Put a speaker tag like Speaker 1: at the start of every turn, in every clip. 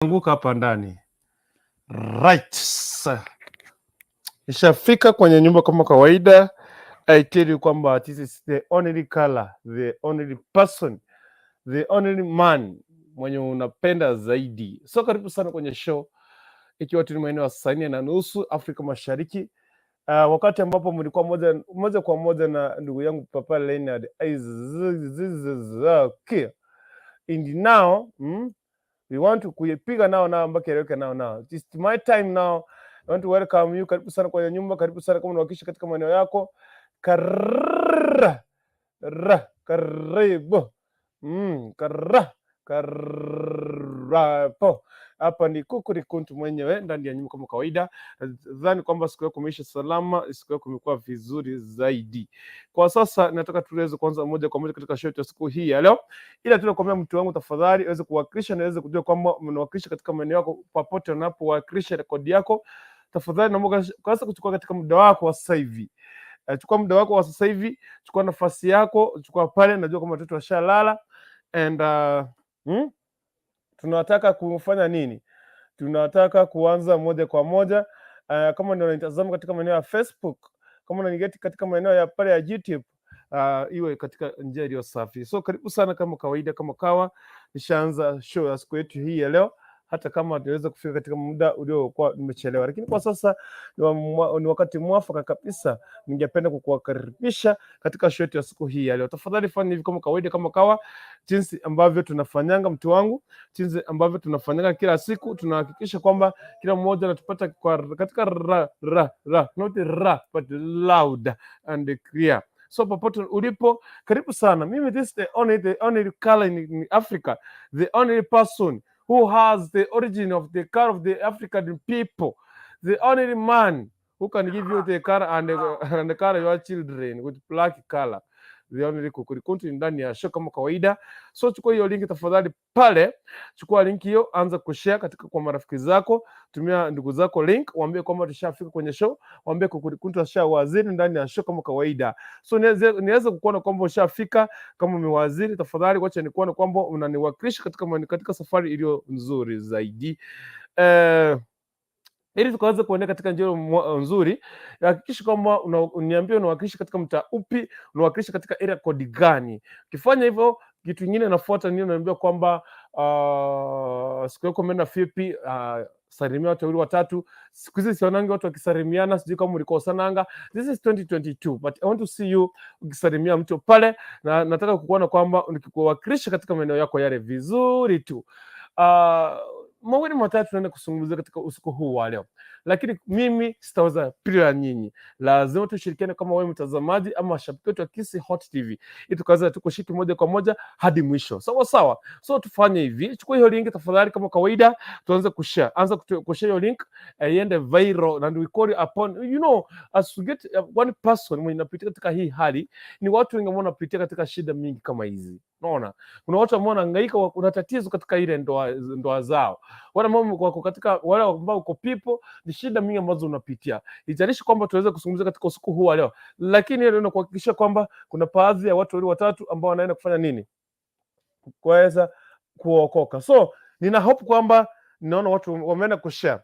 Speaker 1: Anguka hapa ndani. Right. Nishafika kwenye nyumba kama kawaida. I tell you kwamba this is the only color, the only person, the only man mwenye unapenda zaidi. So karibu sana kwenye show, ikiwa tu ni maeneo ya saa 4:30 Afrika Mashariki. Wakati ambapo mlikuwa moja kwa moja na ndugu yangu Papa Leonard. And now, we want to kuipiga nao mpaka eleweke nao. It's my time now. I want to welcome you. Karibu sana kwenye nyumba, karibu sana kama unawakilisha katika maeneo yako. Karibu. Karapo. Hapa ni Kuntu mwenyewe ndani ya nyumba kama kawaida. Nadhani kwamba siku yako imeisha salama, siku yako imekuwa vizuri zaidi. Kwa sasa nataka tuweze kwanza moja kwa moja katika show ya siku hii ya leo. Ila tunakwambia mtu wangu, tafadhali uweze kuwakilisha na uweze kujua kwamba unawakilisha katika maeneo yako popote unapowakilisha rekodi yako. Tafadhali naomba kwanza kuchukua katika muda wako wa sasa hivi. Chukua muda wako wa sasa hivi, chukua nafasi yako, chukua pale. Najua kama watoto washalala and tunataka kufanya nini? Tunataka kuanza moja kwa moja. Kama ndio unanitazama katika maeneo ya Facebook, kama unanigeti katika maeneo ya pale ya YouTube, iwe katika njia iliyo safi. So karibu sana kama kawaida, kama kawa nishaanza show ya siku yetu hii ya leo, hata kama tunaweza kufika katika muda uliokuwa nimechelewa, lakini kwa sasa ni wakati mwafaka kabisa. Ningependa kukukaribisha katika show yetu ya siku hii ya leo. Tafadhali fanya hivi kama kawaida, kama kawa, jinsi ambavyo tunafanyanga mtu wangu, jinsi ambavyo tunafanyanga kila siku. Tunahakikisha kwamba kila mmoja anatupata katika not but loud and clear. So popote ulipo, karibu sana. Mimi this is the only color in Africa, the only person who has the origin of the color of the African people, the only man who can give you the color and the color your children with black color. The only Kuntu ndani ya show kama kawaida. So chukua hiyo link tafadhali pale, chukua link hiyo, anza kushare katika kwa marafiki zako, tumia ndugu zako link, waambie kwamba tushafika kwenye show, waambie Kuntu ashawaziri ndani ya show kama kawaida. So niweze kukuona kwamba ushafika. Kama umewaziri, tafadhali wacha nikuone kwamba unaniwakilisha katika safari iliyo nzuri zaidi. Ili tukaanze kuenda katika njia nzuri, hakikisha kwamba uniambie unawakilisha katika mtaa upi, unawakilisha katika area code gani. Ukifanya hivyo, kitu kingine nafuata nini, naambia kwamba siku yako imeenda vipi, salimia watu wawili watatu. Siku hizi sionangi watu wakisalimiana, sijui kama ulikosananga. This is 2022 but I want to see you ukisalimia mtu pale, na nataka kukuona kwamba ukikuwakilisha katika maeneo yako yale vizuri tu. Mawili matatu tunaenda kuzungumzia katika usiku huu wa leo, lakini mimi sitaweza bila nyinyi. Lazima tushirikiane kama wewe mtazamaji ama mashabiki wetu wa Kisi Hot TV, ili tukaweza tukushiki moja kwa moja hadi mwisho. Sawa. So tufanye hivi, chukua hiyo link tafadhali kama kawaida, tuanze kushare. Anza kushare hiyo link, iende viral, and we call upon as to get one person mwenye anapitia katika hii hali. Ni watu wengi ambao wanapitia katika shida mingi kama hizi. Unaona, kuna watu ambao wanahangaika, kuna tatizo katika ile ndoa zao. Wale ambao wako katika wale ambao uko people, ni shida mingi ambazo unapitia. Italishi kwamba tuweze kuzungumzia katika usiku huu leo, lakini leo na kuhakikisha kwamba kuna baadhi ya watu wale watatu ambao wanaenda kufanya nini, kuweza kuokoka. So nina hope kwamba ninaona watu wameenda kushare.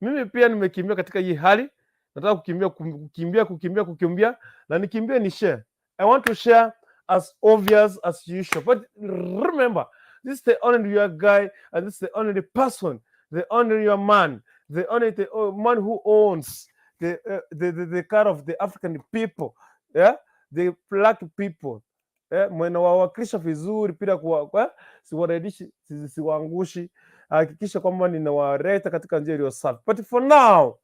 Speaker 1: Mimi pia nimekimbia katika hii hali, nataka kukimbia na nikimbia ni share. I want to share as obvious as usual, but remember, this is the only your guy, and this is the only person, the only your man, the man who owns the car of the African people, yeah, the black people, yeah. Mwana wawakilisha vizuri bila siwaredishi, siwaangushi. Hakikisha kwamba ninawaleta katika njia iliyo safi. But for now,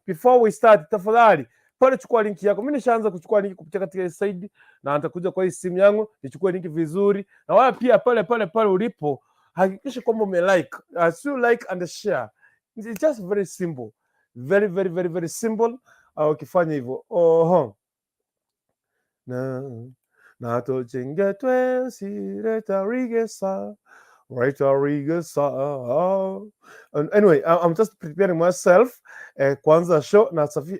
Speaker 1: before we start, tafadhali pale chukua link yako. Mimi nishaanza kuchukua link kupitia katika side, na nitakuja kwa hii simu yangu nichukue link vizuri. Na wala pia pale ulipo, hakikisha kwamba umelike, like and share. It's just very simple, very simple. Ukifanya hivyo, na tojengetwe sireta rigesa. Right, anyway, I'm just preparing myself. Kwanza show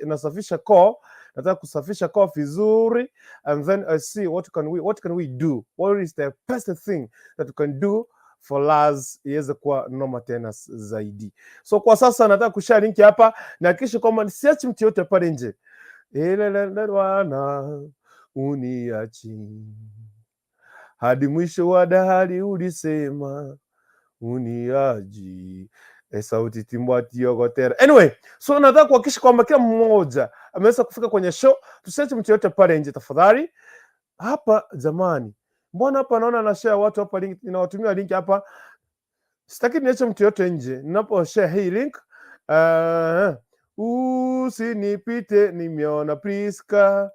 Speaker 1: nasafisha core, nataka kusafisha core vizuri, and then I see what can we do. What is the best thing that we can do for us iweze kuwa noma tena zaidi. So kwa sasa nataka kushare link hapa na kisha kwamba siachi mtu yote pale nje. Wana uniachi hadi mwisho wa dahari, ulisema uniaji sauti timbwati yogotera. Anyway, so nataka kuhakikisha kwamba kila mmoja ameweza kufika kwenye show. Tusiache mtu yote pale nje tafadhali. Hapa jamani, mbona hapa naona na share watu hapa link, ninawatumia link hapa. Sitaki niache mtu yote nje ninapo share hii link. Usinipite, nimeona Priska.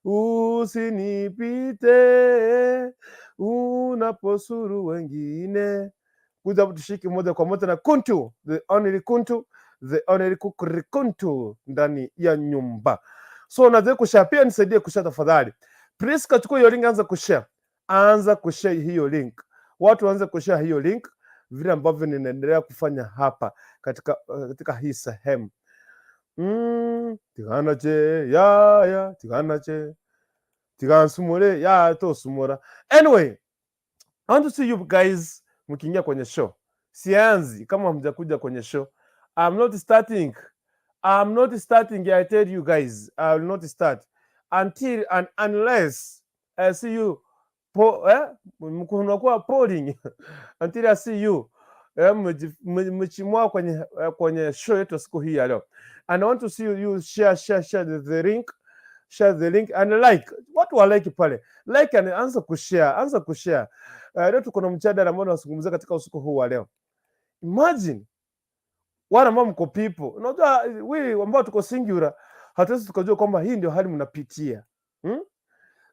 Speaker 1: Usinipite unaposuru wengine. Kuja tushiki moja kwa moja na Kuntu, the only Kuntu, the only Kuntu ndani ya nyumba. So naweza kushare pia, nisaidie kushare tafadhali. Priska, chukua hiyo link, anza kushare. Anza kushare hiyo link. Watu waanze kushare hiyo link vile ambavyo ninaendelea kufanya hapa katika hii sehemu. Tiganache ya tiganache tigansumure ya to sumura. Anyway, I want to see you guys mkiingia kwenye show. Sianzi kama mjakuja kwenye show. I'm not starting, I tell you guys. I will not start until and unless I see you mkunakuwa polling until I see you mchimwa kwenye show yetu siku hii ya leo. And I want to see you share the link. Share the link and like. Watu wa like pale. Like and anza kushare. Leo tuko na mjadala ambao tunazungumzia katika usiku huu wa leo. Imagine wana mama mko people. Unajua wewe ambao tuko singular hatuwezi tukajua kwamba hii ndio hali mnapitia.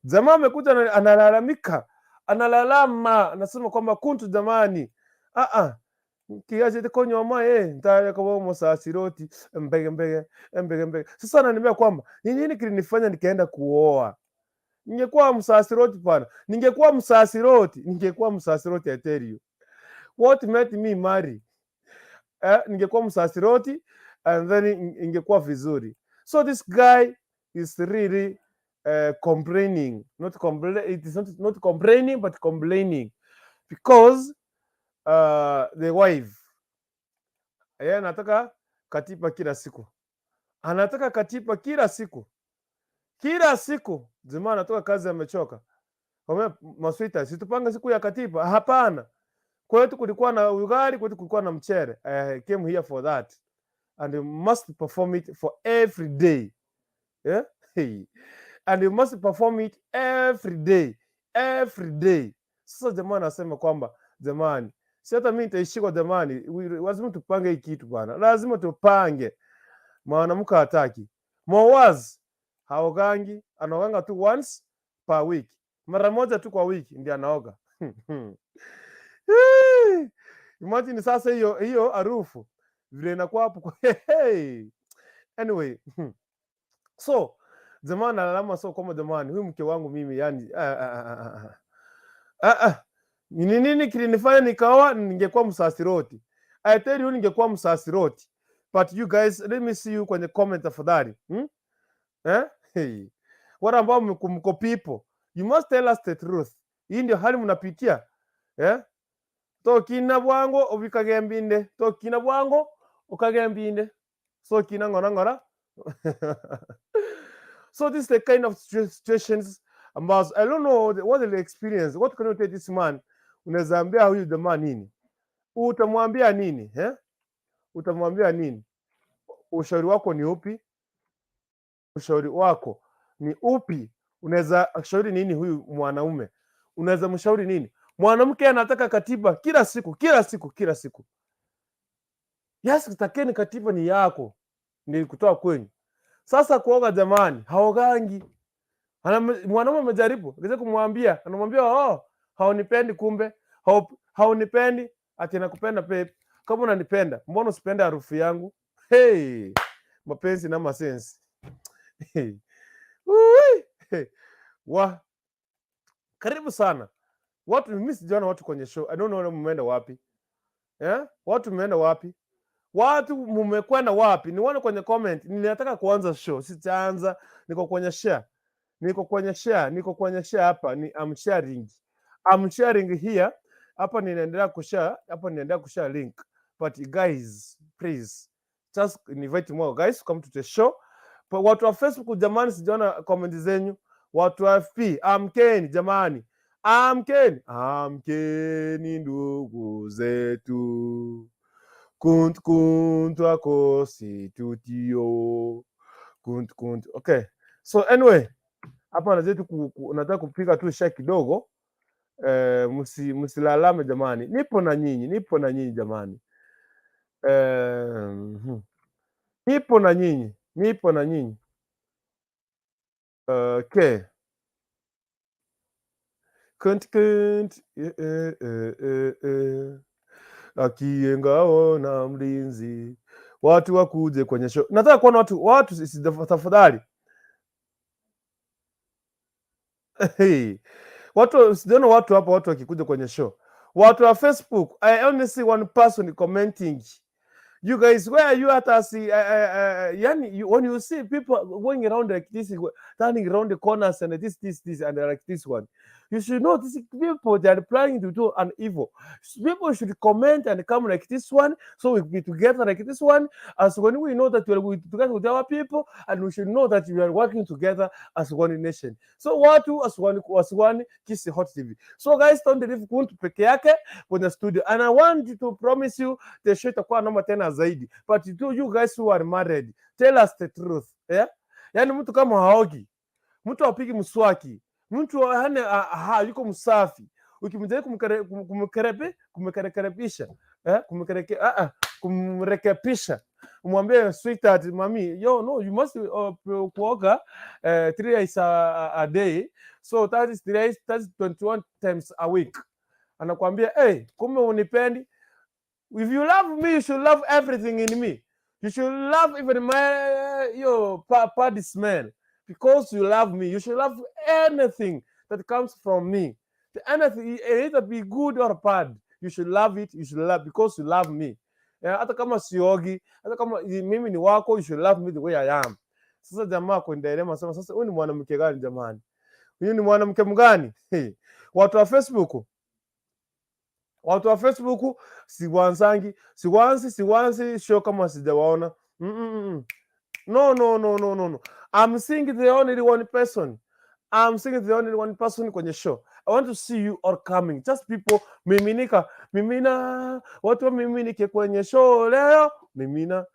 Speaker 1: Jamaa amekuja analalamika, analalama, anasema kwamba Kuntu jamani. Kiaje konyo mama ndaya kwa msasiroti mbege. Sasa ananiambia kwamba nini kilinifanya nikaenda kuoa. Ningekuwa msasiroti pana. Ningekuwa msasiroti, I tell you. What made me marry? Ningekuwa msasiroti and then ingekuwa vizuri. So this guy is really complaining. It is not complaining but complaining because the wife anataka katiba kila siku. Anataka katiba kila siku. Jamaa anatoka kazi amechoka. Kwa maswita, situpanga siku ya katiba. Hapana. Kwetu kulikuwa na ugali, kwetu kulikuwa na mchere. I came here for that. And you must perform it for every day. Yeah? And you must perform it every day. Sasa jamaa anasema kwamba jamani, si hata mimi nitaishikwa jamani, lazima tupange hii kitu bwana. Lazima tupange. Mwanamke hataki. Mowaz haogangi, anaoganga tu once per week. Mara moja tu kwa wiki ndiye anaoga. Imagine sasa hiyo harufu vile inakuwa hapo. Anyway, so jamaa analalama so kama jamani, huyu mke wangu mimi yani nini kilinifanya nikaoa? Ningekuwa msasiroti. I tell you ningekuwa msasiroti. But you guys, let me see you kwenye comment tafadhali. Wala ambao mko people, you must tell us the truth. Hii ndio hali mnapitia. Tokina bwango obikagembinde, tokina bwango ukagembinde. So kina ngora. So this is the kind of situations about, I don't know what the experience. What can you tell this man? Unaweza ambia huyu jamaa nini? Utamwambia nini? Utamwambia nini? Ushauri wako ni upi? Unaweza shauri nini huyu mwanaume? Unaweza mshauri nini? Mwanamke anataka katiba kila siku. Yes, takeni katiba ni yako. Nilikutoa kwenyu. Sasa kuoga jamani, haogangi. Mwanaume amejaribu, akija kumwambia, anamwambia haunipendi, kumbe haunipendi, ati nakupenda pepe. Kama unanipenda, mbona usipende harufu yangu? Mapenzi na masensi. Karibu sana. Watu mimi sijaona watu kwenye show. I don't know mmeenda wapi. Watu mmeenda wapi? Watu mmekwenda wapi? Nione kwenye comment. Ninataka kuanza show. Sitaanza. Niko kwenye share hapa. I'm sharing here. hapa ninaendelea kushare link, but guys please just invite more guys to come to the show. But watu wa Facebook jamani, sijaona comment zenyu. Watu wa FP amkeni jamani, amkeni ndugu zetu, akosi tutio okay. So anyway, hapa nataka kupiga tu share kidogo. Msilalame jamani, nipo na nyinyi jamani, nipo na nyinyi okay. Akiengao na mlinzi, watu wakuje kwenye show. Nataka kuona watu tafadhali. Sijaona watu hapa, watu wakikuja kwenye show. Watu wa Facebook, I only see one person commenting. You guys, where are you at? When you see people going around like this, turning around the corners and this, and like this one, you should know these people, they are planning to do an evil. People should comment and come like this one, so we'll be together like this one. As when we know that we are together with our people, and we should know that we are working together as one nation. So watu as one Kisi Hot TV. So guys, don't believe kuntu peke yake kwenye studio, and I want to promise you the show itakuwa noma tena zaidi. But you guys who are married, tell us the truth, yeah? Yani mtu kama haogi, mtu apigi mswaki, mtu yuko msafi, ukimjaribu kumrekepisha, umwambie sweetheart, mami, no, you must kuoga 3 days a day, so that is 21 times a week. Anakuambia, hey, kumbe unipendi. If you love me, you should love everything in me. You should love even my body smell. Because you love me, you should love anything that comes from me. Anything, either be good or bad, you should love it. You should love because you love me. Hata kama siogi, hata kama mimi ni wako, you should love me the way I am. Sasa jamaa kuendelea masema, sasa huyu ni mwanamke gani jamani? Huyu ni mwanamke mgani? Watu wa Facebook, siwanzi show kama sijawaona. No. I'm seeing the only one person. Kwenye show. I want to see you all coming. Just people mimina, watu miminike kwenye show leo. Mimina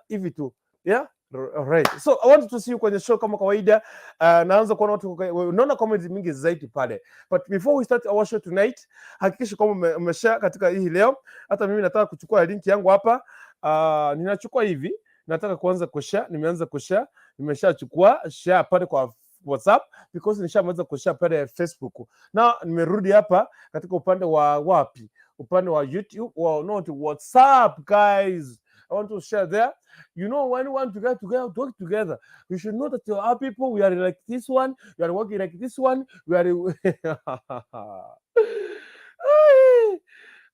Speaker 1: hivi tu. Yeah? Alright. So I want to see you kwenye show kama kawaida. Naanza kuona watu, unaona comments mingi zaidi pale. But before we start our show tonight, hakikisha kama umeshare katika hii leo. Hata mimi nataka kuchukua link yangu hapa. Ninachukua hivi. Nataka kuanza kushare, nimeanza kushare, nimeshachukua share pale kwa WhatsApp because nishamaliza kushare pale Facebook. Na nimerudi hapa katika upande wa wapi? Upande wa YouTube, not WhatsApp, guys. I want to share there. You know, when you want to get together, work together, you should know that our people, we are like this one, we are working like this one, we are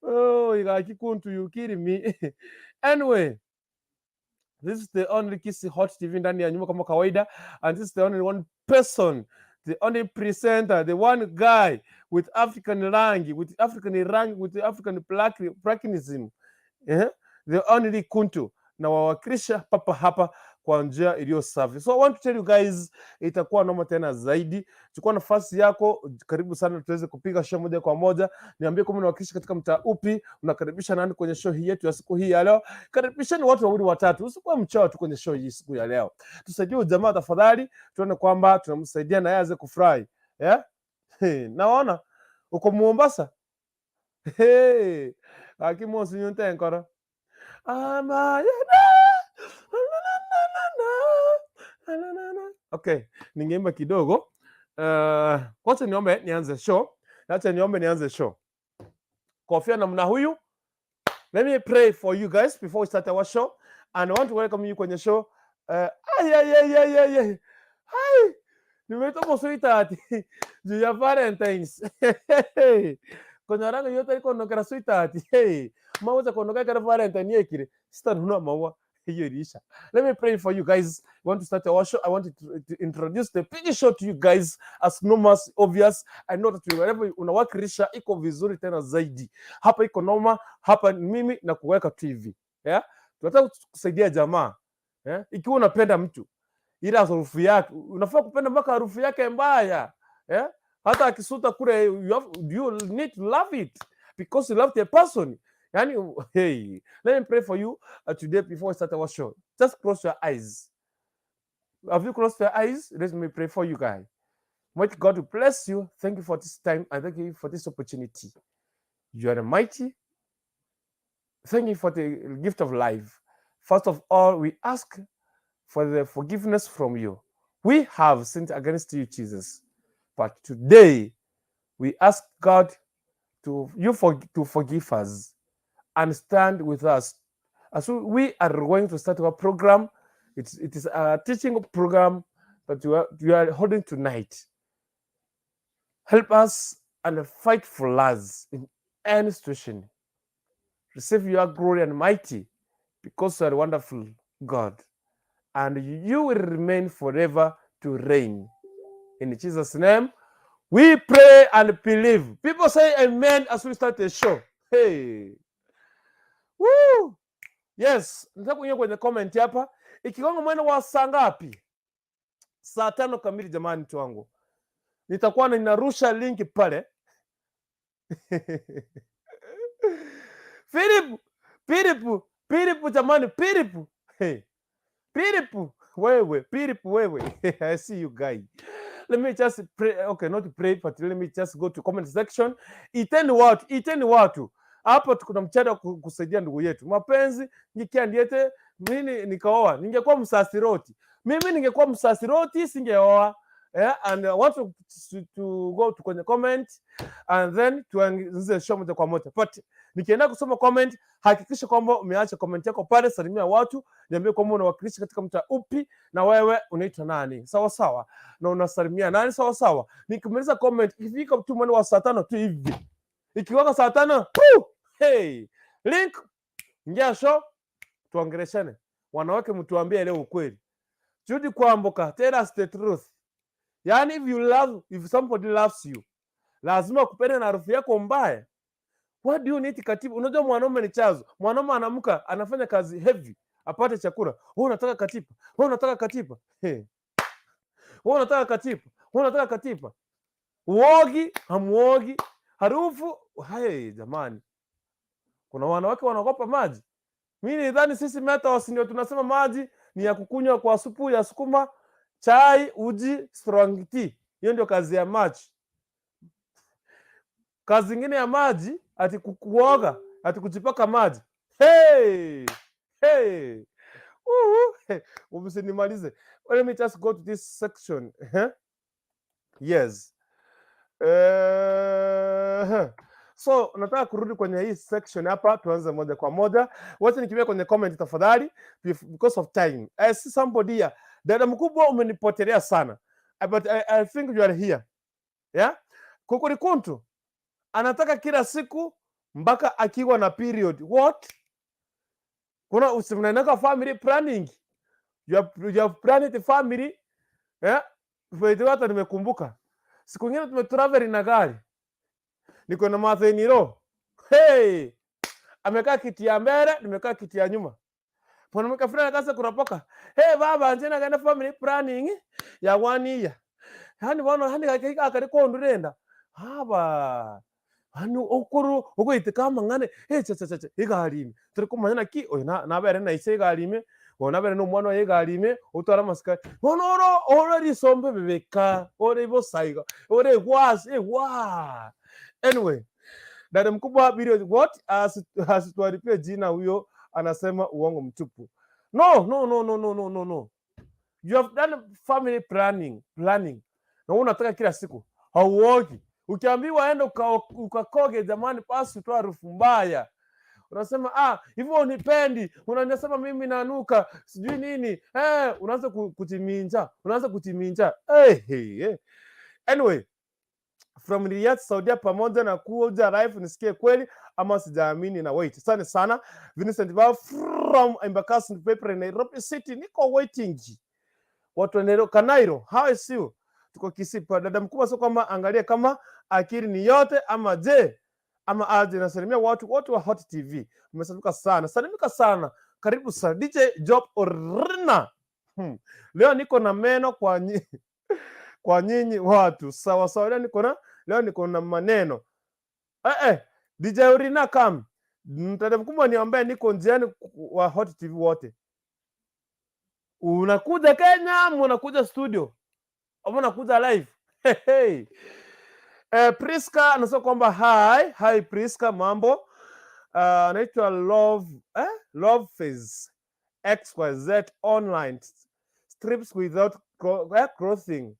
Speaker 1: oh, you kidding me. Anyway, this is the only Kisi Hot TV ndani ya nyumba kama kawaida, and this is the only one person, the only presenter, the one guy with African rangi, with African blackinism, the only kuntu na wawakilisha papa hapa kwa njia iliyo safi. So I want to tell you guys, itakuwa noma tena zaidi. Chukua nafasi yako, karibu sana tuweze kupiga show moja kwa moja. Niambie kama unawakilisha katika mtaa upi, unakaribisha nani kwenye show hii yetu ya siku hii ya leo. Karibisheni watu wawili watatu, usikuwa mchao tu kwenye show hii siku ya leo. Tusaidie jamaa tafadhali, tuone kwamba tunamsaidia na yeye aweze kufurahi. Yeah? Naona uko Mombasa. Akimo sinyonte nkora. Okay, ningeimba kidogo. Kwanza nianze show. Kofia namna huyu. Let me pray for you guys before we start our show. And I want to welcome you kwenye show. Nimetoka sweetheart. Juu ya Valentine's. Kwenye rangi yote iko nokera sweetheart. Maweza kuondoka kana Valentine yekire. Sita nunua maua. Let me pray for you guys. I want to start our show. I want to introduce the big show to you guys as normal, obvious. I know that wherever unawakilisha iko vizuri tena zaidi. Hapa iko noma, hapa mimi na kuweka TV. Yeah? Tunataka kusaidia jamaa. Yeah? Ikiwa unapenda mtu, ila harufu yake, unafaa kupenda mpaka harufu yake mbaya. Yeah? Hata akisuta kule, you need to love it because you love the person. Yani, hey, let me pray for you today before we start our show. Just close your eyes. Have you closed your eyes? Let me pray for you guys. Mighty God, to bless you. Thank you for this time and thank you for this opportunity. You are mighty. Thank you for the gift of life. First of all, we ask for the forgiveness from you. We have sinned against you, Jesus. But today, we ask God to forgive us and stand with us. As we are going to start our program, it is a teaching program that you are holding tonight. Help us and fight for us in any situation. Receive your glory and mighty because you are wonderful, God. And you will remain forever to reign. In Jesus' name, we pray and believe. People say amen as we start the show. Hey. Woo! Yes, nataka kuingia kwenye comment hapa. Ikigonga mwendo wa saa ngapi? Saa 5 kamili jamani mtu wangu. Nitakuwa ninarusha link pale. Philip jamani, Philip. Hey. Philip, wewe. I see you guys. Let me just pray. Okay, not pray, but let me just go to comment section. Iteni watu. Hapo kuna mchana kusaidia ndugu yetu. Mapenzi nikiandiete mimi nikaoa. Ningekuwa msasiroti. Mimi ningekuwa msasiroti singeoa. Yeah, and I want to go to kwenye comment and then tuanze show moja kwa moja. But nikienda kusoma comment, hakikisha kwamba umeacha comment yako pale, salimia watu, niambie kwamba unawakilisha katika mtaa upi na wewe unaitwa nani. Sawa. Na unasalimia nani sawa. Nikimaliza comment, ikifika tu mwendo wa saa 5 tu hivi. Ikiwaka saa 5, hey, link ingia show tuongeleshane. Wanawake mtuambie leo ukweli. Judi Kwamboka, tell us the truth. Yani if somebody loves you, lazima kupenda na harufu yako mbaya. What do you need katiba? Unajua mwanaume ni chazo. Mwanaume anaamka anafanya kazi heavy apate chakula. Wewe unataka katiba. Hey. Wewe unataka katiba. Uogi, hamuogi. Harufu, hey jamani. Kuna wanawake wanaogopa maji. Mimi nidhani sisi meta ndio tunasema maji ni ya kukunywa kwa supu ya sukuma, chai, uji, strong tea. Hiyo ndio kazi ya maji. Kazi nyingine ya maji ati kuoga, ati kujipaka maji. Hey. Usinimalize. Let me just go to this section. Yes. So nataka kurudi kwenye hii section hapa, tuanze moja kwa moja. Wacha nikiweka kwenye comment tafadhali because of time. I see somebody here. Dada mkubwa umenipotelea sana. But I think you are here. Yeah? Kukurikuntu anataka kila siku mpaka akiwa na period. What? Kuna usimnanaka family planning. You have planned the family. Yeah? Wewe hata nimekumbuka. Siku nyingine tumetravel na gari. Niko na matheniro. Hey! Amekaa kiti ya mbele, nimekaa kiti ya nyuma. Mwanamke fulani akaanza kuropoka. Hey baba, njena kaenda family planning ya 1 year. Hani bwana akariko ndurenda. Haba. Hani okuru ugoite kama ngane. Hey cha igalime. Turi kumanya ki oyo nabere na ise igalime. Ona bere no mwana igalime utwara masikari. Ono already sombe bebeka. Ore bosaiga. Ore was Anyway, dada mkubwa video what asituaripia jina huyo anasema uongo mtupu. No. You have done family planning. Na unataka kila siku. Hauogi. Ukiambiwa enda ukakoge jamani pasi tu harufu mbaya. Unasema hivyo unipendi, unanasema mimi nanuka, sijui nini. Unaanza kutiminja. Anyway, from Riyadh, Saudia, pamoja na kuja live nisikie kweli ama sijaamini na wait. Asante sana. Vincent Bao from Embakasi Paper, Nairobi City, niko waiting. Watu wa Kanairo, how is you? Tuko Kisipa. Dada mkubwa, sio kwamba angalia kama akili ni yote ama je ama aje. Nasalimia watu wa Hot TV. Umesalimika sana. Salimika sana. Karibu sana DJ Job Orina. Leo niko na meno kwa nyinyi watu. Sawa sawa, leo niko na maneno. DJ Orina kam. Dada mkubwa niambie niko njiani wa Hot TV wote. Unakuja Kenya, unakuja studio, ama unakuja live? Hey. Priska anasema kwamba hi Priska, mambo. Anaitwa Love Face XYZ online strips without clothing.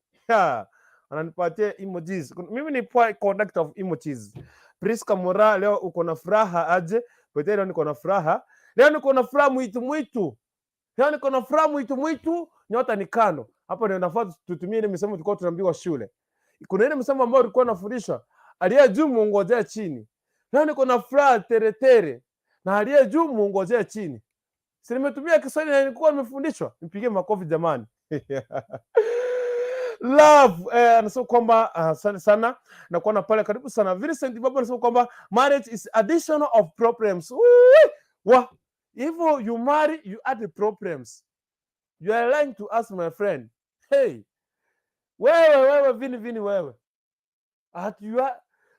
Speaker 1: Ananipatia emojis. Mimi ni conduct of emojis. Priska Mora, leo uko na furaha aje? Pete leo niko na furaha. Leo niko na furaha mwitu. Yaani kuna furaha mwitu nyota ni kano. Hapo ndio nafaa tutumie ile misemo tulikuwa tunaambiwa shule. Kuna ile misemo ambayo tulikuwa tunafundishwa, aliye juu muongojea chini. Yaani kuna furaha teretere na aliye juu muongojea chini. Si nimetumia Kiswahili na nilikuwa nimefundishwa. Nipige makofi jamani. Love anasema kwamba asante sana na kuona pale, karibu sana. Vincent Baba anasema kwamba marriage is additional of problems. If you marry, you add the problems. You are lying to us, my friend. Hey, wewe vini wewe.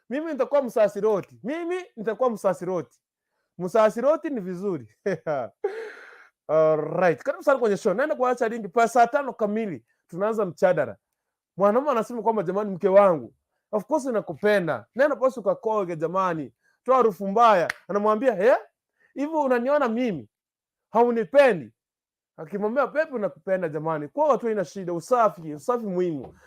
Speaker 1: Mimi nitakuwa msasiroti. Msasiroti ni vizuri. Alright. Karibu sana kwenye show. Naenda kuacha link pa saa 5 kamili. Tunaanza mchadara. Mwanaume anasema kwamba jamani, mke wangu, of course nakupenda. Nenda pasi ukakoge jamani. Toa harufu mbaya. Anamwambia, hivyo unaniona mimi haunipendi? Akimwambia pepe nakupenda jamani, kwa watu ina shida. Usafi muhimu.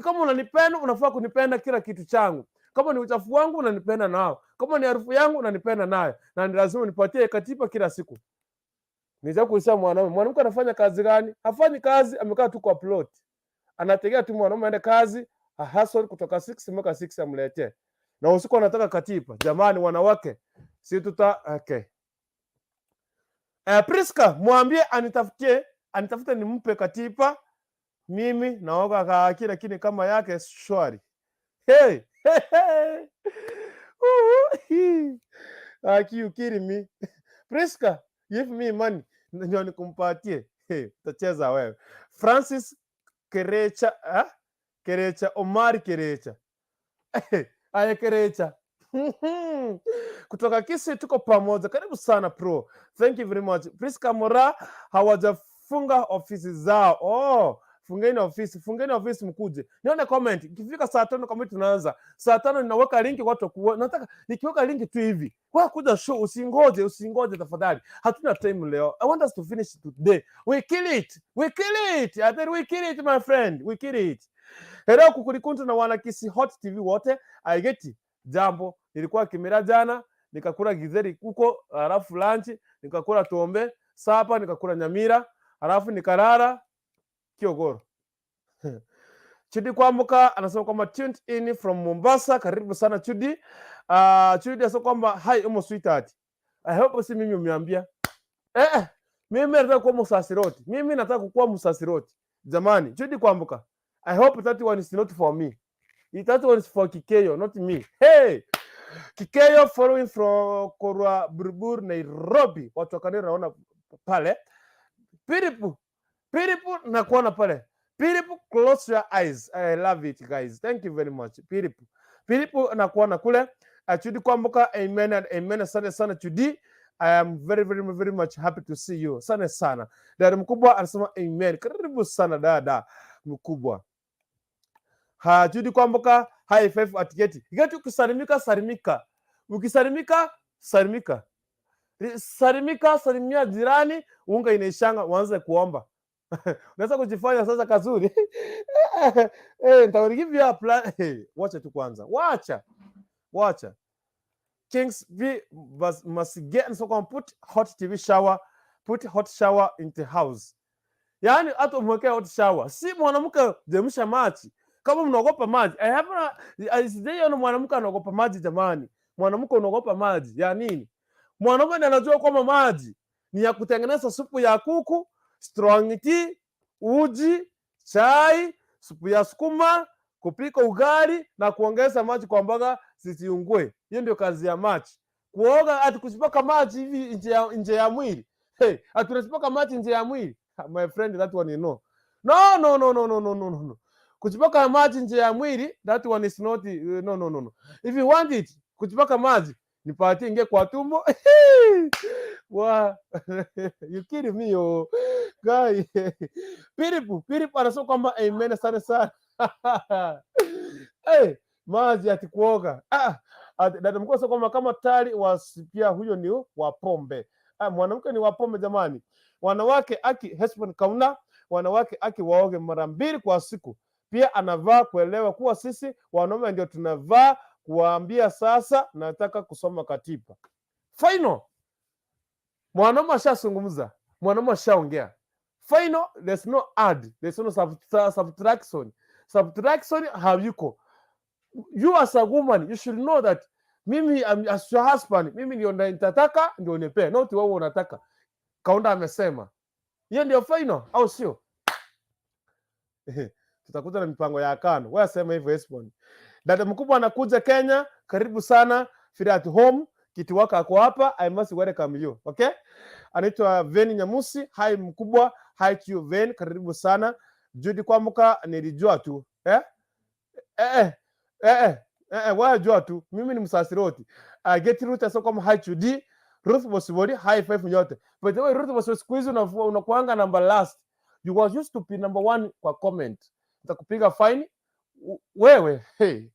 Speaker 1: Kama unanipenda unafaa kunipenda kila kitu changu. Kama ni uchafu wangu unanipenda nao, kama ni harufu yangu unanipenda nayo, na ni lazima nipatie katiba kila siku. Niza kuisha mwanamke anafanya kazi gani? Hafanyi kazi, amekaa tu kwa plot. Anategea tu mwanaume aende kazi, hustle kutoka 6 mpaka 6 amletee. Na usiku anataka katiba. Jamani wanawake, si okay. Priska, mwambie anitafute nimpe katiba. Mimi naoga kaki, lakini kama yake shwari. Hey. You kidding me? Priska, give me money ndio nikumpatie. Utacheza wewe. Francis Kerecha Omar Kerecha. Kerecha. Kutoka Kisi, tuko pamoja. Karibu sana pro. Thank you very much. Priska Mora, hawajafunga ofisi zao. Fungeni ofisi mkuje. Nione comment. Ikifika saa 5 kama tunaanza. Saa 5 ninaweka link watu kuona. Nataka nikiweka link tu hivi. Kwa kuja show usingoje tafadhali. Hatuna time leo. I want us to finish today. We kill it. I think we kill it, my friend. We kill it. Hello kukulikuntu na wana Kisi Hot TV wote. I get it. Jambo, nilikuwa Kimera jana, nikakula githeri huko, alafu lunch, nikakula tombe, sapa, nikakula nyamira, alafu nikalala Kiogoro. Chudi Kwambuka anasema kwamba tuned in from Mombasa. Karibu sana Chudi. Chudi anasema kwamba hi umo sweetheart. I hope si mimi umeambia. Mimi nataka kuwa msasiroti. Jamani, Chudi Kwambuka. I hope that one is not for me. That one is for Kikeyo, not me. Hey! Kikeyo following from Korwa Burbur, Nairobi. Watu wakani naona pale. Piripu nakuona pale. Piripu, close your eyes. I love it, guys. Thank you very much. Piripu nakuona kule. Chudi Kwambuka, amen and amen. Asante sana Chudi. I am very, very, very much happy to see you. Asante sana. Dada mkubwa anasema amen. Karibu sana dada mkubwa. Chudi Kwambuka, high five at geti. Geti ukisalimika, salimika. Ukisalimika, salimika. Salimia jirani, unga inaishanga, uanze kuomba. Unaweza kujifanya sasa kazuri. Nitaurigive you a plan. Wacha tu kwanza. Wacha. Kings V must get so come put hot shower in the house. Yaani hata umwekea hot shower. Si mwanamke jemsha maji. Kama mnaogopa maji, sijaona mwanamke anaogopa maji jamani. Mwanamke unaogopa maji ya nini? Mwanaume anajua kwamba maji ni ya kutengeneza supu ya kuku, strong tea, uji, chai, supu ya sukuma, kupika ugali na kuongeza maji kwa mboga zisiungue. Hiyo ndio kazi ya maji. Kuoga ati kusipaka maji hivi nje ya mwili. Hey, ati unasipaka maji nje ya mwili. My friend, that one you know. No. Kujipaka maji nje ya mwili, that one is not no. If you want it, kujipaka maji nipatie ingie kwa tumbo. Wow. You kidding me, oh guy. Piripu anasema kwamba amen sana. Hey, maji ati kuoga. Dada mkuu anasema kwamba kama tayari wasipia huyo ni wa pombe. Mwanamke ni wa pombe jamani. Wanawake aki husband kauna, wanawake aki waoge mara 2 kwa siku. Pia anavaa kuelewa kuwa sisi wanaume ndio tunavaa kuambia sasa nataka kusoma katiba. Final. Mwanaume ashazungumza, mwanaume ashaongea. Final, there's no add, there's no subtraction. Subtraction hayuko. You as a woman, you should know that mimi as your husband, mimi ndio nitataka ndio nipe, not wewe unataka. Kaunda amesema. Hiyo ndio final au sio? Tutakuja na mipango ya kano. Wewe sema hivyo husband. Dada mkubwa anakuja Kenya, karibu sana. Feel at home. Kitu wako ako hapa, I must welcome you. Okay? Anaitwa Veni Nyamusi. Hi mkubwa, hi to you Veni, karibu sana. Judy Kwamuka nilijua tu. Wewe jua tu. Mimi ni msasiroti. Get Ruth so kama hi to D. Ruth Bosibodi, high 5 nyote. But the way Ruth Bosibodi squeeze unakuanga number last. You was used to be number 1 kwa comment. Nitakupiga fine. Wewe, hey.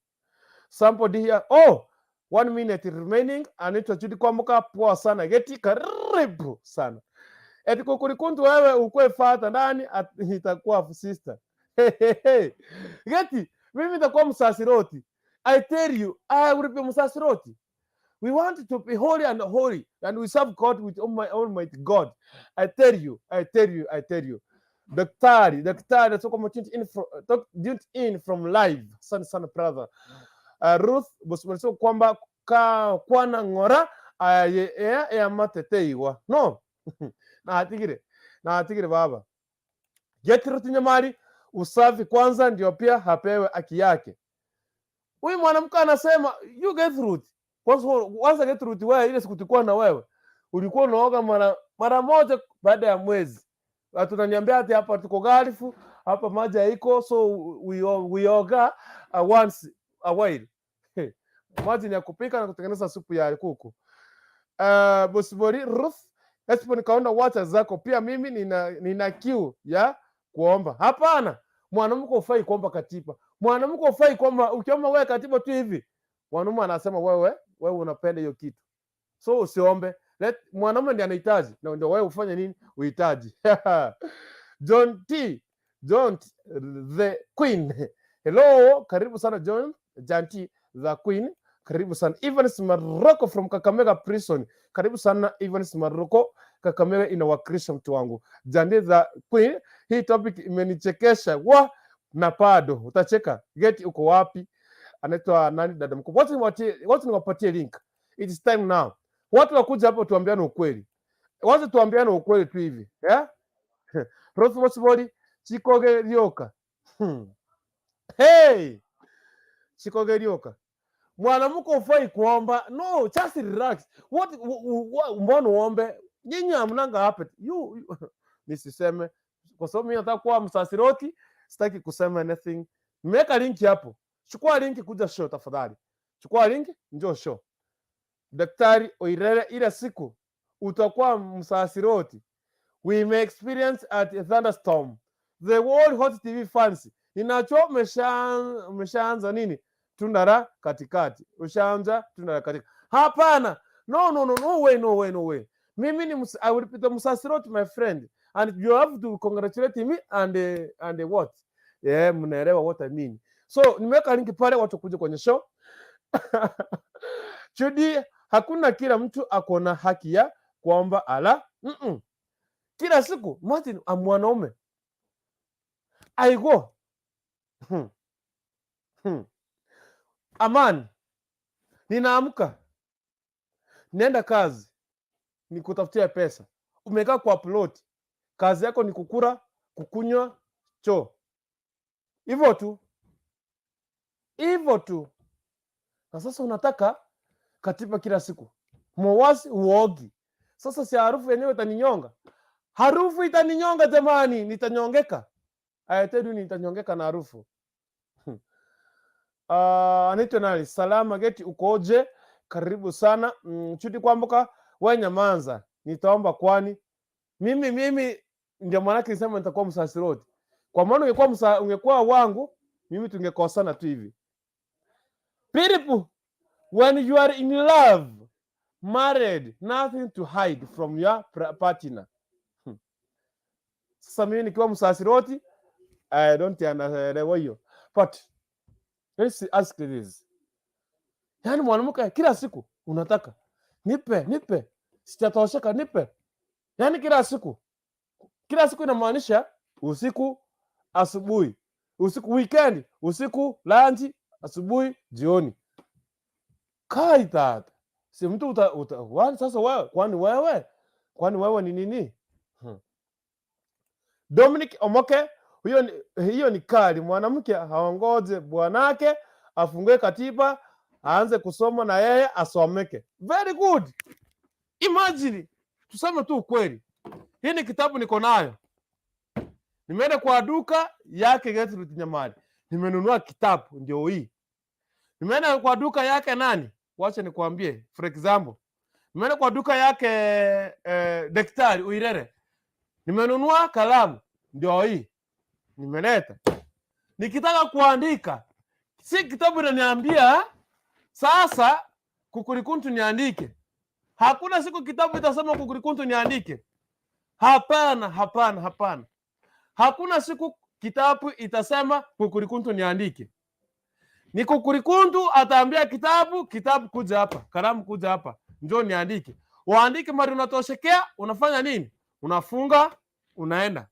Speaker 1: Somebody here. Oh, 1 minute remaining. Anaitwa Judy Kwamuka, poa sana. Geti karibu sana. Eti kukurikundu wewe ukue fata ndani itakuwa sister. Hey. Geti, mimi nitakuwa msasiroti. I tell you, I will be msasiroti. We want to be holy and we serve God with Almighty God. I tell you. Daktari, that's what in from live. Son brother. Ruth, bosmaliso kwamba kwana ngora ya mateteiwa. No. Na hatigire baba. Get Ruth Nyamari, usafi kwanza ndio pia hapewe haki yake. Huyu mwanamke anasema you get Ruth. Kwanza get Ruth wewe, ile siku tulikuwa na wewe ulikuwa unaoga mara moja baada ya mwezi. Tunaniambia ati hapa tuko galifu, hapa maji haiko, so we oga once a while. Maji ni ya kupika na kutengeneza supu ya kuku. Bosibori Ruth, esipo nikaona wacha zako pia mimi nina kiu ya kuomba. Hapana, mwanamke ufai kuomba katiba. Mwanamke ufai kwamba ukiomba wewe katiba tu hivi. Mwanaume anasema wewe unapenda hiyo kitu. So usiombe. Mwanaume ndiye anahitaji na ndio wewe ufanye nini? Uhitaji. John the Queen. Hello, karibu sana John T the Queen. Karibu sana Evans Maroko from Kakamega Prison. Karibu sana Evans Maroko. Kakamega inawakilisha mtu wangu. Jandi the Queen. Hii topic imenichekesha. Na pado. Utacheka. Geti uko wapi? Anaitwa nani dada mkubwa? Watu niwapatie link. It is time now. Watu wakuja hapo tuambiane ukweli. Wacha tuambiane ukweli tu hivi. Yeah? Ruth Bosibodi, Chikoge Ryoka. Hey! Chikoge Ryoka. Mwanamke ufai kuomba. No, just relax. Mbona uombe? Nyinyi hamnanga hapa. Nisiseme. Kwa sababu mimi nataka kuwa msasiroti, sitaki kusema anything. Nimeweka link hapo. Chukua link kuja show tafadhali. Chukua link njoo show. Daktari Oirere, ile siku utakuwa msasiroti. We may experience at a thunderstorm. The World Hot TV fans. Inacho umeshaanza nini? Tundara katikati. Ushaanza tundara katikati. Hapana. No way. Mimi ni I will be the msasiroti, my friend. And you have to congratulate me and what? Yeah, mnaelewa what I mean. So, nimeweka link pale watu kuja kwenye show. Chudi, hakuna kila mtu akona haki ya kuomba ala. Kila siku Martin mwanaume aigo Amani, ninaamka, nenda kazi, ni kutafutia pesa. Umekaa kwa plot, kazi yako ni kukura, kukunywa, choo. Hivyo tu, hivyo tu. Na sasa unataka katiba kila siku, mwasi uogi. Sasa si harufu yenyewe itaninyonga? Harufu itaninyonga jamani, nitanyongeka. Ayatedu nitanyongeka na harufu. Anaitwa nani? Salama Geti, ukoje? Karibu sana. Chuti kwamboka, wewe nyamanza. Nitaomba kwani mimi ndio maana nisema nitakuwa msasiroti. Kwa maana ungekuwa wangu, mimi tungekosana tu hivi. People, when you are in love, married, nothing to hide from your partner. Sasa mimi nikiwa msasiroti, I don't understand hiyo. But let's ask this. Yaani mwanamke kila siku unataka nipe, sitatosheka, nipe. Yaani kila siku inamaanisha usiku, asubuhi, usiku weekend, usiku lunch, asubuhi, jioni. Kai tata. Si mtu wani sasa wewe, kwani wewe ni nini? Dominic Omoke, hiyo ni kali. Mwanamke haongoje bwanake afungue katiba, aanze kusoma na yeye asomeke. Very good. Imagine, tuseme tu ukweli. Hii ni kitabu niko nayo. Nimeenda kwa duka yake Gertrude Nyamari. Nimenunua kitabu ndio hii. Nimeenda kwa duka yake nani? Wacha nikwambie, for example. Nimeenda kwa duka yake Daktari Uirere. Nimenunua kalamu ndio hii. Nimeleta. Nikitaka kuandika, si kitabu inaniambia sasa kukurikuntu niandike. Hakuna siku kitabu itasema kukurikuntu niandike. Hapana. Hakuna siku kitabu itasema kukurikuntu niandike. Ni kukurikuntu ataambia kitabu kuja hapa, kalamu kuja hapa, njoo niandike. Waandike mara unatoshekea, unafanya nini? Unafunga, unaenda.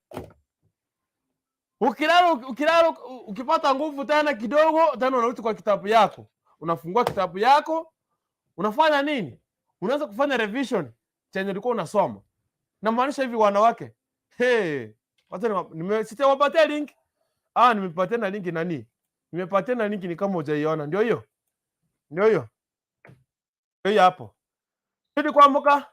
Speaker 1: Ukilala ukipata nguvu tena kidogo, tena unarudi kwa kitabu yako. Unafungua kitabu yako, unafanya nini? Unaanza kufanya revision chenye ulikuwa unasoma. Na maanisha hivi wanawake. Wacha sitawapatia link. Nimepatia na link nani? Nimepatia na link ni kama hujaiona. Ndio hiyo. Ndio hapo. Hivi kuamka?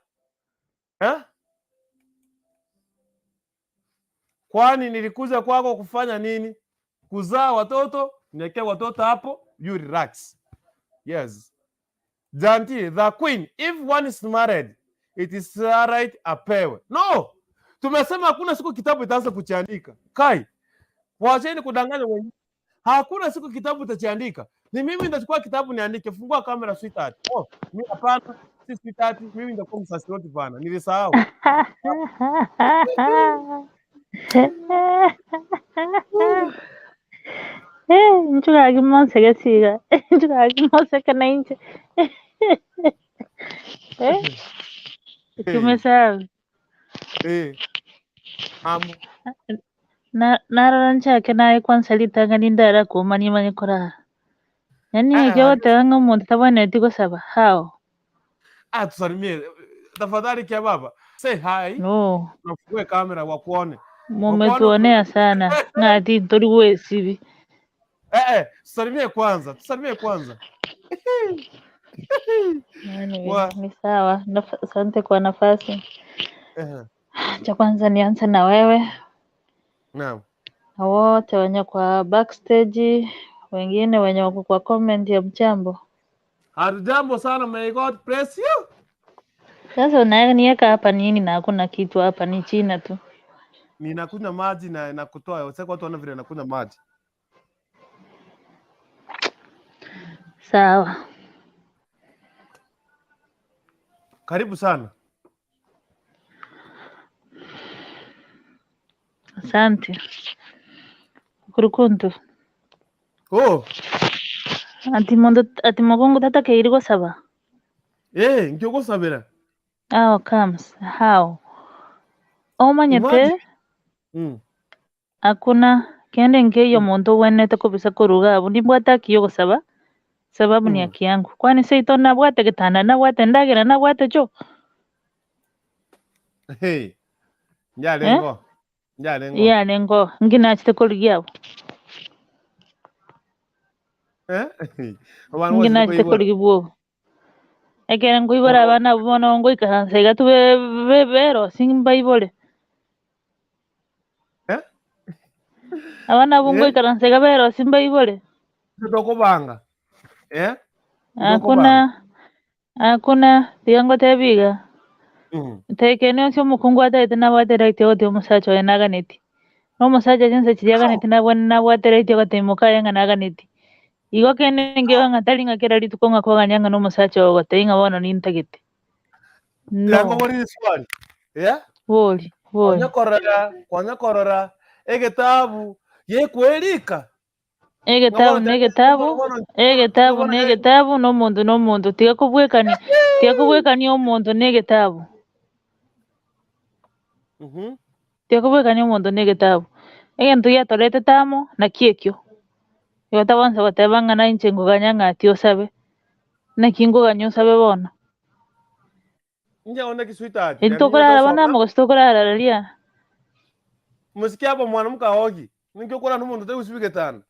Speaker 1: Kwani nilikuja kwako kufanya nini? Kuzaa watoto, niwekea watoto hapo, you relax. Yes. Janti, the queen, if one is married, it is right apewe. No! Tumesema hakuna siku kitabu itaanza kuchiandika. Kai, wacheni kudanganya wengine. Hakuna siku kitabu itachiandika. Ni mimi nitachukua kitabu niandike. Fungua kamera sweetheart. Mimi hapana, si sweetheart, mimi nitakuwa msasiroti bana. Nilisahau.
Speaker 2: Nchukagi monsega siga. Nchukagi monsega na inche. Tumesahau. Nararancha kenaye kwanza litanga nindara kumani mani kora. Yani ikiwa tanga muntu tabane tiko saba. How?
Speaker 1: Tusalimie. Tafadhali kia baba. Say hi.
Speaker 2: No.
Speaker 1: Nafungue kamera wakuone.
Speaker 2: Mumetuonea sana. Ngati tori wesivi.
Speaker 1: Tusalimie kwanza.
Speaker 2: Ni sawa. Asante kwa nafasi. Cha kwanza nianze na wewe.
Speaker 1: Naam.
Speaker 2: Wote wenye kwa backstage, wengine wenye wako kwa comment ya mchambo.
Speaker 1: Hatujambo sana, may God bless you.
Speaker 2: Sasa unaniweka hapa nini na hakuna kitu hapa, ni China tu.
Speaker 1: Ninakunywa maji na nakutoa. Sasa watu wana vile nakunywa maji.
Speaker 2: Sawa.
Speaker 1: Karibu sana.
Speaker 2: Asante. Kurukuntu. Ati mogongo tata keiriko saba.
Speaker 1: Nkyo sabira.
Speaker 2: Comes. How? Omanyete. Hakuna kende ngeyo muntu wenete kubisa kuruga abo nimbwata kiyo gusaba sababu ni haki yangu. Kwani seito nabwate gitanda nabwate ndagira nabwate cho
Speaker 1: njalengo
Speaker 2: ya nengo nginachite kuligiao nginachite kuligibuo ekere ngoibora abana bono ngoikaransa igatu bero simba ibole abana bo ngoikaransa igabero simba ibole
Speaker 1: tokobanga
Speaker 2: hakuna tiango tebiga tekene sio mukungu ataite nabwatera itio goti omusacha oyo naganeti n'omusacha jinse chiriaganeti nabwatera itio goti mukaye nga naganeti igo kene ngeo ngatari ngakera rituko ngakoganyanga n'omusacha oyo goti inga bono nintagete
Speaker 1: no swali
Speaker 2: boli
Speaker 1: kwanyakorora egetabu yekwelika
Speaker 2: egetabu n'omuntu tiga kubwekania omuntu n'egetabu tiga kubwekania omuntu n'egetabu egento giatoretete amo naki ekio igo tabonsa goteba ng'a inche nkoganya ng'ati osabe naki nkoganya osabe bono tokorara bono amo gose tokorara ria
Speaker 1: musiki abo mwana mukaogi ninkio kora n'omuntu tegusibi getanda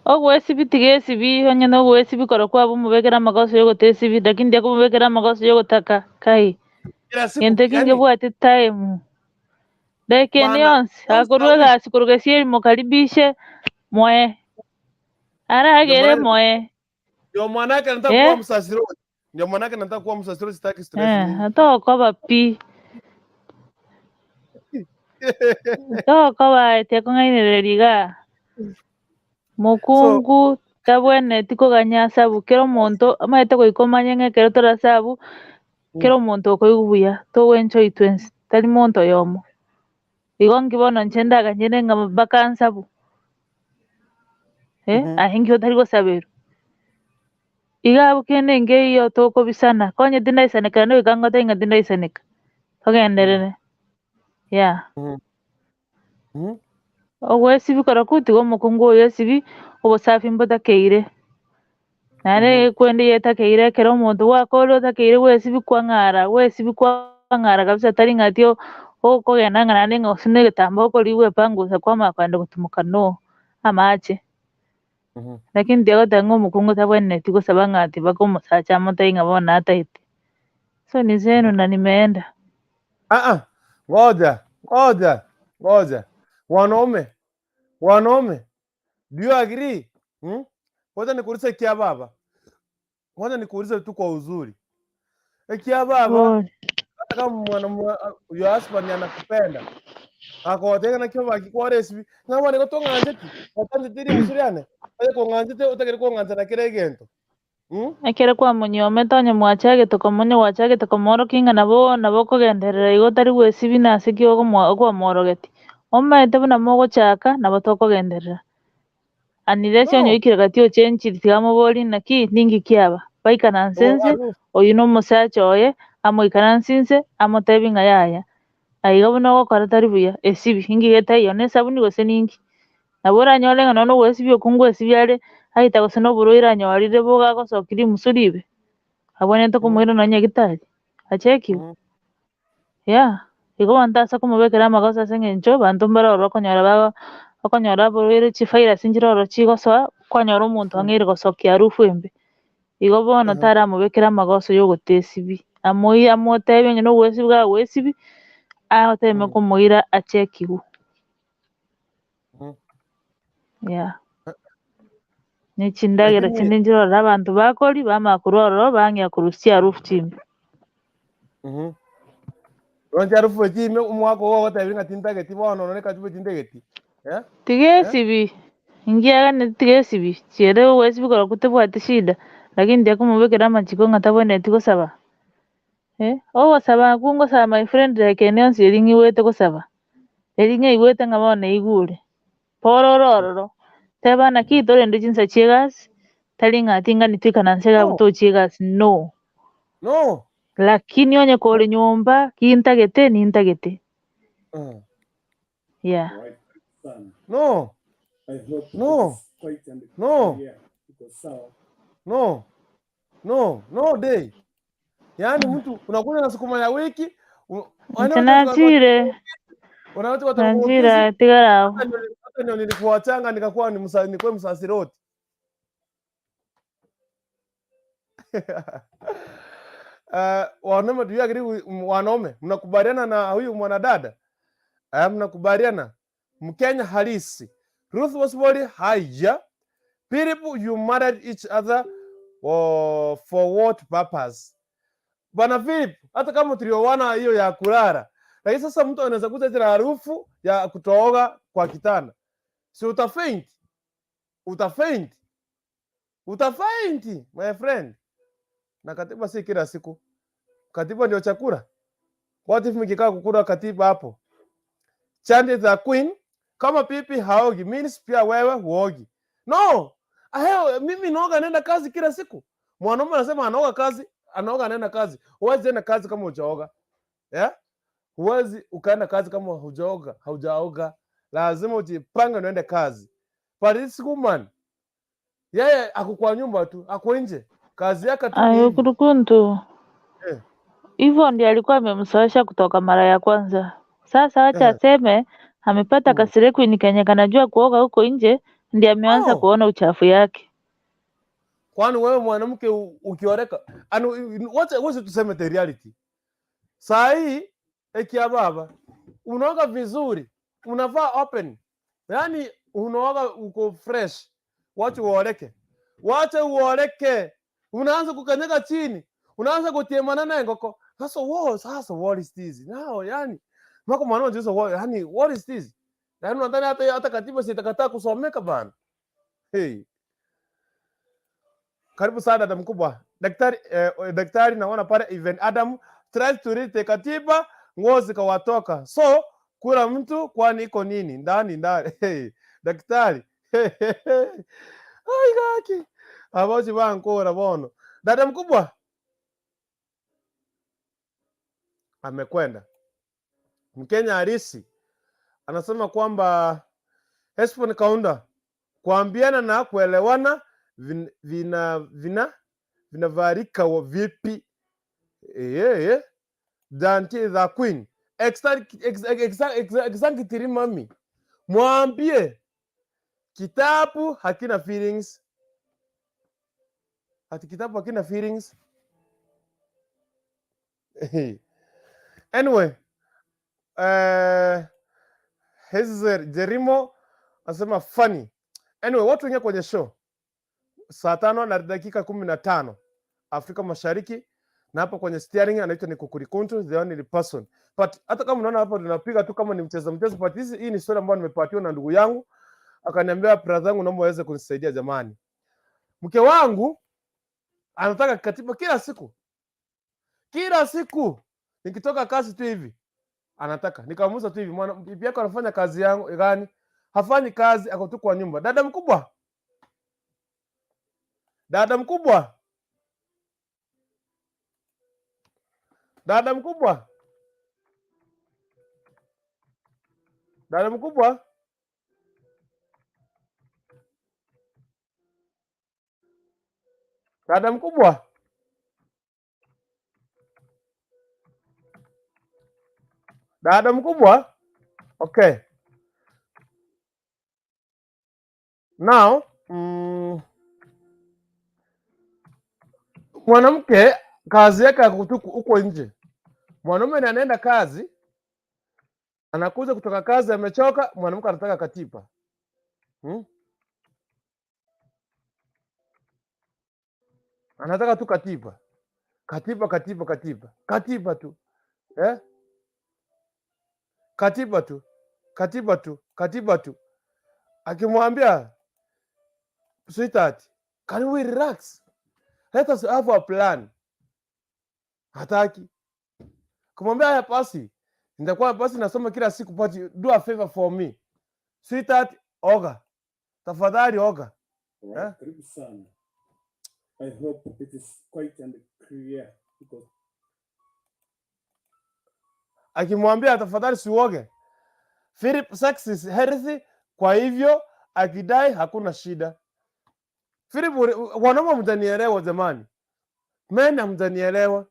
Speaker 2: ogwesibi tigesibi onye nogwesibi kora kwabo mubekera amagoso yogotesibi lakini ndia kumubekera amagoso yogotaka kai gento kinge bwate time dekeni yonsi akorwa egasi koruga esieri mukaribishe moe aragere moe
Speaker 1: ndio mwanake anataka kuwa msasiro ndio mwanake anataka kuwa msasiro sitaki stress mingi
Speaker 2: tokoba pi tokoba tekong'ainereriga mukungu tabwene tikoganya sabu kero omonto amaete goika omanye ng'ekero torasabu kero omonto okoigwa buya togwenchoi twensi tari monto oyomo igo nki bono inche ndaganyire ng'a mpaka nsabu aye nki otari gosaberwa iga abwo kende ngeiyo tokobisana konye tindaisaneka noika ngote ng'a tindaisaneka togenderere ogwesibi kora kutiga omokungu oyo esibi obosafi mbotakeire nare kwende yetakeire ekero omonto gwakore otakeire gwesibi kwang'ara kabisa tari ng'ati okogenda ng'a naende ng'a gose na egetambaa okorigia gwepangusa kwamanya kwenda gotimoka no amache lakini tiagoteba ng'a omokungu tabweneti gosaba ng'ati mpaka omosacha amotai ng'a bono nataete so ni zenu na nimeenda
Speaker 1: ngoja wanaume do you agree ngoja nikuulize kia baba ngoja nikuulize tu kwa uzuri kia baba hata kama your husband anakupenda akotenga na kyo bakikwara esibi ngabone ko tong'anjeti otanjitiri musuriane aye kong'anjete otegere kong'anza na kire gento
Speaker 2: ekero kwamunyome tonye mwachagete komonye gwachagete komorokia ng'a nabo kogenderera igo tari gwesibi nase ki okwamorogeti omaete buna mogochaka nabo tokogenderera unless onye oikire gati ochenchiri tiga mobori naki ningi kiaba baikaranse nse oyu na omosacha oye amoikaransie nse amotebi ng'a yaya igo buna ogokora tari buya esibi ningi getaiyo na esabuni gose ningi nabo oranyore ng'a nonya ogwesibi okungu esibi are aita gose na oborwaire anyorire bogagosokia rimusu ribe abwenerete komoira nonya nyagetari achekiwe igo banto ase komobekera amagoso ase eng'encho banto mbare ororo okonyora oborwaire chivirus nchire ororo chigosoa kwanyora omonto ang'eire gosokia harufu embe igo bono taramobekera amagoso ya ogotesibi amotebia onye na obwesibi gagwesibi ateme komoira achekiwe na chindagera chinde nchire ororo abanto bakoria bamanya korwa ororo bang'ea korusia harufu chimbe
Speaker 1: ronche harufu echime omwaka ogo ogotebia ng'a tintageti bono none kachube tindageti
Speaker 2: tigesibi ingiaganeti tigesibi chiere ogwesibi kora tebwati shida lakini tiakomobekera amachiko ng'a tabweneti gosaba ogosaba abwo ngosaba my friend rekene yonsi eri ng'igwete gosaba eri ng'a igwete ng'a bono eigure pororo ororo teba naki torende chinsa chia egasi tari ng'ati ng'ani toikaranse iga abwo tochia egasi no lakini onye kore nyomba kintagete nintagete
Speaker 1: No. No. No. No. No day. Yaani mtu unakuja na sukuma ya wiki,
Speaker 2: Nchinaachire Nanjira tigara
Speaker 1: hata ndio nilikuwa changa nikakuwa nikuwe msasiroti. Wanaume, do you agree wanaume? Mnakubaliana na huyu mwanadada? Mnakubaliana? Mkenya halisi. Ruth Wasbody, haya. People, you married each other for what purpose? Bwana Philip, hata kama tuliowana hiyo ya kulala. Lakini sasa mtu anaweza kuta ile harufu ya kutooga kwa kitanda. Si utafaint? Utafaint. Utafaint, my friend. Na katiba si kila siku. Katiba ndio chakula. What if mkikaa kukula katiba hapo? Chant the queen, kama pipi haogi means pia wewe huogi. No. Mimi naoga naenda kazi kila siku. Mwanaume anasema anaoga kazi, anaoga anaenda kazi. Huwezi enda kazi kama hujaoga. Yeah? Huwezi ukaenda kazi kama haujaoga. Lazima ujipange uende kazi. But this woman, yeye akukwa nyumba tu, ako nje. Kazi yake tu
Speaker 2: ayo kurukuntu. Hivyo ndiye alikuwa amemsoesha kutoka mara ya kwanza. Sasa acha aseme amepata kasire Queen kenye kanajua kuoga huko nje, ndiye ameanza kuona uchafu yake.
Speaker 1: Kwani wewe mwanamke ukioreka, wacha tuseme the reality. Saa hii ekia baba unaoga vizuri, unavaa open. Yaani unaoga uko fresh. Wacha uoreke. Unaanza kukanyaga chini. Unaanza kutiemana na ngoko. Sasa what is this? Now yani mako mwanao jizo yani what is this? Yaani unadhani hata katiba sitakataa kusomeka bana. Hey. Karibu sana dada mkubwa. Daktari naona pale even Adam tries to read the katiba, ngozi kawatoka. So kula mtu kwani iko nini? Ndani. Hey. Daktari. Ai gaki. Abaji banko bono. Dada mkubwa amekwenda. Mkenya harisi anasema kwamba Hesbon Kaunda, kuambiana na kuelewana vinavarika wa vipi? Danti the queen. Exactly mami. Mwambie kitabu hakina feelings. Ati kitabu hakina feelings. Anyway, Jerimo anasema funny. Anyway, watu wengi kwenye show saa 5:15 Afrika Mashariki, na hapo kwenye steering anaitwa ni Kukurikuntu, the only person. But hata kama unaona hapo tunapiga tu kama ni mchezo, but hii ni story ambayo nimepatiwa na ndugu yangu, akaniambia brother yangu, naomba uweze kunisaidia jamani. Mke wangu anataka katiba kila siku. Nikitoka kazi tu hivi anataka. Nikamuuliza tu hivi, bibi yako anafanya kazi yangu gani? Hafanyi kazi, ako tu kwa nyumba. Dada mkubwa. Dada mkubwa. Okay. Now, mwanamke kazi yake huko nje. Mwanaume anaenda kazi, anakuja kutoka kazi amechoka, mwanamke anataka katiba. Anataka tu katiba. Katiba tu. Katiba tu. Akimwambia, sweetheart, can we relax? Let us have a plan. Hataki. Kumwambia haya pasi. Nitakuwa pasi nasoma kila siku, but do a favor for me. Sweetheart, oga. Tafadhali oga.
Speaker 3: Karibu sana. I hope it is quite and clear because
Speaker 1: akimwambia tafadhali siuoge. Philip, sex is healthy, kwa hivyo akidai hakuna shida. Wanaume mtanielewa jamani. Men mtanielewa.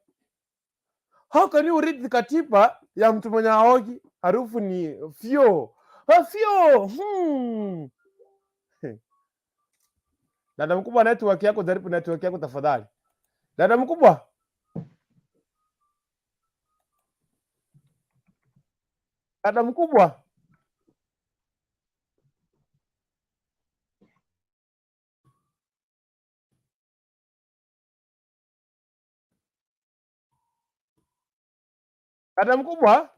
Speaker 1: How can you read the katiba ya mtu mwenye haogi? Harufu ni fyo. Fyo. Dada mkubwa, network yako, jaribu network yako tafadhali. Dada mkubwa. Dada mkubwa. Dada mkubwa.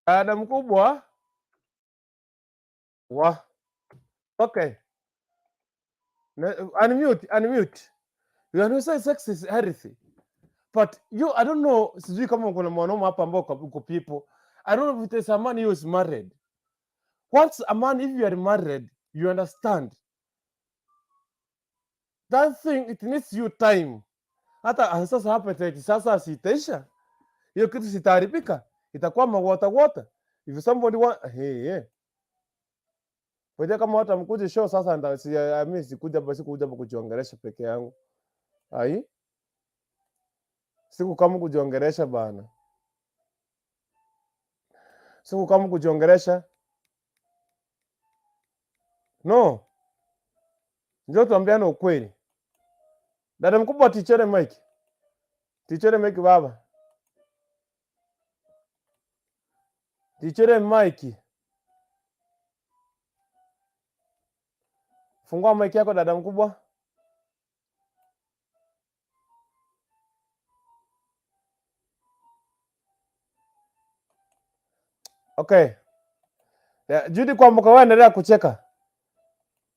Speaker 1: Dada mkubwa. Okay. Unmute. You know say sex is healthy. But you, I don't know, sijui kama kuna mwanaume hapa ambao uko people. I don't know if there's a man who is married. Once a man, if you are married, you understand. That thing, it needs you time. Hata sasa hapa sasa sitaisha. Hiyo kitu sitaharibika. Itakuwa magota. If somebody want, hey. Kwa kama watu mkuje show sasa ndio mimi sikuja kujiongelesha peke yangu. Ai? Siku kama kujiongelesha bana. Siku kama kujiongelesha. No. Njoo tuambiane ukweli. Dada mkubwa, tichere mic. Tichere mic baba. Tichere mic. Fungua mic yako dada mkubwa. Okay. Judy kwa mkoa wewe endelea kucheka.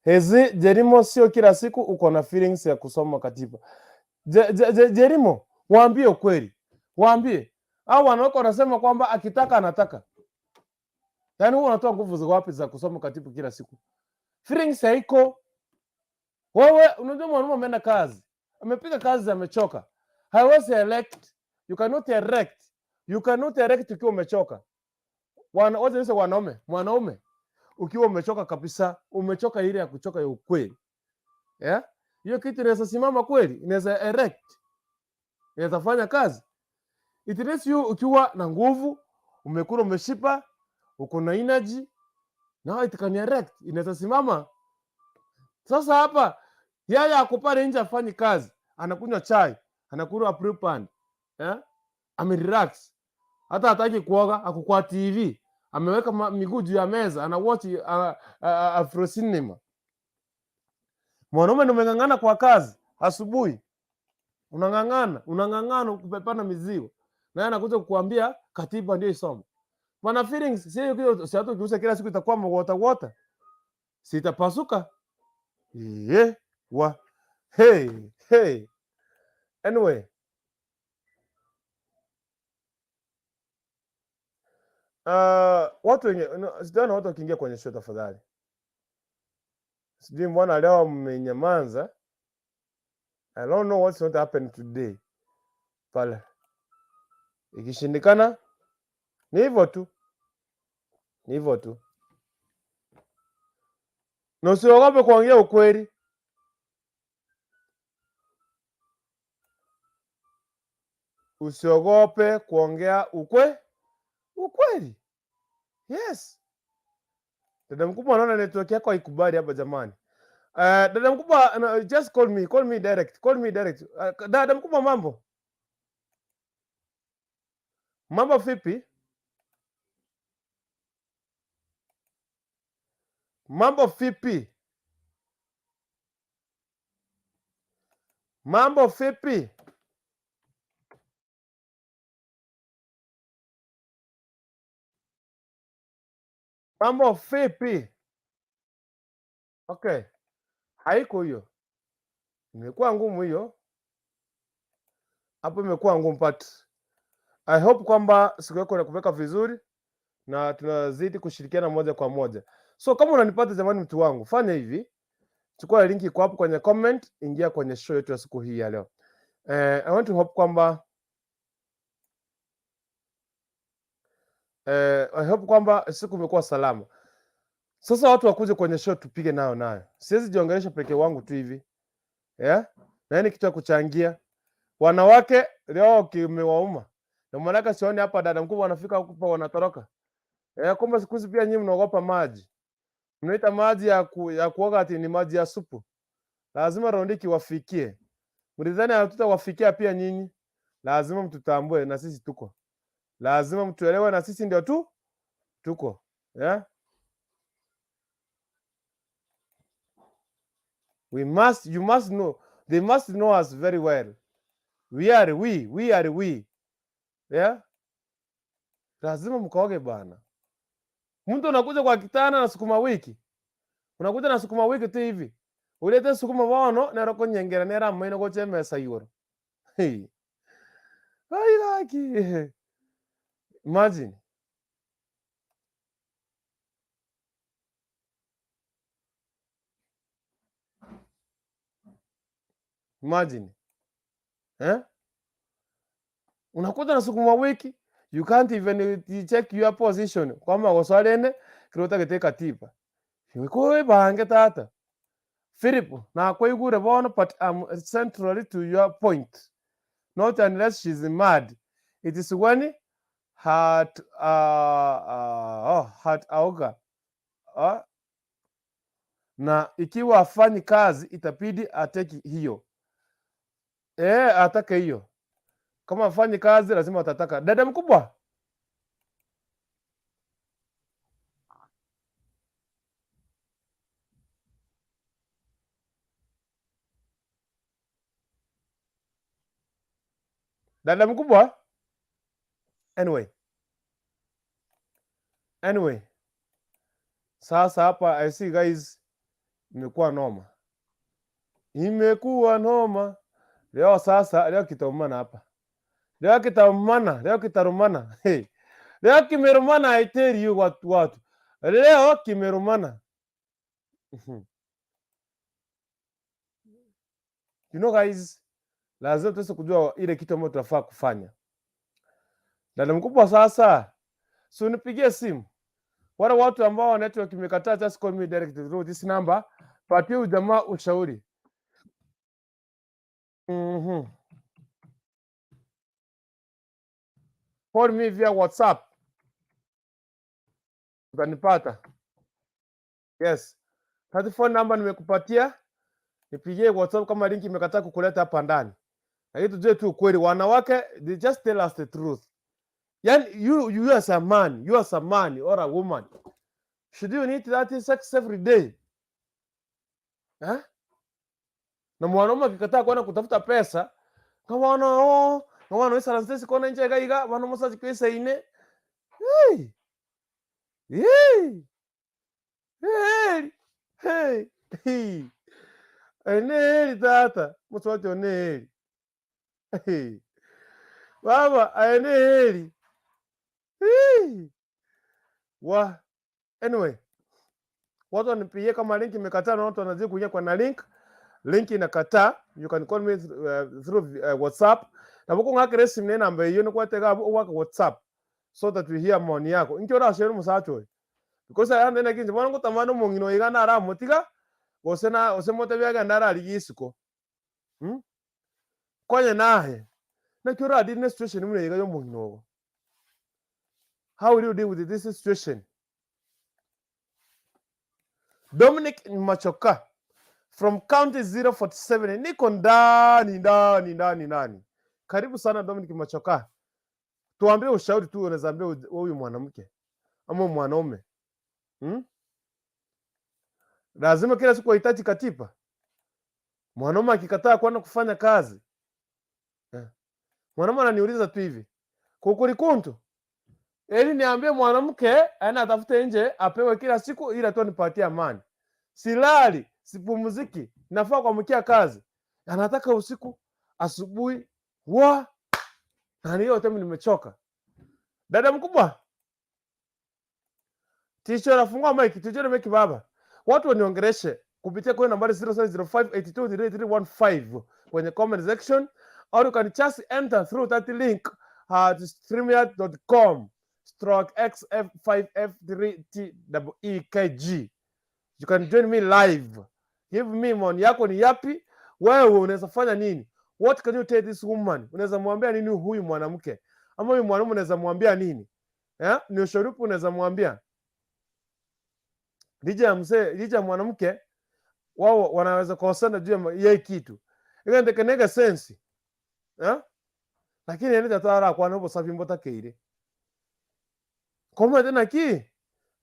Speaker 1: Hezi Jerimo, sio kila siku uko na feelings ya kusoma katiba. Jerimo, waambie ukweli. Waambie. Au wanawake wanasema kwamba akitaka anataka. Yaani wewe unatoa nguvu za wapi za kusoma katiba kila siku? Feelings haiko. Wewe unajua mwanaume ameenda kazi. Amepiga kazi, amechoka. Hawezi elect. You cannot erect ukiwa umechoka. Mwanaume ukiwa umechoka kabisa, umechoka ile ya kuchoka ya ukweli. Yeah? Hiyo kitu inaweza simama kweli, inaweza erect. Inaweza fanya kazi. It needs you ukiwa na nguvu, umekula, umeshipa, uko na energy, now it can erect, inaweza simama. Sasa hapa yeye akupare nje afanye kazi, anakunywa chai, anakula prepand. Yeah? Amerelax. Hata hataki kuoga, akukua TV. Ameweka miguu juu ya meza, ana watch Afro cinema. Mwanaume umeng'ang'ana kwa kazi, asubuhi unang'ang'ana kupepana mizigo. Na anakuja kukuambia katiba ndio isome. Wana feelings, sio hiyo, si hata ukiusa kila siku itakuwa water. Sitapasuka. Hey. Anyway. Watu wenye sijaona watu wakiingia kwenye show tafadhali. Sijui mbona leo mmenyamanza. I don't know what's going to happen today. Pale. Ikishindikana ni hivyo tu. Na usiogope kuongea ukweli. Usiogope kuongea ukweli. Yes. Dada mkubwa, anaona network yako haikubali hapa jamani. Dada mkubwa, just call me direct. Dada mkubwa, mambo vipi? Mambo vipi? Okay. Haiko hiyo. Imekuwa ngumu hiyo. Hapo imekuwa ngumu, but I hope kwamba siku yako inakupeka vizuri na tunazidi kushirikiana moja kwa moja. So kama unanipata jamani, mtu wangu, fanya hivi. Chukua linki iko hapo kwenye comment, ingia kwenye show yetu ya siku hii ya leo. I want to hope kwamba I hope kwamba siku imekuwa salama. Sasa watu wakuje kwenye show tupige nayo. Siwezi jiongelesha peke wangu tu hivi. Yeah? Na ni kitu ya kuchangia. Wanawake leo kimewauma. Na maana sioni hapa dada mkubwa wanafika huko wanatoroka. Kumbe siku hizi pia nyinyi mnaogopa maji. Mnaita maji ya kuoga ati ni maji ya supu. Lazima rondiki wafikie. Mlidhani hatutawafikia pia nyinyi. Lazima mtutambue na sisi tuko. Lazima mtuelewe na sisi ndio tuko. Yeah? You must know. They must know us very well. We are we. Yeah? Lazima mkaoge bana. Mtu unakuja kwa kitana na sukuma wiki. Unakuja na sukuma wiki tu hivi. Ulete sukuma bono na roko nyengera nera mwino ko chemesa yoro. Hey. Ai laki. Imagine. Unakuja na sukuma wiki. You can't even check your position. Kama wasalene kirota geteka tipa. Ko bange tata. Philip, na kwa igure bono, but I'm centrally to your point. Not unless she's mad. It is when heart aoga. Na ikiwa afanyi kazi itabidi ateki hiyo. Atake hiyo. Kama afanyi kazi lazima atataka. Dada mkubwa. Dada mkubwa. Anyway. Sasa hapa I see guys, imekuwa noma. Leo sasa, leo kitarumana hapa. Leo kitarumana. Hey. Leo kimerumana, I tell you watu. Leo kimerumana. You know guys, lazima tuweze kujua ile kitu ambayo tunafaa kufanya. Dada mkubwa sasa, so nipigie simu. Wale watu ambao wa network imekataa, just call me direct through this number. Patia ujamaa ushauri. Call me via WhatsApp. Utanipata. Yes. Hadi phone number nimekupatia. Nipigie WhatsApp kama link imekataa kukuleta hapa ndani. Lakini tujue tu ukweli, wanawake, they just tell us the truth. Yani you as a man, or a woman, should you need that sex every day? Na mwanaume akikataa kwenda kutafuta pesa, kama wana isa lansesi kona nje gaiga, wana musaji kwesa ine. Hey. Eneli tata, muswati oneli. Baba, eneli. Anyway, watu wanipigie kama link imekataa, na watu wanazidi kuingia kwa na link inakataa. You can call me through WhatsApp. Na buku ngakire simu ne namba hiyo kwa tega waka WhatsApp so that we hear moni yako. Inchora shero musacho. Because I ndene kinje bwana kutamano mongino igana ara motiga osemote byaga ndara aligisiko. Konye nahe. Na kyora adine situation mune iga yo mongino. How will you deal with this situation? Dominic Machoka from County 047. Niko ndani. Karibu sana Dominic Machoka. Tuambie ushauri tu unaweza ambia huyu mwanamke ama mwanaume. Lazima kila siku ahitaji katiba. Mwanaume akikataa kwenda kufanya kazi. Mwanaume ananiuliza tu hivi. Kukurikuntu. Eli niambie mwanamke aina atafute nje apewe kila siku ili tu nipatie amani. Silali, sipumziki, nafaa kuamkia kazi. Anataka usiku, asubuhi, na hiyo time nimechoka. Dada mkubwa. Tisho nafungua mic, tisho mic baba. Watu waniongeleshe kupitia kwa nambari 0705823315 kwenye comment section, or you can just enter through that link at streamyard.com. /XF5F3TEEKG. You can join me live. Give me maoni yako ni yapi? Wewe unaweza fanya nini? What can you tell this woman? Unaweza mwambia nini huyu mwanamke? Ama huyu mwanamume unaweza mwambia nini? Ni ushauri upi unaweza mwambia? Licha mwanamke wao wanaweza kosana juu ya kitu. Ile ndekenega sense. Lakini nenda tara kwa nobo safi mbota keire. Koma tena ki?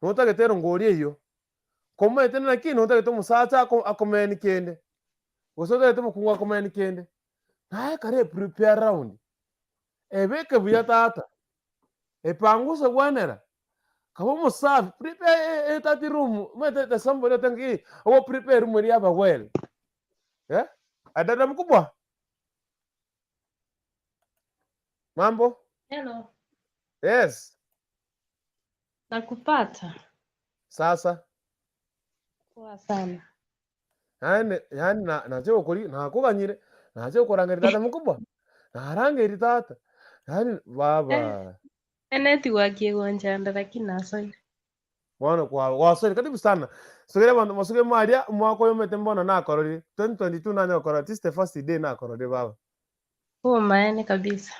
Speaker 1: Nota getero ngori hiyo. Koma tena ki nota geto musacha akomeni kende. Gosoda geto mukungwa akomeni kende. Naye kare prepare round. Ebeke buya tata. Epangusa gwanera. Kabo musafi prepare tati room. Mete somebody tangi o prepare room ri aba well. Adada mkubwa. Mambo?
Speaker 4: Hello.
Speaker 1: Yes.
Speaker 4: Nakupata.
Speaker 1: Sasa.
Speaker 4: Poa sana.
Speaker 1: Yani naje ukuri nakuganyire naje ukurangirira dada mkubwa narangiri tata yani baba
Speaker 4: Network yegonjanda lakini nasoi.
Speaker 1: Wana kwa wasori karibu sana sogere bantu masuge maria mwako yomete mbona nakorori 2022 nanya okora this the first day nakorori baba
Speaker 4: Maene kabisa.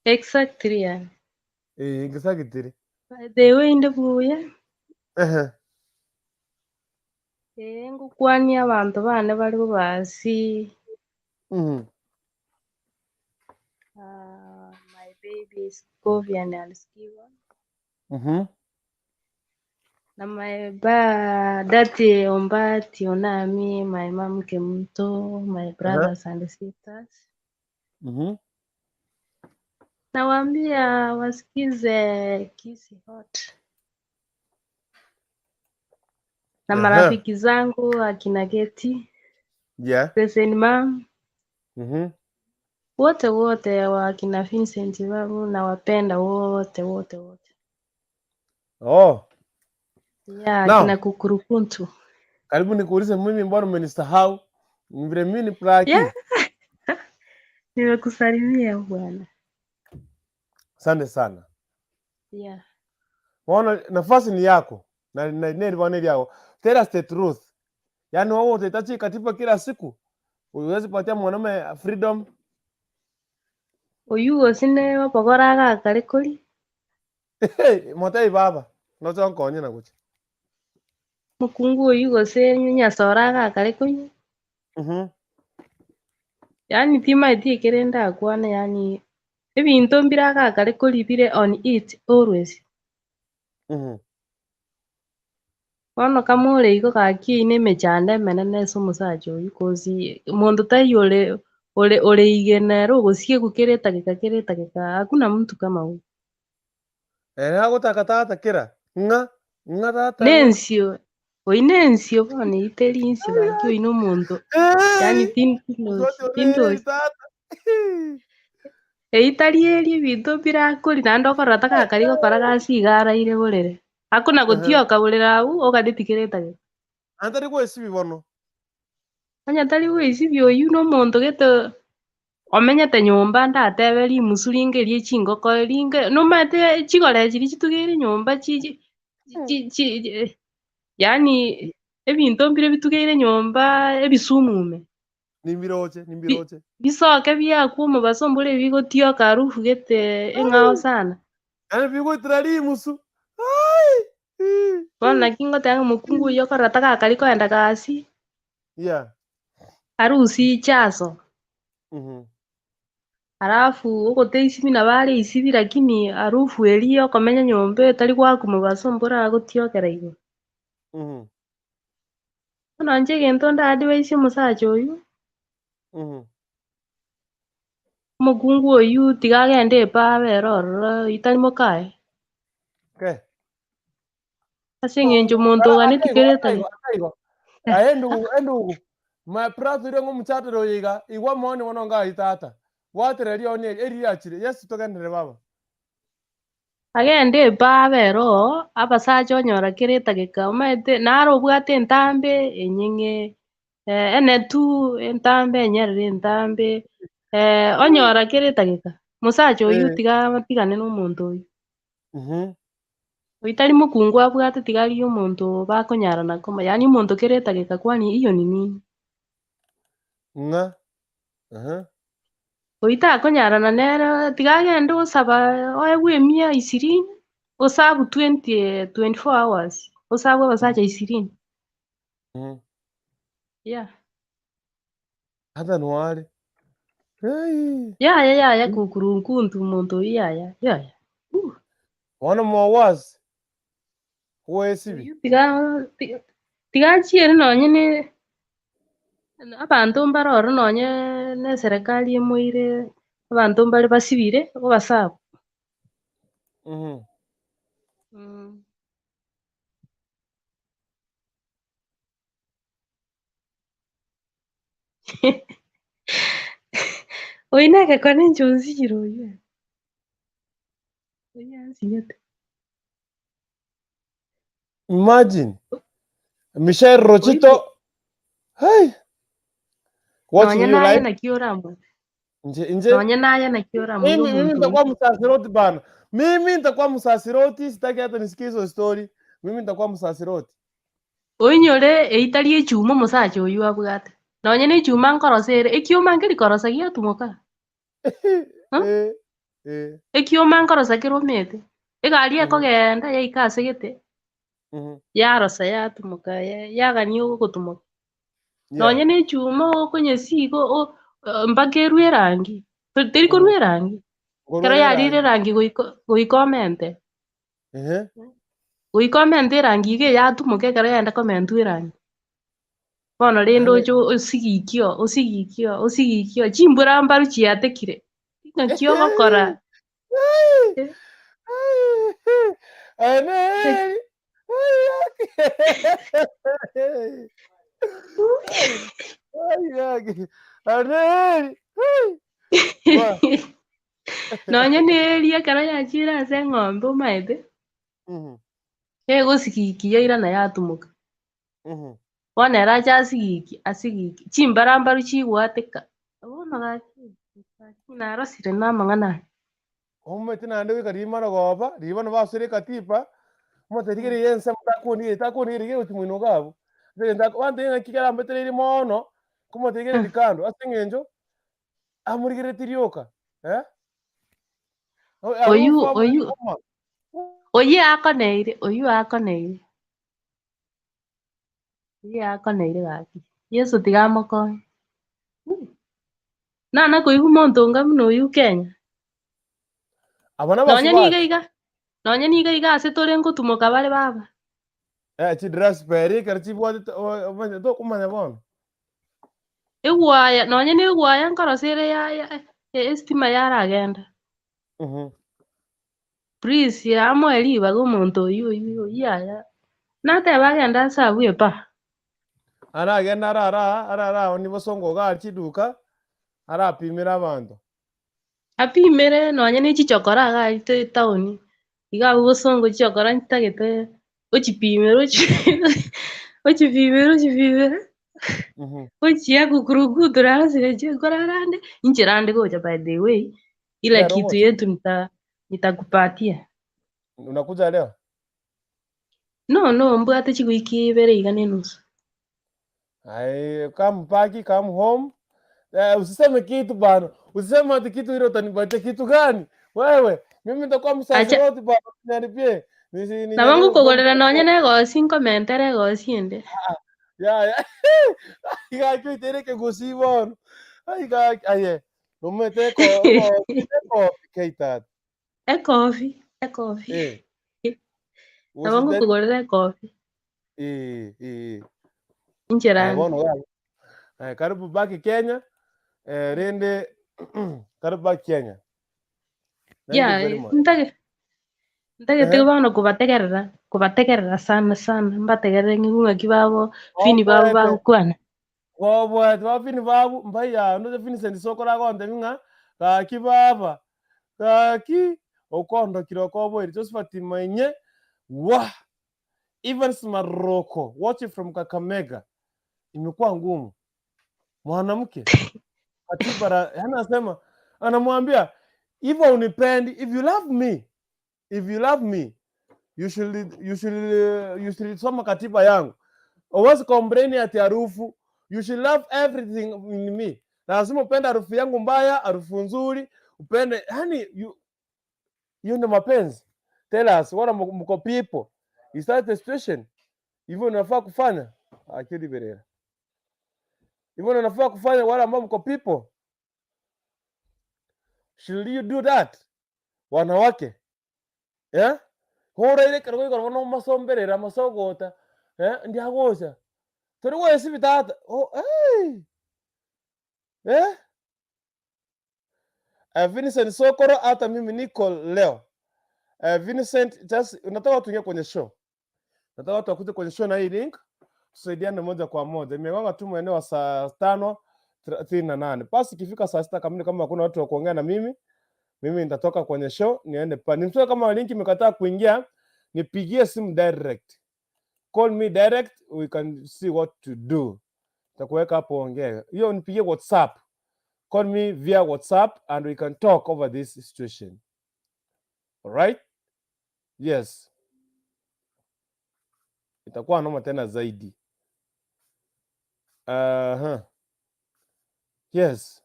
Speaker 1: exactly
Speaker 4: Yani.
Speaker 1: exactly
Speaker 4: The way inde buya. Ngukwania abantu bane bali basi. My baby is Govian alisikiwa. Na my daddy Ombati Onami, my mom Kemuto, my brothers and sisters. Nawaambia wasikize Kisi Hot. Na marafiki zangu akina Geti. Present mom. Wote wa akina Vincent babu na wapenda wote. Akina Kukurukuntu.
Speaker 1: Karibu nikuulize mimi mbona umenisahau? Vile mimi ni plaki.
Speaker 4: Nimekusalimia bwana.
Speaker 1: Asante sana. Waona nafasi ni yako. Na nini bwana yako? Tell us the truth. Yaani wao utatachi katiba kila siku. Uwezi patia mwanaume freedom.
Speaker 4: Oyugo sine wapogoraga karikoli.
Speaker 1: Motai baba. Nocho nkonye na kuchi.
Speaker 4: Mukungu oyugo se nyunya soraga karikoli. Yani tima iti kerenda kwana yani ebintu mbiraga karikoli bire on it always. Wano kamore iko kaki ine mechande menene sumusajo yukozi mondo tayole ole igenero gosikie gukereta gika hakuna mtu kama huyo.
Speaker 1: Hago takatata kira. Nga tata.
Speaker 4: Nensio. Oinensio bone itelinsio bakyo ino muntu. Yani tindo. Italieli bintu birakuri nando korata kakariko koraga sigara ile bolere. Hakuna gutioka bolera au ogaditikereta ge.
Speaker 1: Antari ko esibi bono.
Speaker 4: Anya tari wisi byo yuno muntu geto omenyete nyumba ndateberi musulinge rie chingoko linge no mate chigore chiri chitugire nyumba chi yani ebintu mbire bitugire nyumba ebisumume
Speaker 1: Nimbiroche.
Speaker 4: Bisoke byakwo mu basombole bigotioka harufu gete engao sana.
Speaker 1: Yani bigo itrali musu.
Speaker 4: Bona kingo tanga mukungu yo karata kakariko enda kasi. Harusi chaso. Halafu uko teisibi na bale isibi lakini harufu eliyo komenya nyombe tali kwaku mu basombora agotiokera igo. Bona nje gento ndadi waisi musacho uyu. Mukungu oyu tigagende pabe roro itali mokae. Asingenjo muntu ganitikereta.
Speaker 1: Endu. Ma prato rio ngumchato ro yiga igwa moni wononga itata. Watere rio ni eri achire. Yes togendere baba.
Speaker 4: Agende pabe ro abasacho nyora kereta gika maete naro bwate ntambe enyenge ene tu entambe nyere ntambe onyora kereta gika. musacha oyu tigatigane n'omonto oyu oitari mukungu abwate tigari omonto bakonyarana koma yani omonto kera etageka kwani hiyo ni nini
Speaker 1: nga
Speaker 4: oita akonyarana nere tigagende osaba oegwe emia 20 osabu 24 hours osabu abasacha 20 yeah
Speaker 1: hata nwari
Speaker 4: ya kukurunkuntu omonto oyu ya
Speaker 1: wana mwawazi wesibi
Speaker 4: oyu tigachiere nonye abantu mbaroro nonye na serikali emoire abantu mbare basibire obasabu oineke kone nchonzire oyu oyansinyete
Speaker 1: imagine Michelle Rochito hey watching
Speaker 4: nonye
Speaker 1: you
Speaker 4: naye
Speaker 1: live
Speaker 4: nakioramwe
Speaker 1: nje
Speaker 4: nonye naye nakioramwe yo
Speaker 1: mimi
Speaker 4: muntu
Speaker 1: nitakuwa msasiroti bana, mimi nitakuwa msasiroti, sitaki hata nisikie hizo story. Mimi nitakuwa msasiroti
Speaker 4: oinyore eitari echuma musacha oyu abwate nonye ne echuma nkorosere ekioma ngeri korosa giatumoka ekioma nkorosa kirumete egari ekogenda yaika gete yarosa yatumuka yagania ogotumuka nonye ne echuma okonyesigo mpaka erue erangi teri korua erangi kero yarire erangi goikomente goikomente erangi iga yatumuka ekero yenda komentu erangi bono rende oche osigikio chimbura mbaru chiatekire ng'aki ogokora nonye na eria ekero yachire ase eng'ombe omaete egosigikia yairana yatumuka bono ere ache asigiki chimbara mbaru chigwateka bono gaki narosire na amang'ana
Speaker 1: omete nande wika rimara goba ribana basore katipa mote rigere yense mtakoni rigere utimwino gabo nda wande na kigara mbetere mono kumote rigere likando asengenjo amurigere tirioka
Speaker 4: oyu akoneire gaki yesu tigamokoe nana koibu monto nga buna oyu Kenya nonye niga iga ase tore nkotumuka bare baba
Speaker 1: chidras peri karchibwate to kumanya bono
Speaker 4: egwaya nonye na egwaya nkorosere ya estima yaragenda please iramoe ribaga omonto oyu yaya nateba agenda ase abwo pa
Speaker 1: aragenda arara ni bosongo ga chiduka arapimira abantu
Speaker 4: apimere nonye ne chichokora aga taoni iga bosongo chichokora ntagete ochipimere ochia kukurukutura arasire chikorarande incherande gocha by the way ila kitu yetu nitakupatia
Speaker 1: unakuja leo
Speaker 4: no mbwate chikuiki ibere iga nenusu
Speaker 1: come back come home usiseme kitu bana usiseme ati kitu hilo utanipatia kitu gani wewe mimi nitakuwa msasiroti bana niaripie
Speaker 4: na wangu kogorera nonye negosi nkomentere gosiende
Speaker 1: ya iga itereke gusibon iga aye numete ko keitat
Speaker 4: ekofi na wangu kogorera ekofi incherani
Speaker 1: karibu baki Kenya rende karibu baki Kenya
Speaker 4: ntagete bono kubategerera sana mbategerere ng'ung'aki babo fini babo bagokwana
Speaker 1: gobwete bafini babu mbaya ndo fini sendi sokora gonte minga gaki baba gaki okondokire okoboire Josephat Mainye wa Evans Maroko watch from Kakamega imekuwa ngumu mwanamke Katibara anasema anamwambia hivyo unipendi. If you love me, you should soma katiba yangu. Uwezi complain ati harufu. You should love everything in me. Lazima upende harufu yangu mbaya, harufu nzuri, upende, yani you ndio mapenzi. Tell us, what mko people? Is that the situation? Hivyo unafaa kufanya? Akili berera. Hivyo unafaa kufanya wala ambao mko people? Should you do that? Wanawake. Yeah? Hora ile karo ko no masomberera masogota. Ndi agosha. Tori wese bitata. Oh, Vincent Sokoro, hata mimi niko leo. Vincent, just unataka tuingie kwenye show. Nataka watu wakuje kwenye show na hii link. Tusaidiane moja kwa moja. Imewanga tu maeneo wa saa 5:38. Basi ikifika saa 6 kamili, kama hakuna watu wa kuongea na mimi nitatoka kwenye show niende pa. Nimsema kama link imekataa kuingia, nipigie simu direct. Call me direct, we can see what to do. Takuweka hapo ongea. Hiyo nipigie WhatsApp. Call me via WhatsApp and we can talk over this situation. All right? Yes. Itakuwa noma tena zaidi. Yes.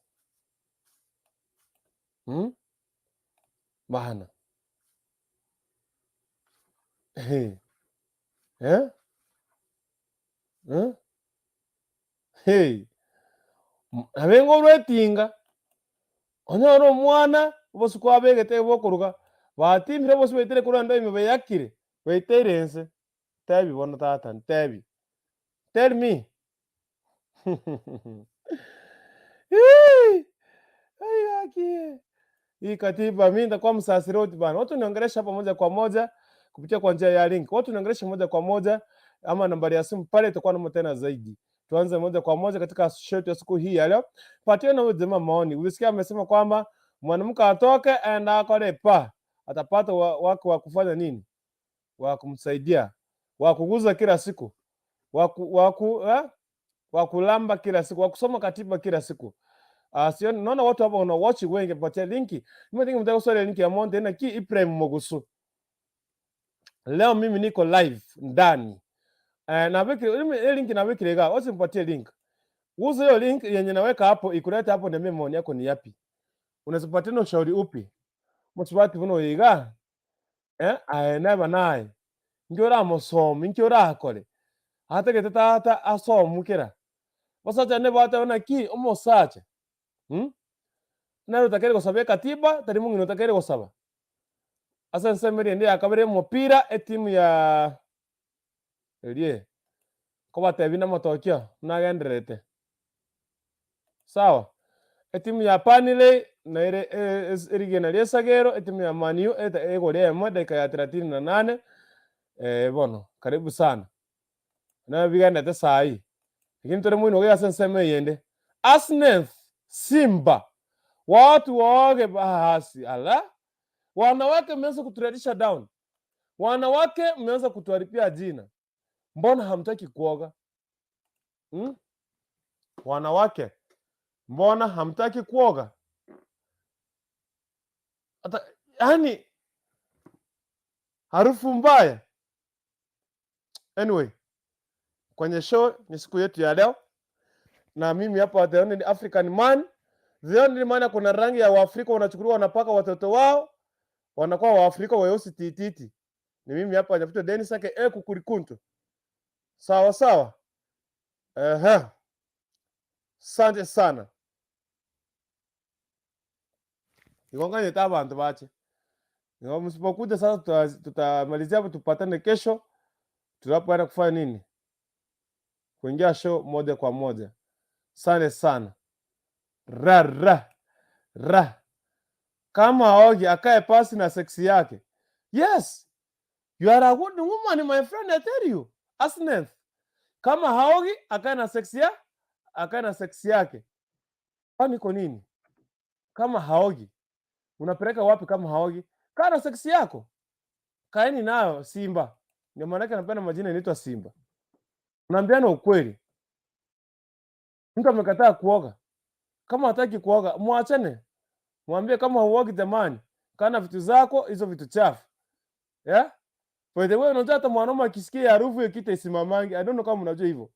Speaker 1: Bana. Hey. Hey. Abengo lwetinga. Onyoro mwana bose kwa begete bokuruga. Batimire bose betere kuranda ime bayakire. Beiterense. Tabi bona tata, tabi. Tell me. Hii katiba mimi nitakuwa msasiroti bana. Watu niongelesha hapa moja kwa moja kupitia kwa njia ya link. Watu niongelesha moja kwa moja ama nambari ya simu pale itakuwa na tena zaidi. Tuanze moja kwa moja katika show ya siku hii ya leo. Patia na jamaa maoni. Ulisikia amesema kwamba mwanamke atoke aenda akolepa. Atapata wako wa kufanya nini? Wa kumsaidia. Wa kuguza kila siku. Wa kulamba kila siku. Wa kusoma katiba kila siku. Sio naona watu hapa wana watch wengi patia linki. Mimi think mtaka swali linki ya Monte na ki Ibrahim Mogusu. Leo mimi niko live ndani. Na wiki link na wiki lega, wote mpatie link. Uzo hiyo link yenye naweka hapo ikuleta hapo na mimi maoni yako ni yapi? Unazipatia na ushauri upi? Msibati vuno yiga. Naba naye. Ngiora musomi, ngiora akole. Hata getata hata asomukira. Basacha ne bata ona ki umusacha. Naro takere gusaba katiba, tari mungu no takere gusaba. Asa nsemeri ndi akabere mupira etimu ya Elie. Ko batebi na motokyo nagenderete. Sawa. Etimu ya Panile na erigena Liesagero, etimu ya Maniu egore mo dakika ya 38. Bono, karibu sana. Na bigana te sai. Lakini tore mwino gya senseme yende. Asnef Simba. Watu waoge bahasi. Ala. Wanawake mmeanza kuturadisha down. Wanawake mmeanza kutuharibia jina. Mbona hamtaki kuoga? Wanawake, mbona hamtaki kuoga? Hata yani harufu mbaya. Anyway, kwenye show ni siku yetu ya leo. Na mimi hapa the only African man. The only man kuna rangi ya Waafrika wanachukuliwa wanapaka watoto wao. Wanakuwa Waafrika weusi tititi. Ni mimi hapa Nyapito Dennis ake kukurikuntu. Sawa sawa. Asante sana. Ngonganye tabantu bache. Msipokuja sasa tutamalizia hapo tupatane kesho. Tunapoenda kufanya nini? Kuingia show moja kwa moja. Asante sana. Ra. Kama haogi akae pasi na seksi yake. Yes. You are a good woman, my friend, I tell you. Asneth. Kama haogi akae na seksi yake. Kwani kwa nini? Kama haogi unapeleka wapi kama haogi? Kaa na seksi yako. Kaeni nayo Simba. Ndio maana yake anapenda majina inaitwa Simba. Unaambiana ukweli. Mtu amekataa kuoga. Kama hataki kuoga, muachane. Mwambie kama huogi jamani, kana vitu zako hizo vitu chafu. Yeah? By the way, unajua hata mwanaume akisikia harufu ya kitu isimamangi. I don't know kama unajua hivyo.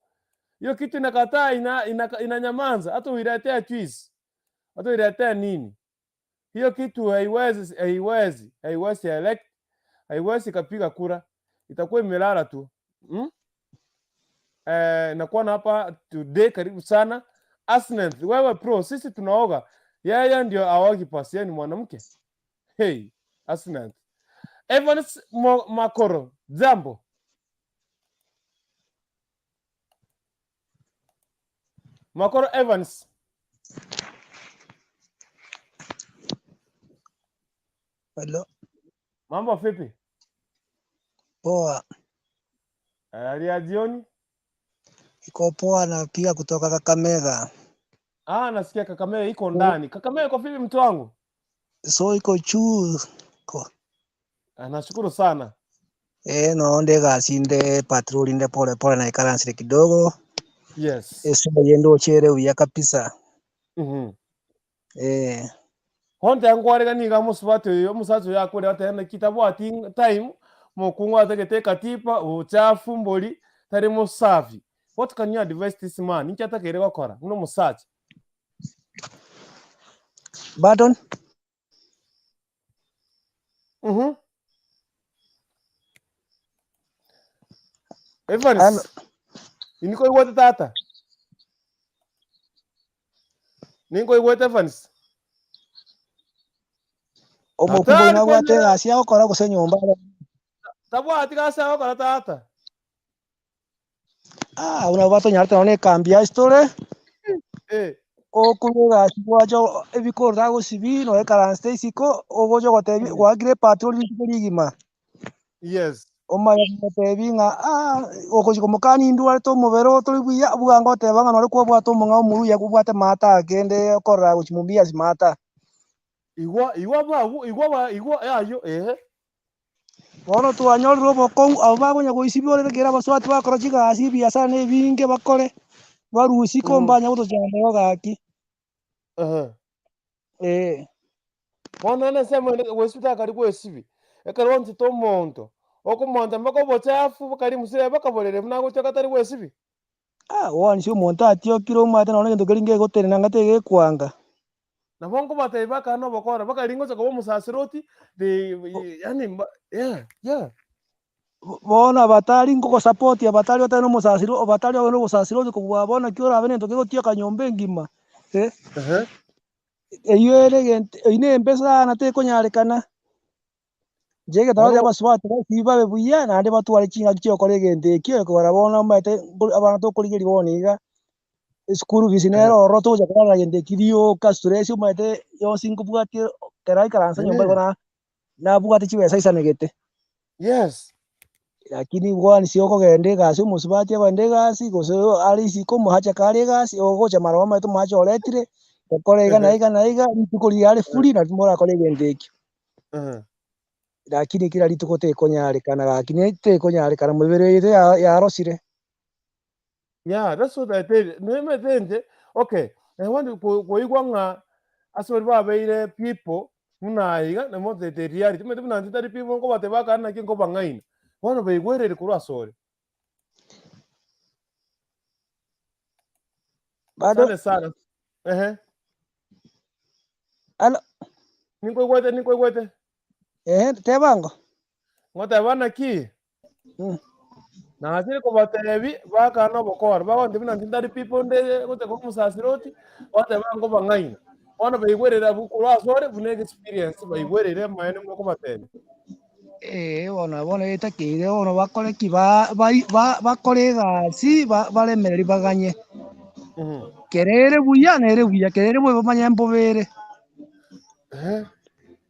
Speaker 1: Hiyo kitu inakataa inanyamanza, hata uiletea cheese. Hata uiletea nini? Hiyo kitu haiwezi elect, haiwezi kapiga kura. Itakuwa imelala tu. Nakuwa na hapa today karibu sana. Asneth, wewe pro, sisi tunaoga. Yeye ndio aogi pasi, yeye ni mwanamke. Hey, Asneth. Evans Makoro, jambo. Makoro Evans.
Speaker 5: Hello.
Speaker 1: Mambo vipi?
Speaker 5: Poa.
Speaker 1: Hali ya jioni?
Speaker 5: Iko poa, napiga kutoka Kakamega.
Speaker 1: Nasikia Kakamega iko ndani. Kakamega iko vipi mtu wangu?
Speaker 5: So iko juu.
Speaker 1: Nashukuru sana.
Speaker 5: Naonde gasinde patrol inde pole pole na ikaransi kidogo.
Speaker 1: Yes.
Speaker 5: Sio yendo chere uya kabisa.
Speaker 1: Honte angwarega niga musubatu yo musazo yakore atena kitabu ati time mukungwa tegete katipa uchafu mboli tari musafi. What can you advise this man? Ninki atakere gukora no musachi.
Speaker 5: Pardon?
Speaker 1: Evans. Iniko iwote tata. Ninko iwote Evans.
Speaker 5: Omukumbo inagwate gasi akora guse nyumba.
Speaker 1: Tabwa ati gasi akora tata.
Speaker 5: Unabato nyarta one kambia story. Okuga gwajo ebikora gusibi no ekaranste isiko ogojo gotebi gwagire patrol ligima.
Speaker 1: Yes.
Speaker 5: Omaya tebinga ogojo komukani ndware to mubero to buya bwango tebanga no ko bwato munga omuru ya kubwate mata agende okora guchimubia simata. Igwa
Speaker 1: ayo
Speaker 5: Bono twanyoriro boko abagonya goisibyo le kera baswati bakora chigasi biasa ne binge bakore barusi kombanya gutojana ogaki.
Speaker 1: Bono anasema wesita karibu esibi. Ekaronti to monto. Okumonta mbako bochafu bakari musire bakabolere mnago chakatari wesibi.
Speaker 5: Wani sio monta atio kiro mate na ngendo keringe gotere nangate gekwanga.
Speaker 1: Na bongo batay baka no bakora bakaringo chako musasiroti de yani yeah.
Speaker 5: Bona batali ngoko support ya batali batano musasiro batali bano musasiro ko bwabona kyo rabene to gotia kanyombe ngima. Eyere gente ine empeza na te konyarekana. Jege tawo ya baswati siba bebuya na ande batwale chinga kyo kore gente kyo ko barabona mate abana to kuligeri boniga. Skuru visinero roto ja kana gente kidio kasturesi mate yo singu bugati terai karansa nyomba kona na bugati chiwe saisa negete.
Speaker 1: Yes.
Speaker 5: Lakini gwani sio kogende gasi musubati abande gasi goso ali siko muhacha kale gasi ogocha maroma mate muhacha oletire kolega naiga ntukuri ale fuli na tumora kole gendeki. Lakini kila lituko te konyare kana lakini te konyare kana mubere ya rosire.
Speaker 1: Yeah, that's what I did. Neme tende. Okay. I want to go igwanga asori ba beire people munaiga na mo the reality. Mete na ntari people ngo bate baka na kingo bangaina. Wono be igwerere kuru asori. Bado sana.
Speaker 5: Alo.
Speaker 1: Ninko igwete.
Speaker 5: Te bango.
Speaker 1: Ngote bana ki. Na asiri ko batebi baka no bokor ba wandi bina ntari people nde gote ko musasiroti bate bango bangaina. Wono be igwerere bukuru asori bune experience ba igwerere maene mo ko batebi.
Speaker 5: Bona etakire ono bakore kiba bakore gasi balemereri baganye. Kerere buya nere buya kerere bwe bamanya mbobere.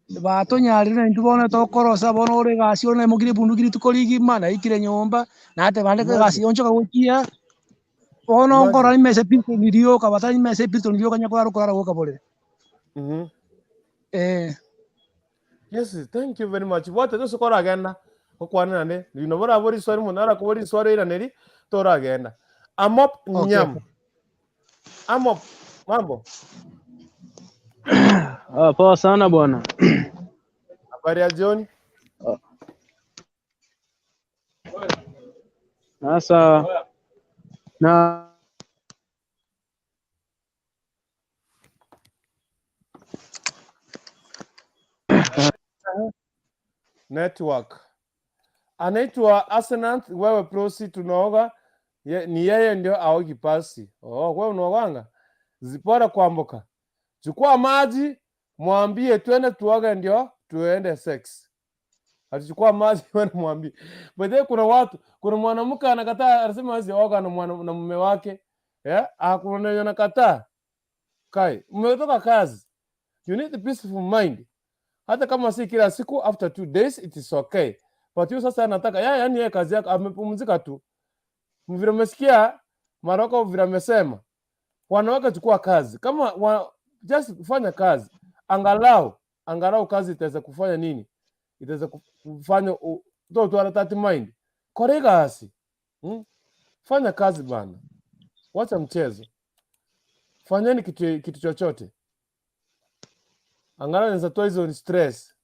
Speaker 5: Batonyari na ndubona to korosa bono ore gasi one mugire bundugiri tukoligi mana ikire nyomba na ate bande gasi oncho kagokia. Bono ngora imese pinto nirio kabata imese pinto nirio kanya kwaro kwaro gokabole.
Speaker 1: Yes, thank you very much. What is kora agenda? Okwana ne. You know what abori sorry munara ko bori sorry ira neri tora agenda. Amop nyam. Amop mambo.
Speaker 6: Poa sana bwana.
Speaker 1: Habari ya jioni.
Speaker 6: Sasa na
Speaker 1: network. Anaitwa Asenant, wewe prosi tunaoga. Ni yeye ndio aogi pasi. Wewe unaoganga? Zipora kuamboka. Chukua maji, mwambie twende tuoge ndio tuende sex. Alichukua maji wewe mwambie. Baadaye kuna mwanamke anakataa, anasema hawezi oga na mume wake. Hakuna anakataa. Kai, umetoka kazi. You need a peaceful mind. Hata kama si kila siku, after 2 days it is okay. But you sasa anataka yani yeye kazi yake amepumzika tu. Vile umesikia Maroko vile amesema. Wanawake chukua kazi. Kama just kufanya kazi. Angalau kazi itaweza kufanya nini? Itaweza kufanya tu anatati mind. Korega asi. Fanya kazi bana. Wacha mchezo. Fanyeni kitu chochote. Angalau inaweza toa hizo stress.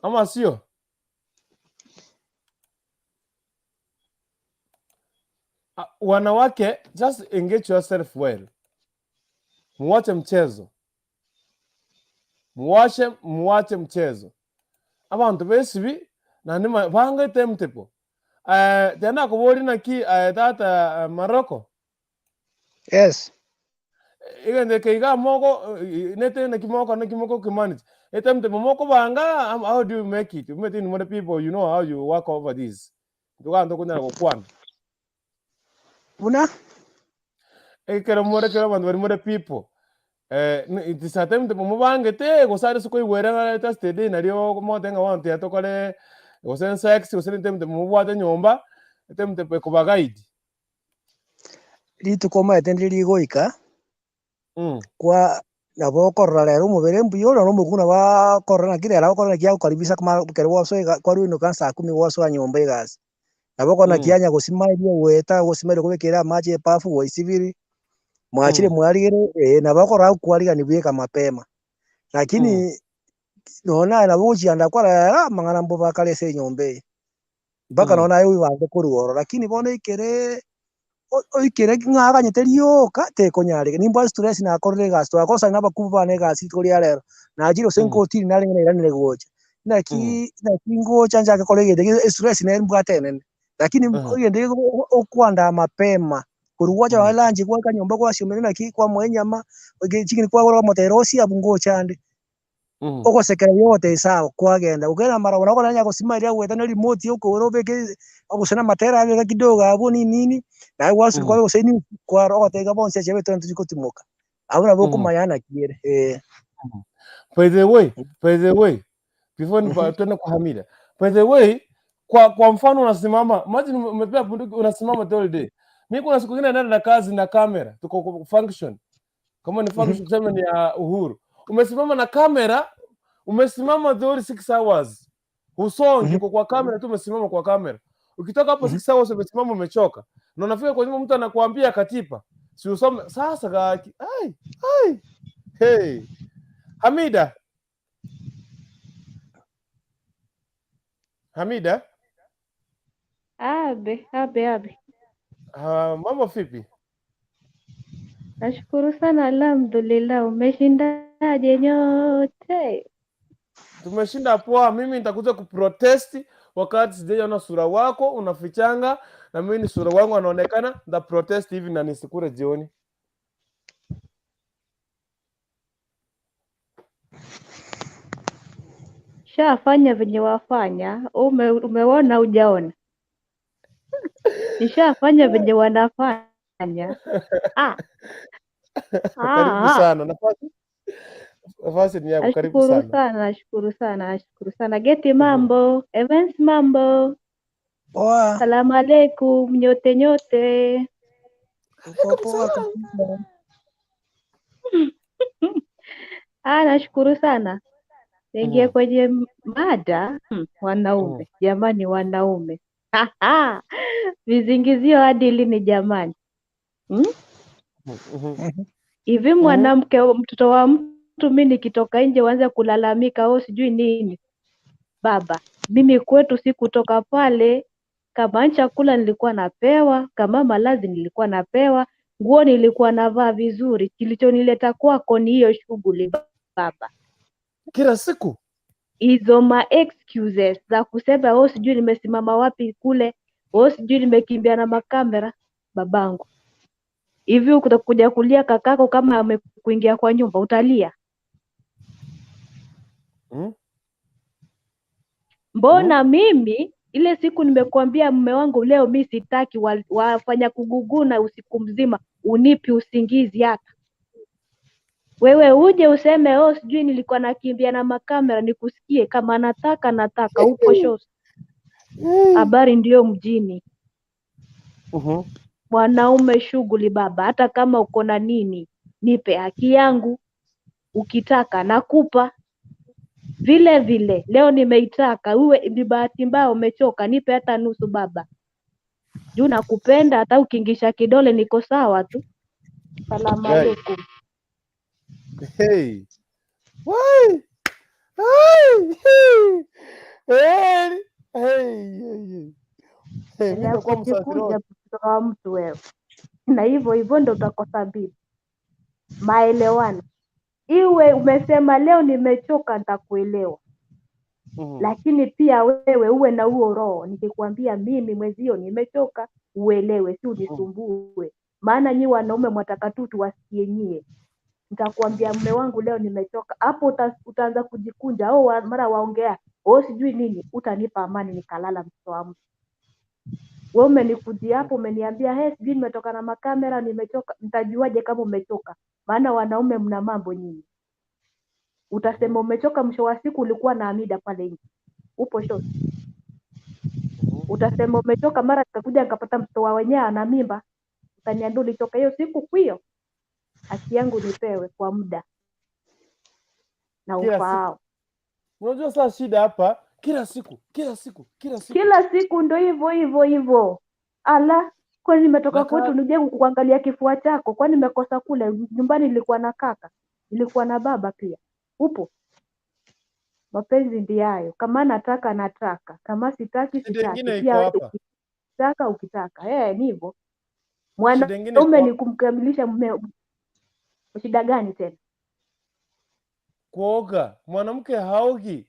Speaker 1: Ama sio? Wanawake, just engage yourself well. Muache mchezo. Muache mchezo. Abantu besibi na nima banga temtepo. Tena kubori na ki tata Morocco.
Speaker 5: Yes.
Speaker 1: Igende keiga moko nete na kimoko kimanage. Temtepo moko banga, how do you make it? You meet in more people, you know how you work over this. Tukando kunya kokwana.
Speaker 5: Una?
Speaker 1: Kera more people. It is a time to move te gosare suko iwera ta stede na rio mo tenga wanti atokole gosen sex gosen time to move ate nyomba time to ko guide
Speaker 5: Litu koma etendiri goika. Kwa na bokorra lero mubere mbuyo no muguna wa korona kirera korona kia ukaribisa kama kerwa so kwa ruino kansa 10 waso nyomba igasi. Na bokona kianya gusimairia weta gusimairia kubekera maji epafu wa isiviri. Mwachire mwarigere na bakora kwariga nibweka mapema. Lakini naona na buji andakora mangana mbo bakale se nyombe. Baka naona yui wande kuruoro lakini bone ikere oikere ngaga nyeterio kate konyarige nimbo stress na akorre gasto akosa na bakuba ne gasi turi arero na jiro senko tiri na lengere ne gocha na kingo chanja ke kolege stress ne mbwate nene lakini oyende okwanda mapema kuruwaja walanji kwa kanyomba kwa shumene na ki kwa mwenyama chikini kwa goro moterosi abungo chande oko sekera yote sawa kwagenda ukera mara unaona nanya kusimairia weta na remote yuko urobeke akusana matera abe kidogo abo nini na wasu kwa useni kwa roho tega bonse chebe tonto chikotimoka abuna boko mayana kiere
Speaker 1: by the way before ni tena kwa Hamida by the way kwa mfano unasimama imagine umepea bunduki unasimama all day. Mimi kuna siku nyingine naenda na kazi na kamera tuko function kama ni function tuseme ni ya Uhuru umesimama na kamera umesimama the 6 hours usongi kwa kamera tu umesimama kwa kamera ukitoka hapo 6 hours umesimama umechoka na unafika kwa nyuma mtu anakuambia katipa si usome sasa gaki hey Hamida
Speaker 7: Abe.
Speaker 1: Mambo vipi?
Speaker 7: Nashukuru sana alhamdulillah. Umeshindaje nyote?
Speaker 1: Tumeshinda poa. Mimi nitakuja kuprotesti wakati sijaona sura wako unafichanga na mimi ni sura wangu anaonekana nda protest hivi na nisikure jioni.
Speaker 7: Shafanya venye wafanya. Umeona hujaona? Nishafanya venye wanafanya.
Speaker 1: Karibu sana. Nafasi ni yako, karibu sana.
Speaker 7: Nashukuru sana. Geti mambo, Evans mambo.
Speaker 5: Poa.
Speaker 7: Salamu alaikum nyote.
Speaker 5: Poa.
Speaker 7: Nashukuru sana. Ingia kwenye mada wanaume. Jamani wanaume. Vizingizio hadi lini jamani? Hivi mwanamke mtoto wa mtu mimi nikitoka nje uanze kulalamika sijui nini. Baba, mimi kwetu sikutoka pale. Kama chakula nilikuwa napewa, kama malazi nilikuwa napewa, nguo nilikuwa navaa vizuri. Kilichonileta kwako ni hiyo shughuli baba.
Speaker 1: Kila siku
Speaker 7: Hizo ma excuses za kusema sijui nimesimama wapi kule, sijui nimekimbia na makamera. Babangu, hivi utakuja kulia kakako kama amekuingia kwa nyumba utalia? Mbona mimi ile siku nimekuambia mume wangu leo mimi sitaki wafanya kuguguna usiku mzima, unipi usingizi hata. Wewe uje useme sijui nilikuwa nakimbia na makamera nikusikie. Kama nataka upo shows. Habari ndio mjini. Mwanaume shughuli baba, hata kama uko na nini nipe haki yangu. Ukitaka nakupa. Vile vile leo nimeitaka, uwe ni bahati mbaya umechoka, nipe hata nusu baba. Juu nakupenda, hata ukingisha kidole niko sawa tu. Salamu alaykum.
Speaker 1: Hey. Why? Hey. Hey. Hey. Mimi kwa msafiri
Speaker 7: kutoka mtu wewe. Na hivyo ndio utakosa bibi. Maelewano. Iwe umesema leo nimechoka nitakuelewa. Lakini pia wewe uwe na huo roho. Nikikwambia mimi mwezio nimechoka, uelewe, si unisumbue. Maana nyi wanaume mwataka tu tuwasikie nyie. Nitakwambia mume wangu leo nimechoka. Hapo utaanza kujikunja, mara waongea, sijui nini, utanipa amani nikalala mtoto wa mtu. Wewe umenikujia hapo umeniambia sijui nimetoka na makamera nimechoka. Nitajuaje kama umechoka? Maana wanaume mna mambo nyingi. Utasema umechoka, mwisho wa siku ulikuwa na amida pale nje. Upo shoti. Utasema umechoka, mara nikakuja nikapata mtoto wa wenyewe ana mimba. Utaniambia ulitoka hiyo siku kwio. Haki yangu nipewe kwa muda. Na ufao.
Speaker 1: Unajua sasa shida hapa kila siku.
Speaker 7: Kila siku ndio hivyo. Ala, kwani nimetoka kwetu nije kukuangalia kifua chako? Kwani nimekosa kule nyumbani? Nilikuwa na kaka, nilikuwa na baba pia. Upo. Mapenzi ndio hayo. Kama nataka, kama sitaki. Pia ukitaka. Ni hivyo. Mwanaume ni kumkamilisha mume. Shida gani tena?
Speaker 1: Kuoga. Mwanamke haogi.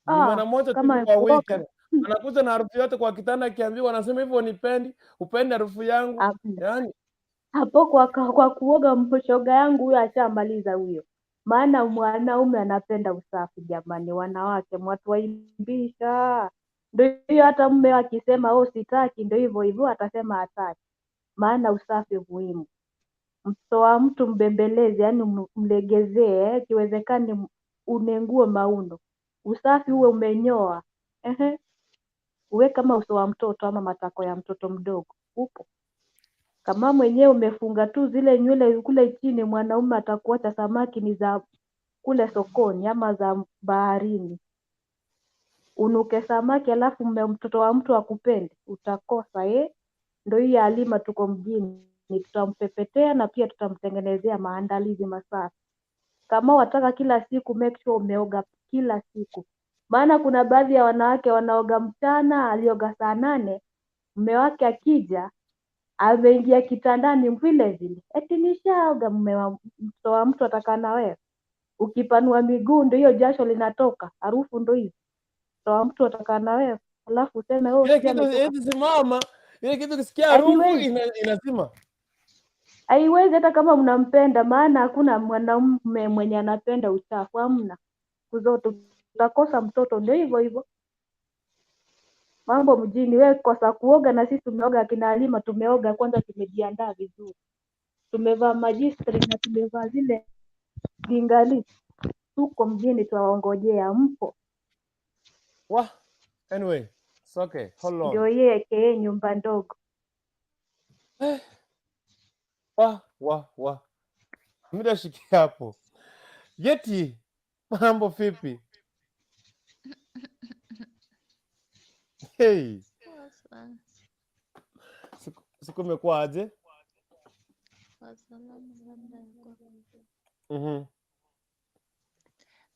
Speaker 1: Ni mara moja tu kwa wiki. Anakuja na harufu yote kwa kitanda akiambiwa anasema hivyo nipendi, upendi harufu yangu. Yaani
Speaker 7: hapo kwa kuoga mposhoga yangu huyo ashamaliza huyo. Maana mwanaume anapenda usafi jamani. Wanawake mwatuwaimbisha. Ndio hiyo hata mume akisema sitaki ndio hivyo atasema hataki. Maana usafi muhimu. Mtoto wa mtu mbembeleze, yani mlegezee, kiwezekani unengue mauno. Usafi uwe umenyoa. Uwe kama uso wa mtoto ama matako ya mtoto mdogo. Upo. Kama mwenyewe umefunga tu zile nywele kule chini, mwanaume atakuacha samaki ni za kule sokoni ama za baharini. Unuke samaki alafu mtoto wa mtu akupende, utakosa. Ndio hii Halima tuko mjini, tutampepetea na pia tutamtengenezea maandalizi masafi. Kama wataka kila siku, make sure umeoga kila siku. Maana kuna baadhi ya wanawake wanaoga mchana, alioga saa 8, mume wake akija ameingia kitandani vile vile. Eti nishaoga. Mtoto wa mtu atakaa na wewe. Ukipanua miguu ndio hiyo jasho linatoka, harufu ndio hiyo. Mtoto wa mtu atakaa na wewe, alafu useme
Speaker 1: simama. Ile kitu kisikia harufu inazima.
Speaker 7: Haiwezi hata kama mnampenda, maana hakuna mwanaume mwenye anapenda uchafu, hamna. Kuzote utakosa mtoto ndio hivyo. Mambo mjini, wewe kosa kuoga na sisi tumeoga. Kina Halima tumeoga kwanza, tumejiandaa vizuri. Tumevaa majistri na tumevaa zile gingali. Tuko mjini tuwaongojea mpo.
Speaker 1: Anyway, it's okay. Hold on.
Speaker 7: Ndio yeye nyumba ndogo.
Speaker 1: Muda shikia hapo. Yeti, mambo vipi? Hey. Siku imekuwa aje?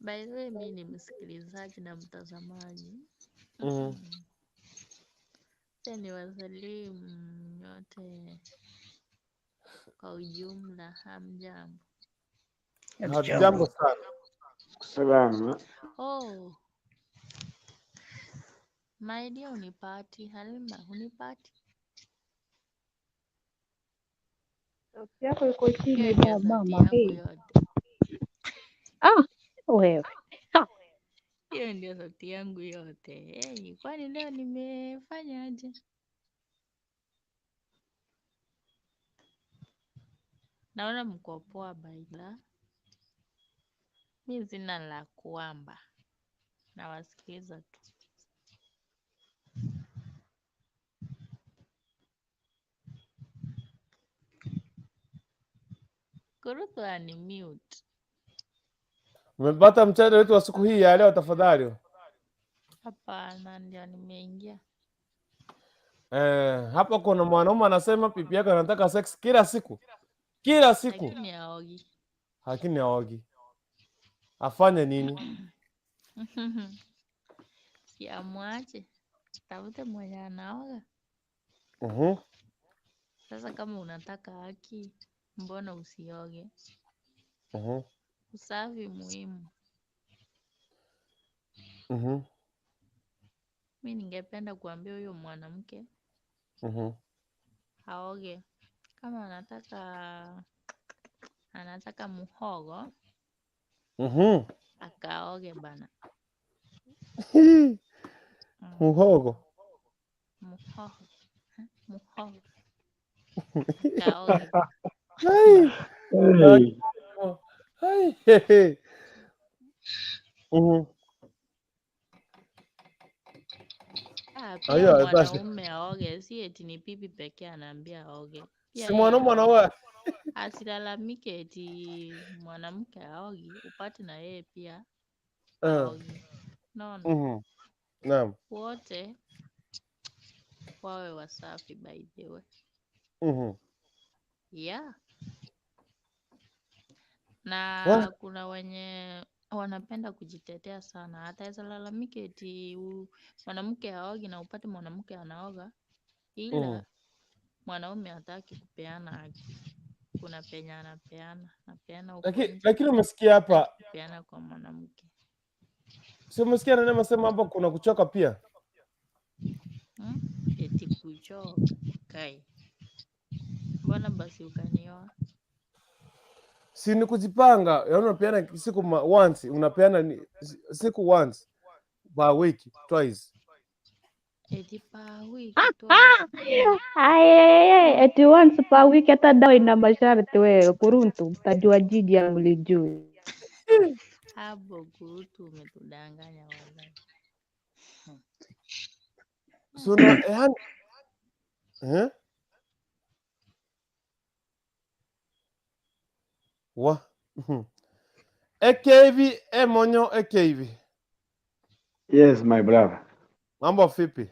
Speaker 8: By the way, mimi ni msikilizaji na mtazamaji. Ni wasalimu nyote kwa ujumla, hamjambo?
Speaker 1: Hatujambo sana.
Speaker 6: salama.
Speaker 8: Oh, my dear, unipati Halima, unipati?
Speaker 7: Sauti yako iko chini
Speaker 8: Hiyo ndio sauti
Speaker 7: mama.
Speaker 8: yangu yote.
Speaker 7: Wewe.
Speaker 8: Hiyo ndio sauti yangu yote. Kwani leo nimefanya aje? Naona mko poa baila. Mimi sina la kuamba. Nawasikiliza tu. Kurutu ani mute.
Speaker 1: Umepata mchana wetu wa siku hii ya leo tafadhali?
Speaker 8: Hapana, ndio nimeingia.
Speaker 1: Hapa kuna mwanaume anasema pipi yake anataka sex kila siku. Kila siku.
Speaker 8: Lakini haogi.
Speaker 1: Lakini haogi. Afanye nini?
Speaker 8: Si amwache. Tafute mwenye anaoga. Sasa kama unataka haki, mbona usioge? Usafi muhimu. Mimi ningependa kuambia huyo mwanamke haoge. Kama anataka muhogo, akaoge bana.
Speaker 1: Muhogo.
Speaker 8: Muhogo. Akaoge. Pia mwanaume aoge, si eti ni pipi pekee anaambia aoge.
Speaker 1: Si mwanaume anaoga.
Speaker 8: Asilalamike eti mwanamke aogi, upate na yeye pia aogi. Naona. Wote wawe wasafi by the way. Yeah. Na kuna wenye wanapenda kujitetea sana. Ataweza lalamike eti mwanamke haogi na upate mwanamke anaoga, ila mwanaume hataki kupeana haki. Kuna penye anapeana huko nje.
Speaker 1: Lakini umesikia hapa
Speaker 8: kupeana kwa mwanamke.
Speaker 1: Sio umesikia anasema hapa kuna kuchoka pia.
Speaker 8: Eti kuchoka. Kai. Mbona basi ukanioa?
Speaker 1: Si ni kujipanga, yaani unapeana siku once, unapeana siku once per week, twice.
Speaker 8: Eti per week twice.
Speaker 7: Eti once per week hata dawa ina masharti wewe. Kuruntu utajua jiji ya mlijui.
Speaker 8: Hapo kurutu umetudanganya wallahi.
Speaker 1: Suna Wa. Ekevi emonyo ekevi.
Speaker 6: Yes, my brother.
Speaker 1: Mambo vipi?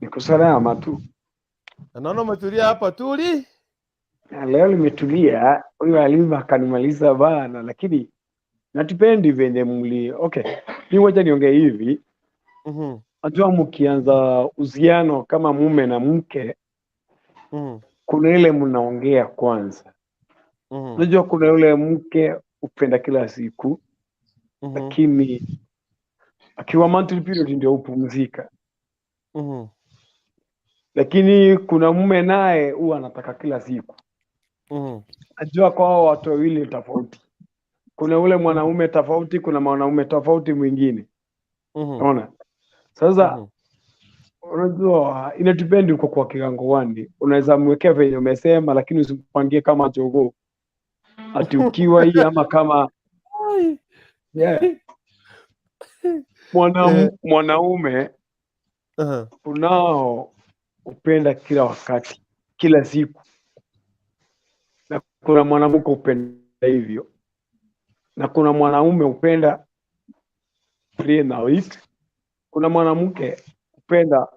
Speaker 6: Niko salama tu.
Speaker 1: Naona umetulia hapa tuli.
Speaker 6: Leo nimetulia, huyu Halima akanimaliza bana, lakini natupendi venye mli. Okay, ni ngoja niongee hivi. Ajua mkianza uhusiano kama mume na mke, kuna ile mnaongea kwanza. Unajua kuna yule mke upenda kila siku, lakini akiwa monthly period ndio upumzika. Lakini kuna mume naye huwa anataka kila siku. Najua kwa watu wawili tofauti. Kuna ule mwanaume tofauti, kuna mwanaume tofauti mwingine. Unaona? Sasa unajua inatupendi uko kwa kiwango gani. Unaweza mwekea venye umesema, lakini usimpangie kama jogoo. Ati ukiwa hii ama kama mwanaume unao upenda kila wakati, kila siku. Na kuna mwanamke upenda hivyo. Na kuna mwanaume upenda 3 na week. Kuna mwanamke upenda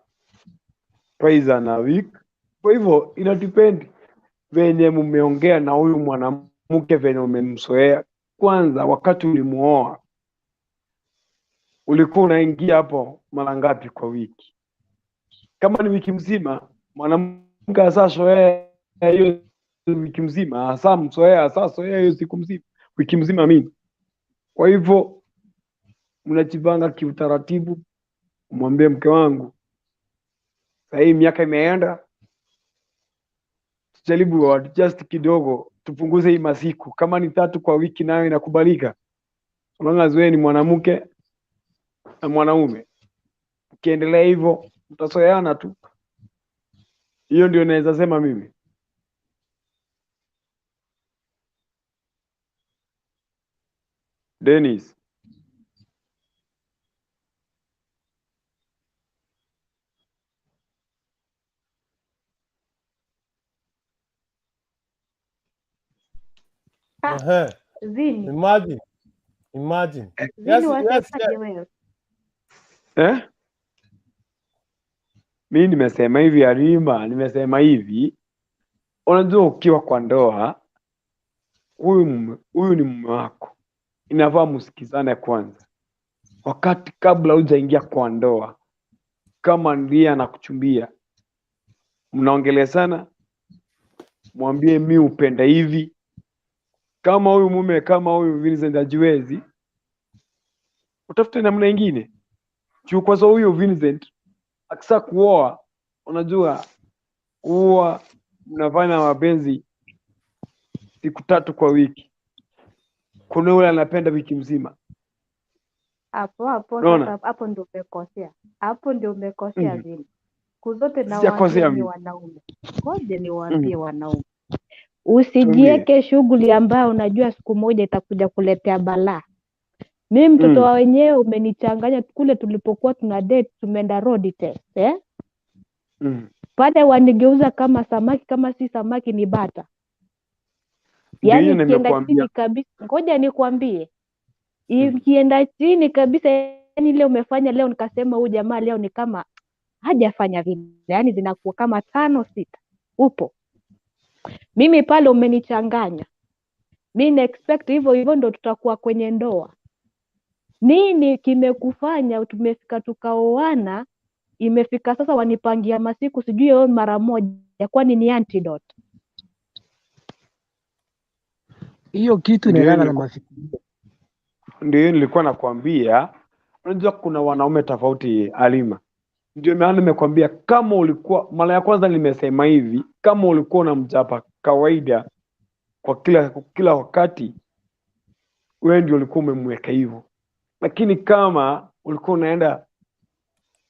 Speaker 6: twice a week. Kwa hivyo inadepend venye mmeongea na huyu mwanamke venye umemzoea. Kwanza wakati ulimuoa ulikuwa unaingia hapo mara ngapi kwa wiki? Kama ni wiki mzima, mwanamke hasa zoea hiyo wiki mzima, hasa mzoea, hasa zoea hiyo siku mzima, wiki mzima mimi. Kwa hivyo mnajipanga kiutaratibu, mwambie mke wangu, sasa hii miaka imeenda, tujaribu adjust kidogo, tupunguze hii masiku. Kama ni 3 kwa wiki nayo inakubalika. Unaona, wewe ni mwanamke na mwanaume, ukiendelea hivyo mtasoeana tu. Hiyo ndio naweza sema mimi. Dennis.
Speaker 7: Vini,
Speaker 1: Imagine.
Speaker 7: Vini wasemaje wewe?
Speaker 6: Mimi nimesema hivi Halima, nimesema hivi. Unajua ukiwa kwa ndoa, huyu ni mume wako. Inafaa msikizane kwanza. Wakati kabla hujaingia kwa ndoa, kama ndiye anakuchumbia, mnaongelea sana, mwambie mimi upenda hivi. Kama huyu mume, kama huyu Vincent hajiwezi, utafute namna nyingine. Kwa sababu huyo Vincent akisa kuoa, unajua huwa mnafanya mapenzi siku 3 kwa wiki. Kuna yule anapenda wiki mzima.
Speaker 7: Hapo ndio umekosea. Hapo ndio umekosea Vini. Kuzote na waambie ni wanaume. Ngoja niwaambie wanaume. Usijieke shughuli ambayo unajua siku moja itakuja kuletea balaa. Mimi mtoto wa wenyewe umenichanganya kule tulipokuwa tuna date, tumeenda road test, Pale wanigeuza kama samaki, kama si samaki ni bata. Yaani kienda chini kabisa. Ngoja nikwambie. Kienda chini kabisa, yani leo umefanya leo nikasema huyu jamaa leo ni kama hajafanya vile. Yaani zinakuwa kama 5 6. Upo. Mimi pale umenichanganya. Mimi na expect hivyo ndo tutakuwa kwenye ndoa. Nini kimekufanya tumefika tukaoana, imefika sasa wanipangia masiku sijui wewe mara moja, kwani ni antidote?
Speaker 5: Hiyo kitu inaendana na mafikiri.
Speaker 6: Ndio nilikuwa nakwambia, unajua kuna wanaume tofauti Halima. Ndio maana nimekwambia kama ulikuwa mara ya kwanza nimesema hivi, kama ulikuwa unamchapa kawaida kwa kila wakati, wewe ndio ulikuwa umemweka hivyo. Lakini kama ulikuwa unaenda,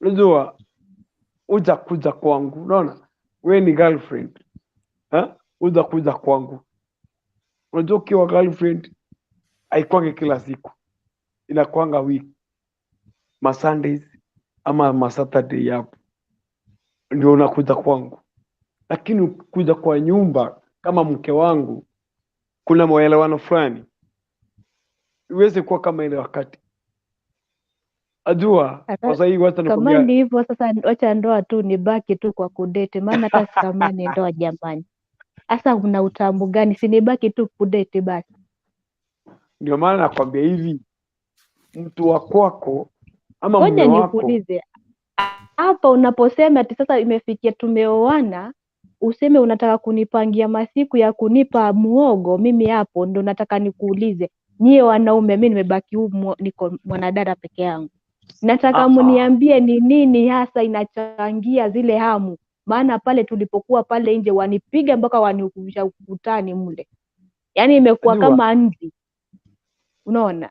Speaker 6: unajua kuja kwangu, unaona wewe ni girlfriend, kuja kwangu. Unajua ukiwa girlfriend haikwangi kila siku, inakwanga wiki, ma Sundays ama ma Saturday hapo ndio unakuja kwangu. Lakini kuja kwa nyumba kama mke wangu, kuna maelewano fulani, iweze kuwa kama ile wakati. Ajua kwa sasa hivi watu
Speaker 7: kama ni hivyo sasa, acha ndoa tu nibaki tu kwa kudate, maana hata kama ni ndoa jamani. Sasa una utamu gani? Si nibaki tu kudate basi.
Speaker 6: Ndio maana nakwambia hivi, mtu wa kwako ama mume
Speaker 7: wako.
Speaker 6: wako.
Speaker 7: Nikuulize. Hapa unaposema ati sasa imefikia tumeoana, useme unataka kunipangia masiku ya kunipa muogo, mimi hapo ndo nataka nikuulize. Nyie wanaume, mimi nimebaki niko mwanadada peke yangu. Nataka mniambie ni nini hasa inachangia zile hamu. Maana pale tulipokuwa pale nje wanipiga mpaka wanikumbusha ukutani mule. Yaani imekuwa kama nzi. Unaona?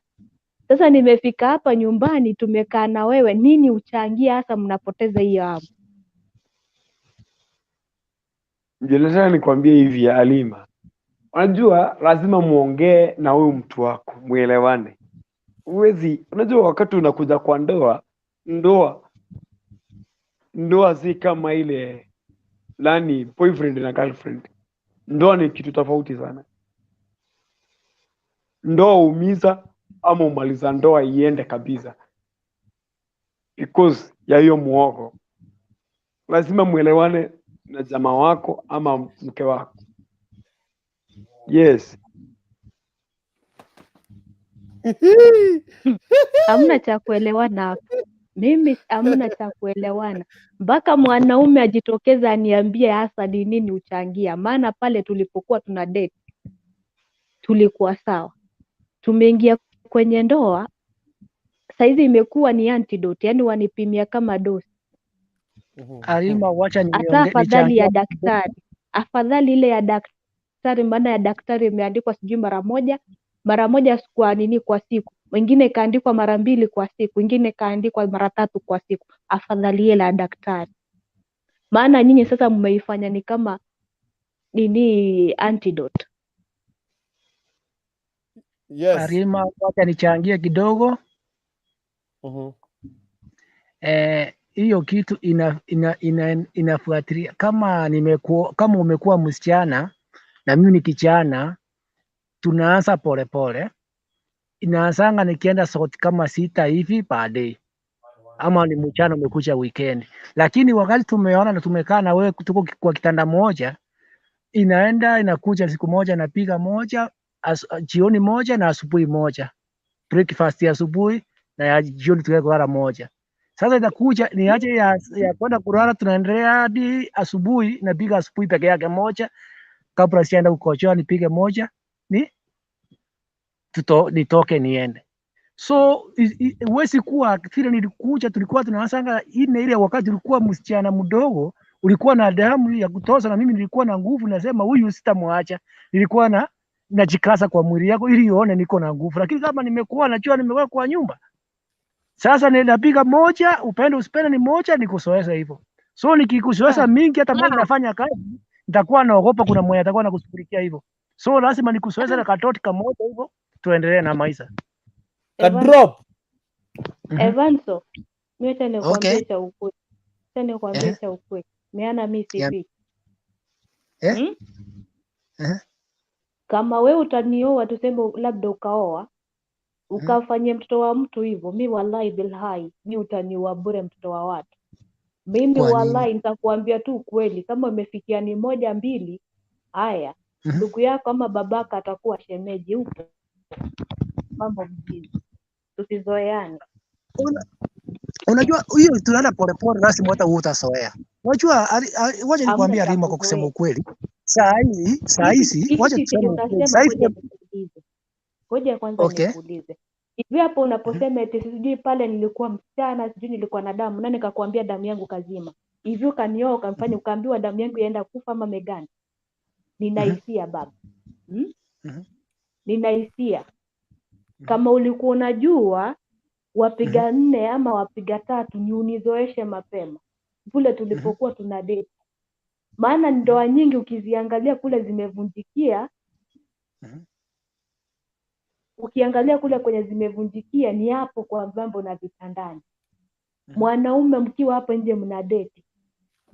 Speaker 7: Sasa nimefika hapa nyumbani, tumekaa na wewe, nini uchangia hasa mnapoteza hiyo hamu?
Speaker 6: Nataka nikwambie hivi Halima. Unajua lazima muongee na huyu mtu wako, muelewane. Unajua wakati unakuja kwa ndoa si kama ile boyfriend na girlfriend. Ndoa ni kitu tofauti sana. Ndoa umiza ama umaliza ndoa iende kabisa, because ya hiyo muogo. Lazima muelewane na jamaa wako ama mke wako. Yes.
Speaker 7: Hamna cha kuelewana hapa. Mimi hamna cha kuelewana. Mpaka mwanaume ajitokeza aniambie hasa ni nini uchangia. Maana pale tulipokuwa tuna date tulikuwa sawa. Tumeingia kwenye ndoa, saizi imekuwa ni antidote, yani wanipimia kama dosi.
Speaker 5: Halima, wacha
Speaker 7: Hata afadhali ya daktari, afadhali ile ya daktari, maana ya daktari imeandikwa sijui mara moja kwa nini kwa siku, mwingine kaandikwa mara 2 kwa siku, mwingine kaandikwa mara 3 kwa siku. Afadhali ile ya daktari, maana nyinyi sasa mmeifanya ni kama nini antidote.
Speaker 1: Yes.
Speaker 5: Halima, wacha nichangie kidogo. Hiyo kitu inafuatilia kama umekuwa msichana na mimi ni kijana, tunaanza polepole. Inaanzanga nikienda sauti kama 6 hivi baadaye, ama ni mchana umekuja weekend. Lakini wakati tumeona na tumekaa na wewe tuko kwa kitanda moja, inakuja siku moja napiga moja, jioni moja na asubuhi moja, breakfast ya asubuhi na ya jioni tukilala moja. Sasa itakuja niache ya kwenda kulala, tunaendelea hadi asubuhi, napiga asubuhi peke yake moja, kabla sienda kukojoa nipige moja, nitoke niende. So huwezi kuwa vile nilikuja, tulikuwa tunaanza ile wakati ulikuwa msichana mdogo, ulikuwa na damu ya kutosha, na mimi nilikuwa na nguvu, nasema huyu sitamwacha. Nilikuwa najikaza kwa mwili yako ili uone niko na nguvu. Lakini kama najua nimekuwa kwa nyumba, sasa ninapiga moja, upende usipende ni moja, nikusoesha hivyo. So nikikusoesha mingi, hata mimi nafanya kazi, nitakuwa naogopa kuna mmoja atakuwa anakushughulikia hivyo. So lazima nikusoesha na katoti kamoja hivyo, tuendelee na maisha.
Speaker 1: Drop.
Speaker 7: Evanso, mimi tena nikwambie cha ukweli. Tena nikwambie cha ukweli. Maana mimi sipi. Kama wewe utanioa, tuseme labda ukaoa, ukafanyia mtoto wa mtu hivyo, mimi wallahi bilhai, mimi utaniua bure mtoto wa watu. Mimi wallahi nitakuambia tu ukweli, kama umefikia ni 1 2, haya, ndugu yako ama babaka atakuwa shemeji huko. Mambo mjini. Tusizoeane.
Speaker 5: Unajua hiyo tunaenda polepole, lazima hata utasoea. Unajua wacha nikwambie Halima, kwa kusema ukweli, saa hizi wacha tuseme ukweli. Saa hizi
Speaker 7: ngoja kwanza nikuulize. Hivi hapo unaposema eti sijui pale nilikuwa msichana, sijui nilikuwa na damu, nani kakwambia damu yangu kazima? Hivi ukanioa ukamfanya ukaambiwa damu yangu yaenda kufa ama megani? Ninahisia baba. Ninahisia. Kama ulikuwa unajua wapiga 4 ama wapiga 3, ni unizoeshe mapema kule tulipokuwa tuna date. Maana ndoa nyingi ukiziangalia kule zimevunjikia. Ukiangalia kule kwenye zimevunjikia ni hapo kwa mambo na vitandani. Mwanaume mkiwa hapo nje mna date,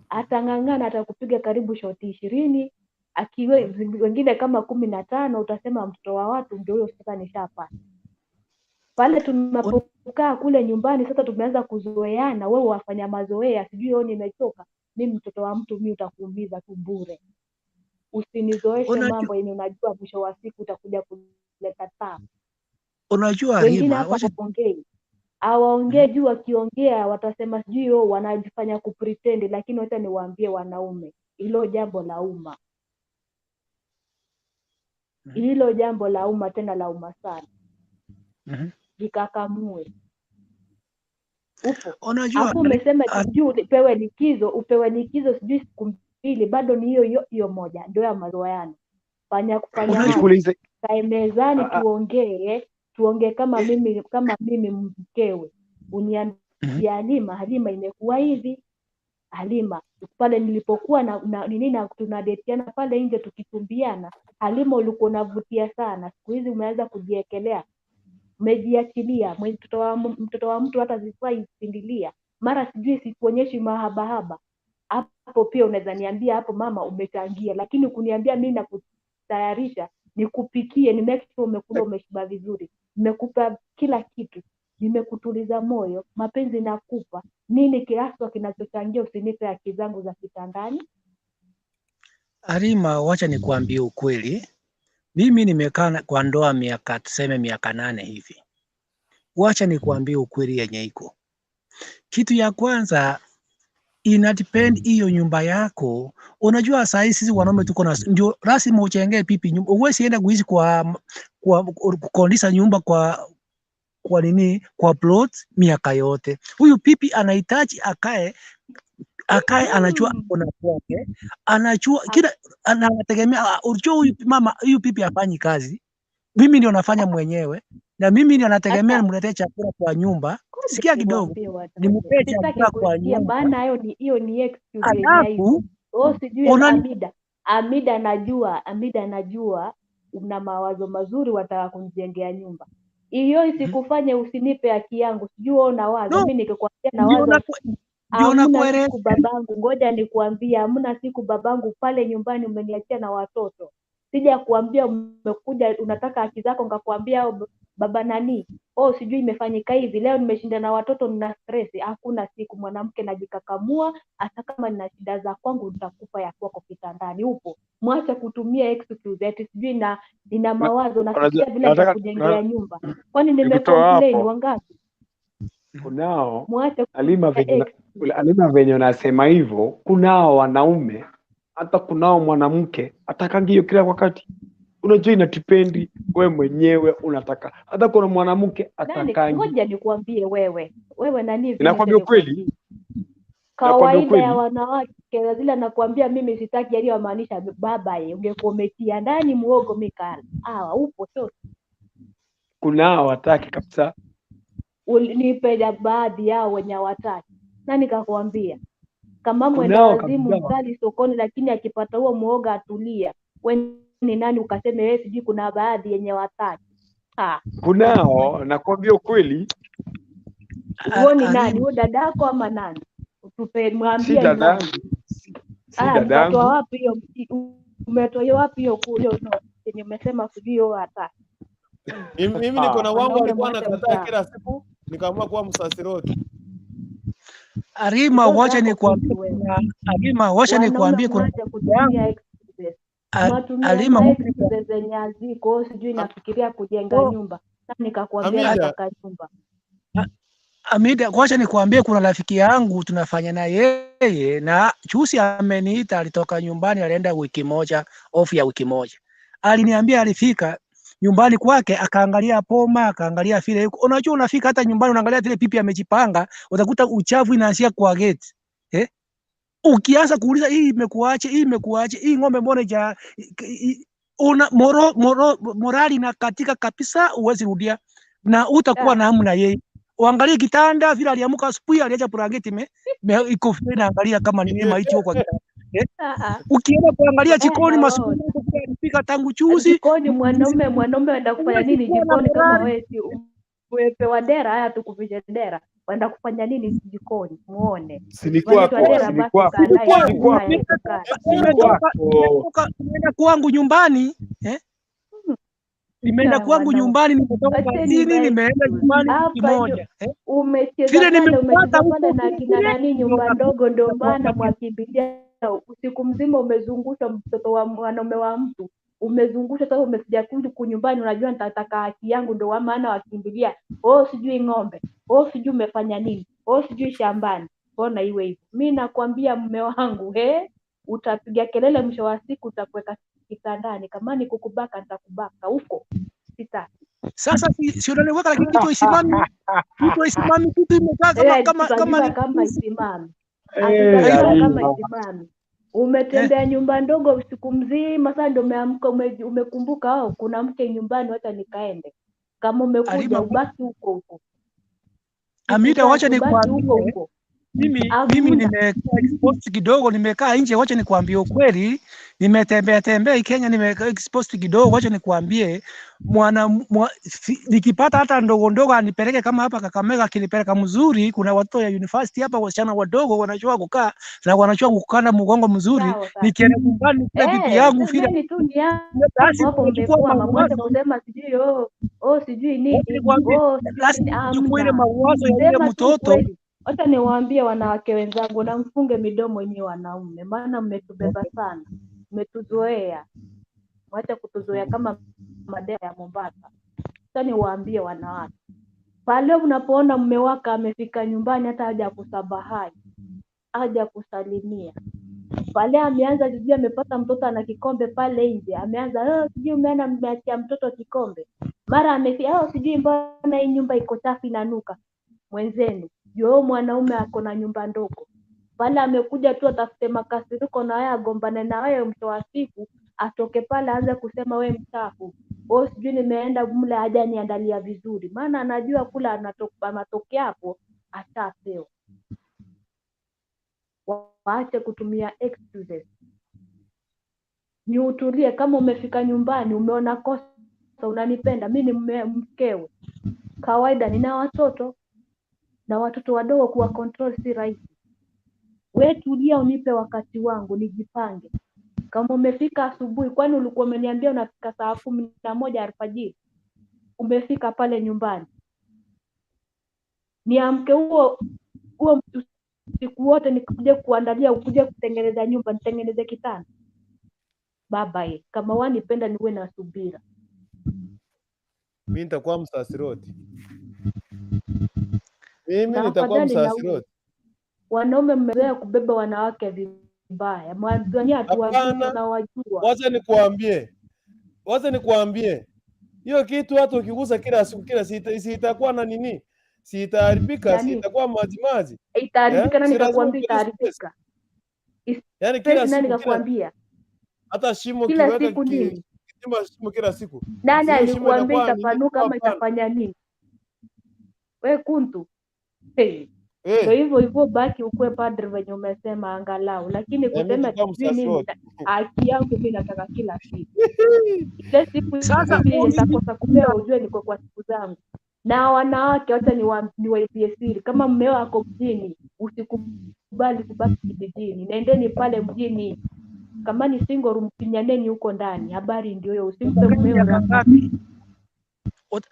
Speaker 7: atang'ang'ana atakupiga karibu shoti 20, akiwe wengine kama 15, utasema mtoto wa watu ndio huyo sasa nishapata. Pale tunapokaa kule nyumbani sasa tumeanza kuzoeana, wewe wafanya mazoea, sijui wewe nimechoka, mimi mtoto wa mtu mimi utakuumiza tu bure. Usinizoeshe mambo yenye unajua mwisho wa siku utakuja kuleta tabu.
Speaker 5: Unajua
Speaker 7: wengine hapa hawaongee juu, wakiongea watasema sijui wao wanajifanya kupretend, lakini wacha niwaambie wanaume, hilo jambo la umma. Hilo jambo la umma, tena la umma sana. Jikakamue. Upo. Hapo umesema sijui upewe likizo sijui siku 2, bado ni hiyo moja ndio ya mazoeano. Fanya kae mezani tuongee kama mimi mkewe. Uniambia Halima imekuwa hivi. Halima, pale nilipokuwa na tunadetiana pale nje tukitumbiana, Halima ulikuwa unavutia sana. Siku hizi umeanza kujiekelea. Umejiachilia, mtoto wa mtu hata zifai sindilia. Mara sijui sikuonyeshi mahaba. Hapo pia unaweza niambia hapo mama umechangia, lakini kuniambia mimi nakutayarisha, nikupikie, ni make sure umekula umeshiba vizuri. Nimekupa kila kitu. Nimekutuliza moyo, mapenzi nakupa. Nini kiasi kinachochangia usinipe haki zangu za kitandani?
Speaker 5: Halima, wacha nikwambie ukweli. Mimi nimekaa kwa ndoa tuseme miaka 8 hivi. Wacha nikuambie ukweli yenye iko. Kitu ya kwanza ina depend hiyo nyumba yako. Unajua saa hizi sisi wanaume tuko na ndio lazima uchengee pipi nyumba. Uwezi enda kuishi kwa kukondisha nyumba kwa nini kwa plot miaka yote. Huyu pipi anahitaji akae anajua kuna kwake, anajua kila anategemea. Unajua huyu mama, huyu pipi hafanyi kazi, mimi ndio nafanya mwenyewe, na mimi ndio nategemea nimletee chakula kwa nyumba. Sikia kidogo, nimpe chakula kwa nyumba.
Speaker 7: Maana hiyo ni excuse yenye
Speaker 5: Alafu
Speaker 7: sijui Amida anajua una mawazo mazuri, wataka kunijengea nyumba. Hiyo isikufanye usinipe haki yangu. Sijui wewe unawaza mimi nikikwambia nawaza hamna siku babangu, ngoja nikuambie, hamna siku babangu pale nyumbani umeniachia na watoto. Sija kuambia umekuja unataka haki zako, ngakwambia baba nani, sijui imefanyika hivi leo, nimeshinda na watoto nina stress. Hakuna siku mwanamke najikakamua, hata kama nina shida za kwangu nitakupa ya kwako kitandani. Upo, mwache kutumia excuse eti sijui na nina mawazo nasikia vile ya kujengea nyumba. Kwani nimecomplain wangapi?
Speaker 6: Kunao Alima venye unasema hivyo, kunao wanaume, hata kunao mwanamke atakangio kila wakati. Unajua inatipendi wewe mwenyewe unataka. Hata kuna mwanamke atakangi.
Speaker 7: Ngoja nikuambie wewe nani vile.
Speaker 6: Nakwambia kweli.
Speaker 7: Kawaida ya wanawake zile nakwambia mimi sitaki aliyomaanisha baba ungekometia ndani muogo mikala. Upo sio?
Speaker 6: Kunao wataki kabisa.
Speaker 7: Nipe baadhi yao wenye wataki. Nani kakwambia? Kama mwenda wazimu mkali sokoni, lakini akipata huo muoga atulia. Wewe ni nani ukaseme wewe sijui kuna baadhi yenye wataki?
Speaker 6: Kunao, nakwambia ukweli.
Speaker 7: Wewe ni nani? Wewe dadako ama nani? Utupe mwambie.
Speaker 6: Si dadangu.
Speaker 7: Umetoa wapi hiyo? Umetoa wapi hiyo kule yenye umesema sijui hiyo hataki?
Speaker 1: Mimi niko na wangu alikuwa anakataa kila siku, nikaamua kuwa msasiroti.
Speaker 5: Arima, wacha nikwambie kuna Alima
Speaker 7: zenye aziko sijui nafikiria kujenga nyumba. Nikakwambia nataka nyumba.
Speaker 5: Amida, wacha nikwambie kuna rafiki yangu tunafanya na yeye, na chusi ameniita, alitoka nyumbani alienda wiki moja, off ya wiki moja. Aliniambia alifika nyumbani kwake akaangalia poma, akaangalia vile yuko. Unajua unafika hata nyumbani unaangalia vile pipi amejipanga, utakuta uchafu inaanzia kwa gate. Ukianza kuuliza hii imekuache, hii ng'ombe mbona una morali na katika kabisa, uwezi rudia na utakuwa na hamu na yeye. Uangalie kitanda vile aliamuka asubuhi, aliacha blanketi iko free, na angalia kama ni maiti huko kwa kitanda. Ukienda kuangalia jikoni masubuhi alipika tangu juzi.
Speaker 7: Jikoni mwanaume anaenda kufanya nini jikoni kama wewe si umepewa dera? Haya tukuvishe dera. Waenda kufanya nini jikoni? Muone.
Speaker 6: Silikuwa
Speaker 5: kwangu nyumbani, nimeenda kwangu nyumbani, nimetoka kazini, nimeenda nyumbani kimoja.
Speaker 7: Umecheza pale na kina nani nyumba ndogo, ndio maana mwakimbilia usiku mzima, umezungusha mtoto wa mwanaume wa mtu, umezungusha. Sasa umesija kunyumbani, unajua nitataka haki yangu, ndio maana wakimbilia sijui ng'ombe, sijui umefanya nini, sijui shambani. Mbona iwe hivyo? Mimi nakwambia mume wangu, utapiga kelele, mwisho wa siku utakuweka kitandani. Kama ni kukubaka nitakubaka huko, sitaki.
Speaker 5: Sasa si unaniweka, lakini kitu isimami, kitu imekaa kama
Speaker 7: isimami. Kama isimami. Umetembea nyumba ndogo usiku mzima, sasa ndio umeamka, umekumbuka kuna mke nyumbani, wacha nikaende. Kama umekuja ubaki huko.
Speaker 5: Amida, wacha nikwambie, mimi nimekaa exposed kidogo, nimekaa nje. Wacha nikwambie ukweli, nimetembea Kenya, nimekaa exposed kidogo. Wacha nikwambie, nikipata hata ndogo anipeleke kama hapa Kakamega, kinipeleka mzuri. Kuna watoto ya university hapa, wasichana wadogo wanajua kukaa na wanajua kukanda mgongo mzuri. Nikienda nyumbani kwa bibi yangu vile
Speaker 7: tu ni hapo umekuwa mama kusema sijui sijui nini,
Speaker 5: chukua ile mawazo ya yule mtoto.
Speaker 7: Acha niwaambie wanawake wenzangu, na mfunge midomo yenyewe wanaume, maana mmetubeba sana, mmetuzoea. Mwache kutuzoea kama madea ya Mombasa. Sasa niwaambie wanawake, pale unapoona mume wako amefika nyumbani hata haja kusabahai, haja kusalimia, pale ameanza sijui amepata mtoto ana kikombe pale nje, ameanza sijui umeona mmeachia mtoto kikombe, mara amefika sijui mbona hii nyumba iko safi na nuka. Mwenzenu yeye mwanaume ako na nyumba ndogo pale, amekuja tu atafute makasiriko na wewe, agombane na wewe, mwisho wa siku atoke pale aanze kusema wewe mchafu, sijui nimeenda mle haja niandalia vizuri, maana anajua kula anatokea hapo atapewa. Waache kutumia excuses. Ni utulie. Kama umefika nyumbani umeona kosa, unanipenda mimi, ni mkewe, kawaida nina watoto na watoto wadogo, kuwa control si rahisi. Wewe tulia, unipe wakati wangu nijipange. Kama umefika asubuhi, kwani ulikuwa umeniambia unafika saa 11 alfajiri, umefika pale nyumbani, niamke huo siku wote nikuje kuandalia, ukuje kutengeneza nyumba, nitengeneze kitanda? Baba kama wanipenda niwe na subira.
Speaker 1: Mimi nitakuwa msasiroti. Mimi nitakuwa msasiroti.
Speaker 7: Wanaume mmezoea kubeba wanawake vibaya. Mwanzoni tunawajua.
Speaker 1: Wacha nikuambie. Hiyo kitu hata ukigusa kila siku itakuwa na nini? Si itaharibika, si itakuwa maji.
Speaker 7: Itaharibika, nani kakwambia itaharibika?
Speaker 1: Yaani kila siku
Speaker 7: nani kakwambia?
Speaker 1: Hata shimo
Speaker 7: kila siku nini?
Speaker 1: Shimo kila siku.
Speaker 7: Nani alikuambia itapanuka ama itafanya nini? Wewe kuntu. Ndio hivyo baki ukue padre venye umesema angalau, lakini kusema nini haki yangu mimi nataka kila siku. Kila siku sasa nitakosa kupewa, ujue niko kwa siku zangu. Na wanawake hata niwaibie siri, kama mmeo wako mjini usikubali kubaki kijijini, nendeni pale mjini. Kama ni single room pinyaneni huko ndani, habari ndio hiyo. Usimpe mmeo ngapi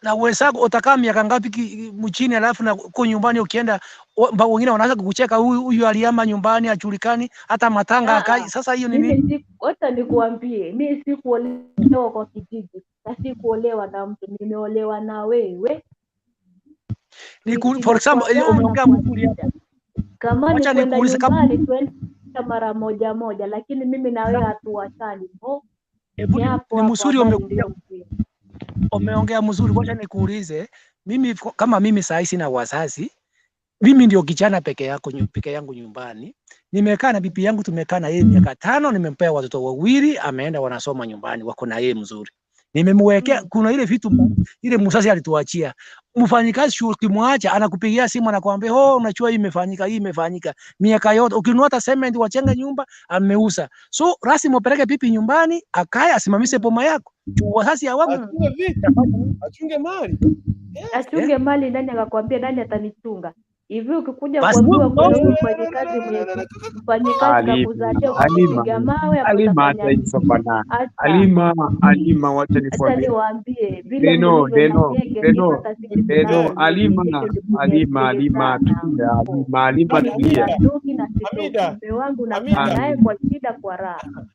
Speaker 5: na uwezako utakaa miaka ngapi mchini, alafu na uko nyumbani ukienda wengine wanaanza kukucheka, huyu aliama nyumbani ajulikani hata matanga akai. Sasa hiyo ni nini?
Speaker 7: Hata nikuambie, mimi sikuolewa kwa kijiji, na sikuolewa na mtu, nimeolewa na wewe.
Speaker 5: For example umeongea mzuri hapa,
Speaker 7: kama ni kwenda nyumbani twende mara moja, lakini mimi na wewe hatuachani.
Speaker 5: Ni mzuri umeongea mzuri. Ngoja nikuulize, mimi kama mimi saa hii sina wazazi, mimi ndio kijana peke yangu nyumbani, nimekaa na bibi yangu, tumekaa na yeye miaka 5, nimempea watoto wawili, ameenda wanasoma nyumbani, wako na yeye mzuri. Nimemwekea kuna ile vitu ile mzazi alituachia. Mfanyikazi shule kimwacha anakupigia simu anakuambia, unachua hii imefanyika. Miaka yote ukinunua hata cement wachenge nyumba ameuza. So rasmi mpeleke pipi nyumbani, akae asimamishe boma yako. Wazazi hawapo.
Speaker 1: Achunge mali.
Speaker 7: Achunge mali, nani akakwambia nani atanichunga? Hivi ukikuja kuambiwa kwa nini mfanyikazi kakuzalia kupiga mawe
Speaker 6: Alima wacha nikwambie. Alima tulia.
Speaker 7: Mume wangu na naye kwa shida kwa raha.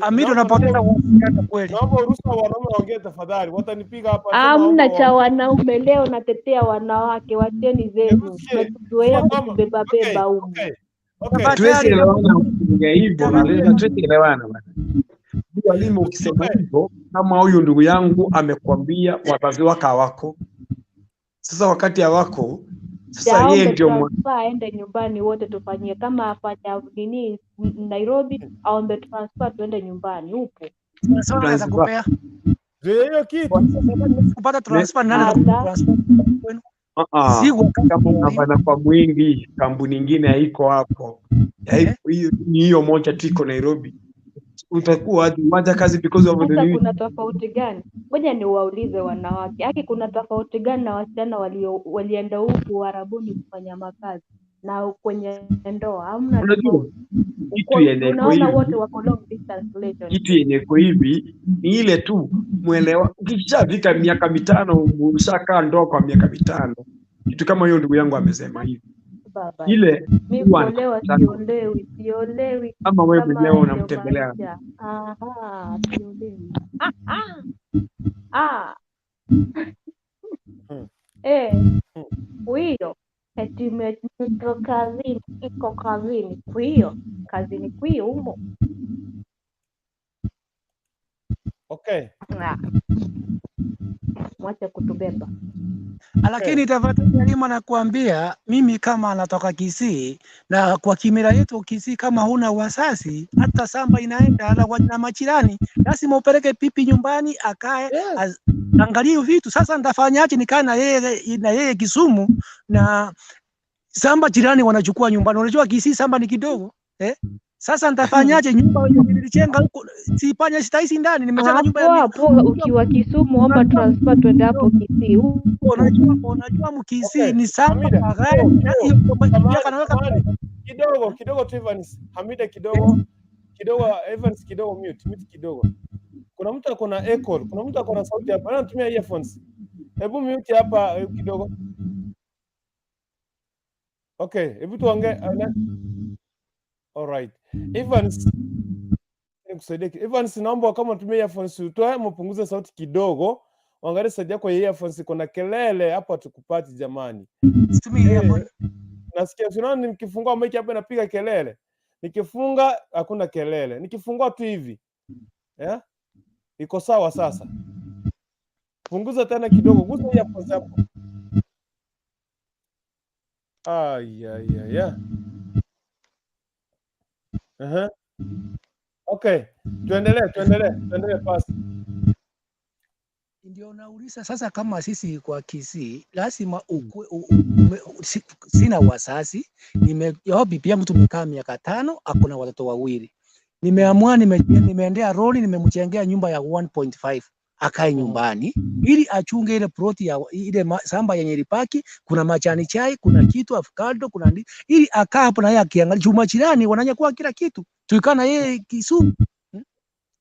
Speaker 1: Amida
Speaker 5: unapoteza uhusiano kweli.
Speaker 1: Naomba ruhusa wanaume waongee tafadhali. Watanipiga hapa.
Speaker 7: Hamna cha wanaume leo, natetea wanawake, wacheni zenu. Mmetuzoea kubeba huko.
Speaker 6: Tuelewana hivyo, lazima tuelewana bwana. Mwalimu ukisema hivyo, kama huyu ndugu yangu amekwambia wazazi wake hawako. Sasa wakati hawako, sasa yeye ndio
Speaker 7: aende nyumbani wote tufanyie kama afanya nini Nairobi, aombe transfer tuende nyumbani. Upo
Speaker 5: sasa unaweza kupea
Speaker 1: hiyo kitu
Speaker 5: kupata transfer nani transfer kwenu?
Speaker 6: Kama unafanya kwa mwingi, kampuni nyingine haiko hapo. Hiyo moja tiko Nairobi. Utakuwa wacha kazi because of the
Speaker 7: kuna tofauti gani? Ngoja niwaulize wanawake, kuna tofauti gani na wasichana walienda huku Arabuni kufanya makazi na kwenye ndoa? Hamna.
Speaker 6: Unajua kitu yenye
Speaker 7: unaona wote wako long distance relationship.
Speaker 6: Kitu yenye iko hivi ni ile tu muelewa. Ukishafika miaka 5 umeshakaa ndoa kwa miaka 5, kitu kama hiyo ndugu yangu amesema hivi.
Speaker 7: baba.
Speaker 6: ile
Speaker 7: Mimi
Speaker 6: huwa
Speaker 7: kuolewa siolewi
Speaker 6: kama wewe
Speaker 7: kama
Speaker 6: mwenyewe
Speaker 7: ndio
Speaker 6: unamtembelea.
Speaker 7: maisha. Aha, siolewi. Huyo eti iko kazini, kwio kazini kwio humo.
Speaker 1: Okay.
Speaker 7: Mwache kutubeba.
Speaker 5: Lakini tafadhali Halima, nakuambia mimi kama anatoka Kisii, na kwa kimila yetu Kisii, kama huna wasasi hata samba inaenda na majirani, lazima upeleke pipi nyumbani akae, angalie vitu. Sasa nitafanyaje? Nikae na yeye Kisumu na samba jirani wanachukua nyumbani. Unajua Kisii samba ni kidogo Sasa nitafanyaje? Nyumba nilijenga huko sipanya sitaishi ndani, nimejenga nyumba ya
Speaker 7: hapo. Ukiwa Kisumu omba transfer twende hapo Kisii.
Speaker 5: Unajua Mkisii ni samba magari
Speaker 1: kidogo tu Evans. Hamida kidogo Evans kidogo mute kidogo. Kuna mtu ako na echo, kuna mtu ako na sauti hapa. Anatumia earphones. Hebu mute hapa kidogo. Okay, hebu tuongee. Alright. Evans, Evans, naomba kama unatumia earphones utoe, mpunguze sauti kidogo. Angalia sauti yako ya earphones, kuna kelele hapa tukupati jamani.
Speaker 5: Situmie earphones.
Speaker 1: Nasikia tunaona nikifungua mic hapa inapiga kelele. Nikifunga hakuna kelele. Nikifungua tu hivi. Iko sawa sasa. Punguza tena kidogo, gusa earphones hapo. Okay, tuendelee pasi.
Speaker 5: Ndio nauliza sasa, kama sisi kwa Kisii lazima sina wasasi, bibi yangu tumekaa miaka 5, akuna watoto 2. Nimeamua nimeendea roli, nimemjengea nyumba ya 1.5 akae nyumbani ili achunge ile ploti ya ile samba yenye ilipaki, kuna majani chai, kuna kitu avocado, kuna ili akaa hapo na yeye akiangalia. Juma jirani wananyakua kila kitu, tuikaa na yeye Kisumu.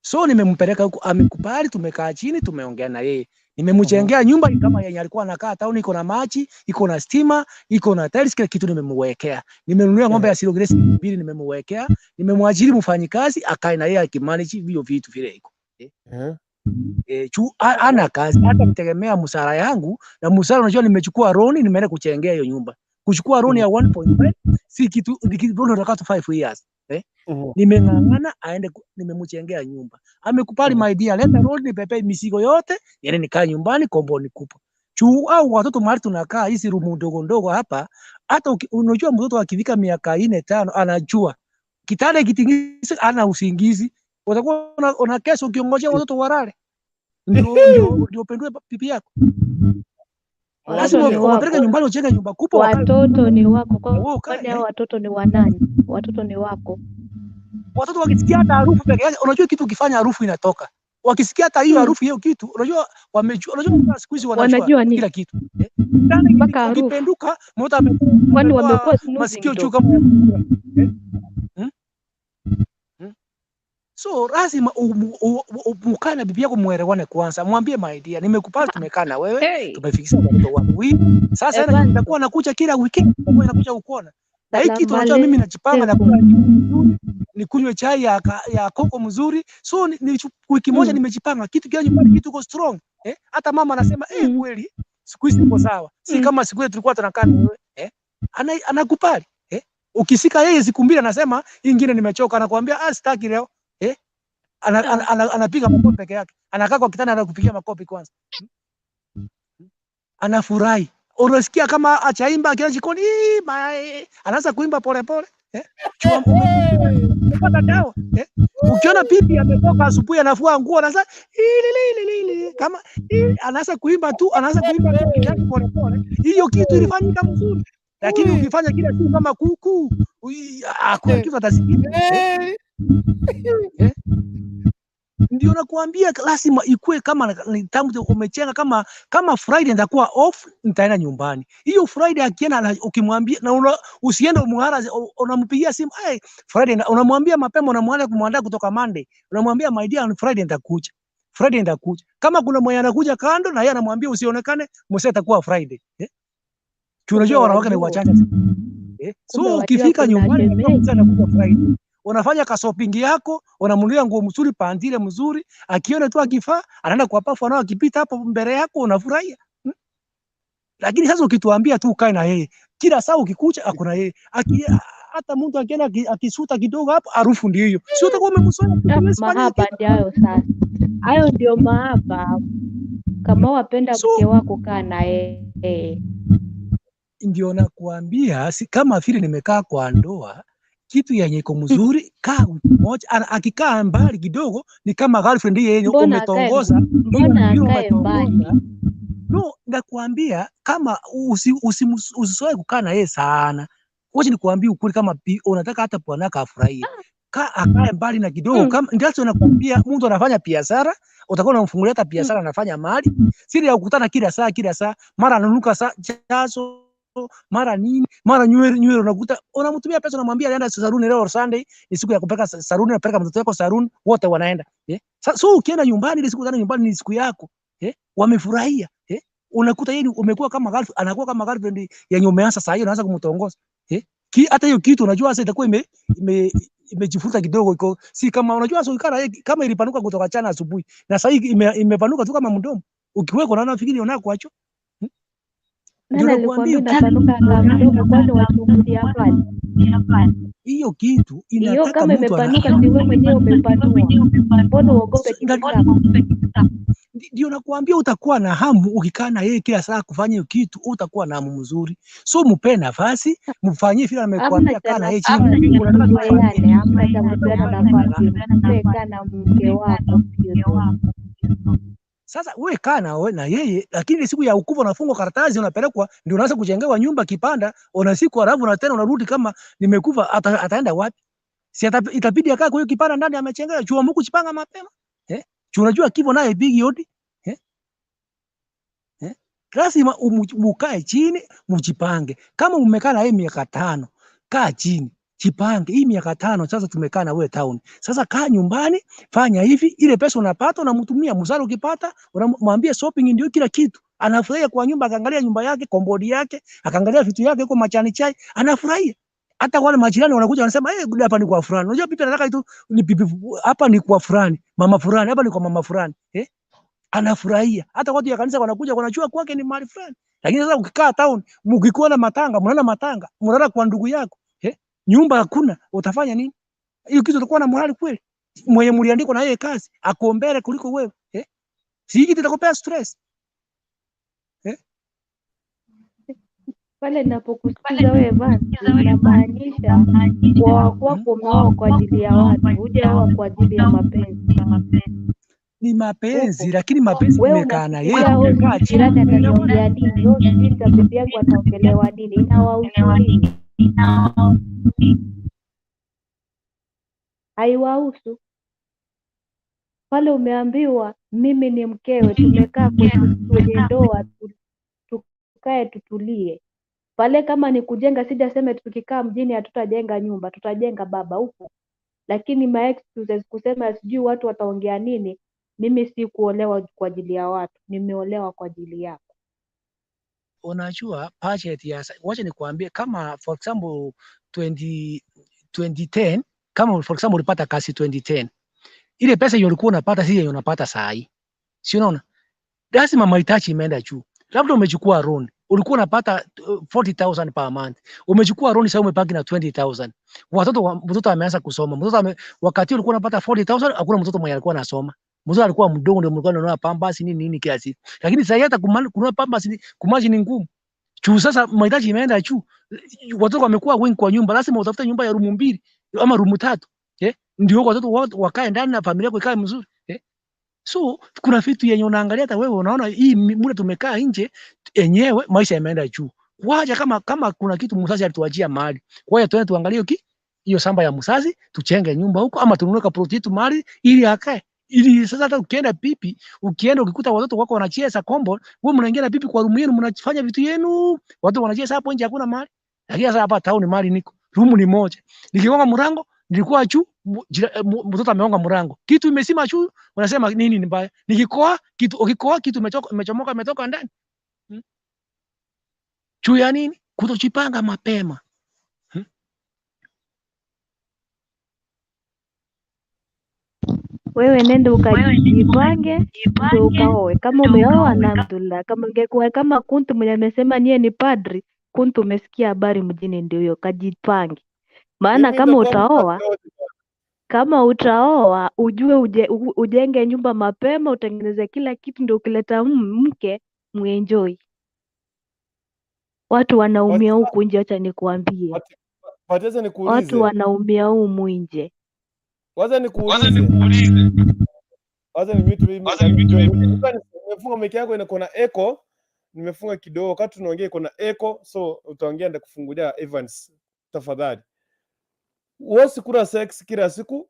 Speaker 5: So nimempeleka huko, amekubali, tumekaa chini, tumeongea na yeye. Nimemjengea nyumba kama yenye alikuwa anakaa town, iko na maji, iko na stima, iko na tiles, kila kitu nimemwekea. Nimenunua ng'ombe ya silogresi 2 nimemwekea. Nimemwajiri mfanyikazi akae na yeye akimanage hiyo vitu vile iko. Ana kazi, hata mtegemea msara yangu, na msara unajua nimechukua loan, nimeenda kuchengea hiyo nyumba. Kuchukua loan ya 1.5 si kitu, loan unataka 5 years. Nimeng'ang'ana aende, nimemchengea nyumba. Amekubali my dear, leta loan nipepe misigo yote, yani nikaa nyumbani komboni kupa. Au watoto mahali tunakaa hizi rumu ndogo ndogo hapa, hata unajua mtoto akifika miaka 4-5 anajua kitanda kitingisi, ana usingizi. Utakuwa una kesho ukiongoja watoto warare. Ndio pendwe pipi yako. Lazima unapeleka nyumbani, uchenge nyumba kubwa.
Speaker 7: Watoto ni wako. Kwani hao watoto ni wanani? Watoto ni wako.
Speaker 5: Watoto wakisikia hata harufu peke yake, unajua kitu ukifanya harufu inatoka. Wakisikia hata hiyo harufu hiyo kitu, unajua wamejua, unajua siku hizi wanajua kila kitu.
Speaker 7: Mpaka harufu.
Speaker 5: Ukipenduka, mtu
Speaker 7: kwani wamekuwa
Speaker 5: masikio juu kama So lazima ukae na bibi yako muelewane kwanza. Mwambie my dear, nimekupata, tumekaa na wewe, tumefikisha watoto wangu. Sasa nitakuwa nakuja kila weekend, nitakuwa nakuja kukuona. Na hiki kitu unajua mimi najipanga na kula nzuri, nikunywe chai ya koko mzuri. So ni wiki moja nimejipanga. Kitu gani nyumbani, kitu ko strong. Hata mama anasema kweli siku hizi iko sawa. Si kama siku ile tulikuwa tunakaa na wewe. Anakupali. Ukisika yeye siku 2 anasema hii nyingine nimechoka, anakuambia sitaki leo. Anapiga makofi peke yake. Anakaa kwa kitanda anakupigia makofi kwanza. Anafurahi. Unasikia kama achaimba akiwa jikoni, anaanza kuimba pole pole. Unapata dawa. Ukiona pipi ametoka asubuhi anafua nguo, anaanza kama anaanza kuimba tu, kitani pole pole. Hiyo kitu ilifanyika mzuri. Lakini ukifanya kila siku kama kuku, hakuna kitu atasikia. Ndio nakuambia lazima ikue kama nitambu umechenga, kama Friday ndakuwa off, nitaenda nyumbani. Hiyo Friday akienda, ukimwambia na usiende umuhara, unampigia simu Friday, unamwambia mapema, unamwandaa kutoka Monday, unamwambia my dear on Friday nitakuja. Kama kuna mwenye anakuja kando na yeye anamwambia usionekane, mseta atakuwa Friday. Tunajua wanawake ni wachanga. So ukifika nyumbani anakuja Friday, unafanya kasopingi yako, unamnunulia nguo mzuri, pandile mzuri, akiona tu akifaa anaenda kwa pafu, anao akipita hapo mbele yako unafurahia. Lakini sasa ukituambia tu ukae na yeye kila saa ukikucha akuna yeye, hata mtu akienda akisuta kidogo hapo harufu ndio hiyo, sio utakuwa umemsoea.
Speaker 7: Mahaba ndio hayo sasa, hayo ndio mahaba. Kama wapenda mke wako kaa na yeye.
Speaker 5: Ndio nakuambia, si kama vile nimekaa kwa ndoa, kitu yenye iko mzuri, kaa mmoja. Akikaa mbali kidogo ni kama girlfriend yeye umetongoza.
Speaker 7: Mbona akae mbali?
Speaker 5: No, nakuambia kama usisoe kukaa na yeye sana. Wacha nikwambie ukweli, kama unataka hata bwanaka afurahie, akae mbali na kidogo. Kama ndio nakwambia, mtu anafanya biashara, utakuwa unamfungulia hata biashara, anafanya mali. Siri ya kukutana kila saa, mara ananuka jazo, mara nini, mara nywele unakuta unamtumia pesa, unamwambia anaenda saluni leo Sunday, ni siku ya kupeka saluni, napeleka mtoto wako saluni, wote wanaenda. So ukienda nyumbani, ile siku nyumbani ni siku yako. Wamefurahia. Unakuta yeye umekuwa kama girlfriend, anakuwa kama girlfriend yenye umeanza saa hiyo, unaanza kumtongoza. Hata hiyo kitu unajua sasa itakuwa imejifuta kidogo, iko si kama unajua, so kama ilipanuka kutoka jana asubuhi na sasa hivi imepanuka tu kama mdomo. Ukiweka unaona fikiri unakwacho.
Speaker 7: Nani alikwambia inapanuka kama mdomo? Kwani wachunguzi hapa?
Speaker 5: Hiyo kitu inataka
Speaker 7: hiyo kama imepanuka, si wewe mwenyewe umepanua. Mbona uogope kitu kama?
Speaker 5: Ndio nakwambia, utakuwa na hamu ukikaa na yeye kila saa kufanya hiyo kitu, utakuwa na hamu mzuri. So mpe nafasi, mfanyie vile amekuambia, kaa na yeye chini.
Speaker 7: Unataka yale amna cha kupeana nafasi, kaa na mke wako.
Speaker 5: Sasa wewe kaa na yeye, lakini siku ya ukubwa unafungwa karatasi, unapelekwa, ndio unaanza kujengewa nyumba kipanda, una siku alafu na tena unarudi kama nimekufa. Ataenda wapi? Si itabidi akae kwa hiyo kipanda ndani amechengewa. Chua Mungu chipanga mapema. Unajua kifo naye bigi yodi. Lazima mukae chini mjipange. Kama umekaa na yeye miaka 5, kaa chini jipange. Hii miaka 5 sasa tumekaa na wewe town. Sasa kaa nyumbani, fanya hivi, ile pesa unapata unamtumia, msara ukipata unamwambia shopping ndio kila kitu. Anafurahia kwa nyumba, akaangalia nyumba yake, kombodi yake, akaangalia vitu yake huko machani chai, anafurahia. Hata wale majirani wanakuja wanasema, hapa ni kwa fulani. Unajua pipi anataka tu ni pipi, hapa ni kwa fulani, mama fulani, hapa ni kwa mama fulani. Anafurahia. Hata watu ya kanisa wanakuja wanajua kwake ni mali fulani. Lakini sasa ukikaa town, mkikuwa na matanga, mnaona kwa ndugu yako, nyumba hakuna, utafanya nini? Hiyo kitu utakuwa na morali kweli? Mwenye mliandikwa na yeye kazi, akuombele kuliko wewe. Si hiki kitakupea stress.
Speaker 7: Pale ninapokusikiza wewe basi, inamaanisha kwa umeoa kwa ajili ya watu, hujaoa kwa ajili ya mapenzi.
Speaker 5: Ni mapenzi, lakini mapenzi umekaa na yeye, umekaa chini.
Speaker 7: Jirani ataniongea nini? Sisi bibi yangu ataongelewa nini? Inawahusu nini? Haiwahusu. Pale umeambiwa mimi ni mkewe, tumekaa kwenye ndoa, tukae tutulie. Pale kama ni kujenga, sijasema tukikaa mjini hatutajenga nyumba, tutajenga baba huko. Lakini my excuses kusema sijui watu wataongea nini, mimi si kuolewa kwa ajili ya watu, nimeolewa kwa ajili yako.
Speaker 5: Unajua budget ya, wacha nikwambie, kama for example 2010, kama for example ulipata kazi 2010, ile pesa hiyo ulikuwa unapata si hiyo unapata saa hii. Si unaona? Lazima mahitaji imeenda juu. Labda umechukua loan, ulikuwa unapata 40,000 per month. Umechukua loan sasa umebaki na 20,000. Mtoto ameanza kusoma. Wakati ulikuwa unapata 40,000, hakuna mtoto mwenye alikuwa anasoma. Mtoto alikuwa mdogo, ndio mlikuwa unanunua pampers nini kila siku. Lakini sasa hata kununua pampers kumaji ni ngumu. Juu sasa mahitaji imeenda juu. Watoto wamekuwa wengi kwa nyumba, lazima utafute nyumba ya room 2 ama room 3. Ndio watoto wakae ndani na familia yako ikae mzuri. So kuna vitu yenye unaangalia, hata wewe unaona hii muda tumekaa nje yenyewe maisha yameenda juu. Wacha kama kuna kitu mzazi alituachia mahali. Kwa hiyo tuende tuangalie hiyo shamba ya mzazi, tuchenge nyumba huko ama tununue plot yetu mahali ili akae. Ili sasa hata ukienda ukikuta watoto wako wanacheza combo, wewe mnaingia na pipi kwa room yenu, mnafanya vitu yenu. Watu wanacheza hapo nje, hakuna mahali. Lakini sasa hapa town mahali niko, room ni moja. Nikigonga mlango nilikuwa juu, mtoto ameonga mlango. Kitu imesima juu, unasema nini ni mbaya? Ukikoa kitu imechomoka imetoka ndani. Juu ya nini? Kutojipanga mapema.
Speaker 7: Wewe nenda ukajipange ndio ukaoe. Kama umeoa alhamdulillah. Kama ungekuwa kama Kuntu mwenye amesema niye ni padri, Kuntu umesikia habari mjini ndio hiyo, kajipange. Maana
Speaker 1: Mimi nitakuwa
Speaker 7: kama utaoa ujue ujenge nyumba mapema, utengeneze kila kitu, ndio ukileta mke muenjoy. Watu wanaumia huku nje, acha nikuambie.
Speaker 1: Pateza
Speaker 7: Watu
Speaker 1: nikuulize.
Speaker 7: wanaumia humu nje.
Speaker 1: Waza nikuulize. Waza ni mute mimi. Nimefunga mic yako ina kona echo. Nimefunga kidogo wakati tunaongea iko na echo, so utaongea ndio kufungulia Evans tafadhali. Uwezi kula sex kila siku.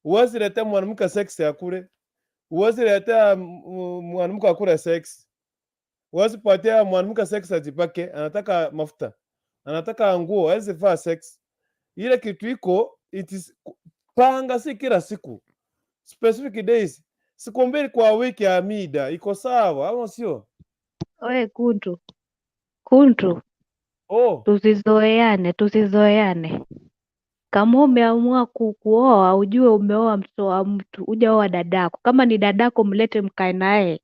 Speaker 1: Uwezi letea mwanamke sex ya kule. Uwezi letea mwanamke akule sex. Uwezi patia mwanamke sex ajipake, anataka mafuta. Anataka nguo, hawezi vaa sex. Ile kitu iko it is panga si kila siku. Specific days. Siku mbili kwa wiki ya mida iko sawa au sio?
Speaker 7: Oe Kuntu.
Speaker 1: Oh,
Speaker 7: Tusizoeane. Kama umeamua kuoa ujue umeoa mtoto wa mtu, hujaoa dadako. Kama ni dadako mlete mkae naye.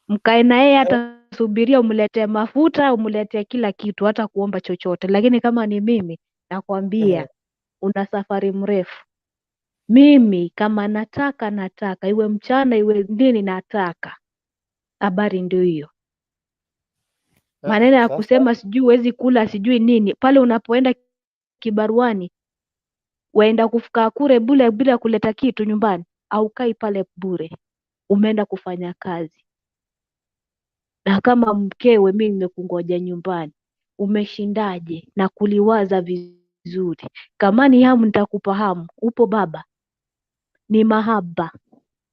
Speaker 7: Mkae naye, hata subiria umletee mafuta, umletee kila kitu, hata kuomba chochote. Lakini kama ni mimi nakwambia una safari mrefu. Mimi kama nataka iwe mchana iwe nini, nataka. Habari ndio hiyo. Maneno ya kusema sijui huwezi kula sijui nini, pale unapoenda kibaruani waenda kufika kure bure bila kuleta kitu nyumbani, au kai pale bure, umeenda kufanya kazi. Na kama mkewe mimi nimekungoja nyumbani, umeshindaje na kuliwaza vizuri? Kama ni hamu nitakupa hamu, upo baba? Ni mahaba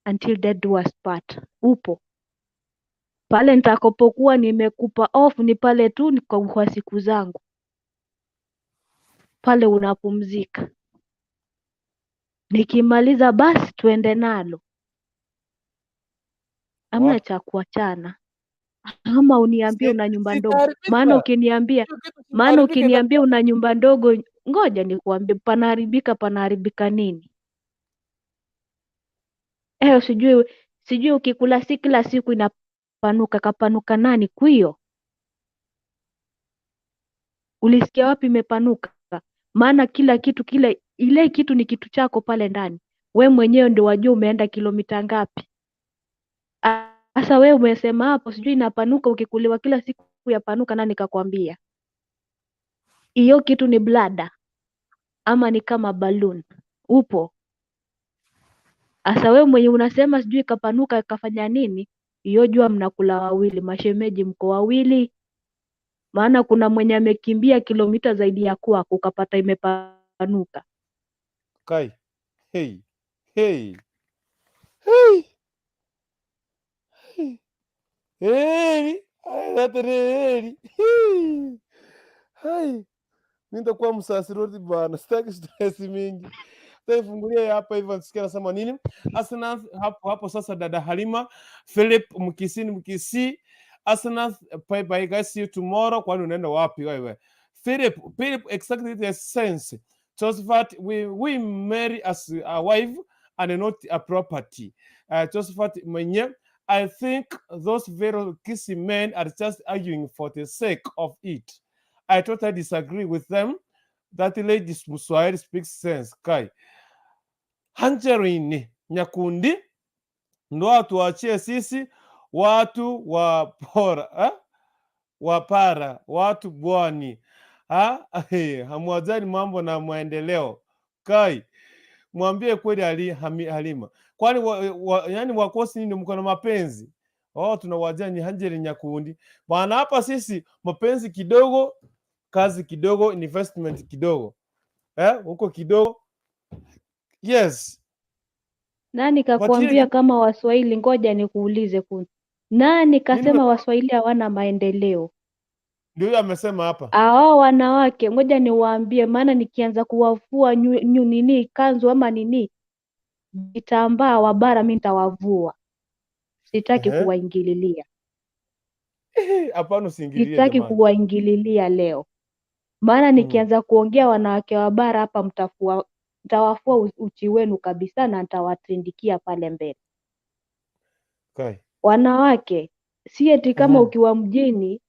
Speaker 7: until death do us part, upo pale. Nitakapokuwa nimekupa off ni pale tu kwa siku zangu, pale unapumzika. Nikimaliza basi tuende nalo, amna cha kuachana. Ama uniambie una nyumba ndogo, maana ukiniambia una nyumba ndogo, ngoja nikuambie, panaharibika nini? Sijui ukikula si kila siku inapanuka. Kapanuka nani kwio? Ulisikia wapi imepanuka? Maana kila kitu ile kitu ni kitu chako pale ndani. We mwenyewe ndio wajua umeenda kilomita ngapi. Sasa we umesema hapo sijui inapanuka, ukikuliwa kila siku yapanuka, nani kakwambia? Hiyo kitu ni blada ama ni kama balloon? Upo? Sasa we mwenye unasema sijui kapanuka kafanya nini, hiyo jua mnakula wawili, mashemeji mko wawili. Maana kuna mwenye amekimbia kilomita zaidi ya kwako ukapata imepanuka.
Speaker 1: Kai. Hey. Nitakuwa msasiroti bana, sitaki stress mingi. Taifungulia hapa hivyo nisikia nasema nini? Asana hapo sasa dada Halima, Philip Mkisi. Asana bye bye guys, see you tomorrow. Kwani unaenda wapi wewe? Philip exactly the sense. Josephat, we marry as a wife and not a property. Josephat mwenye, I think those very kissy men are just arguing for the sake of it. I totally disagree with them. That lady Swahili speaks sense. Kai Hanjerini Nyakundi ndo atuachie sisi watu wa pora wapara watu bwani hamwajali mambo na maendeleo. Kai mwambie kweli Halima, kwani yani wakosi nini? Mko na mapenzi? Tunawajani Hanjeri Nyakundi bwana. Hapa sisi mapenzi kidogo, kazi kidogo, investment kidogo, huko kidogo. Yes.
Speaker 7: Nani kakuambia kama Waswahili? Ngoja nikuulize nani kasema Waswahili hawana maendeleo?
Speaker 1: Ndio amesema hapa.
Speaker 7: Hao wanawake, ngoja niwaambie, maana nikianza kuwavua nini kanzu ama nini vitambaa wa bara, mimi nitawavua. Sitaki kuwaingililia.
Speaker 1: Hapana, usiingilie
Speaker 7: jamani. Sitaki kuwaingililia leo. Maana nikianza kuongea wanawake wa bara hapa mtafua nitawafua uchi wenu kabisa na nitawatindikia pale mbele.
Speaker 1: Okay.
Speaker 7: Wanawake, si eti kama ukiwa mjini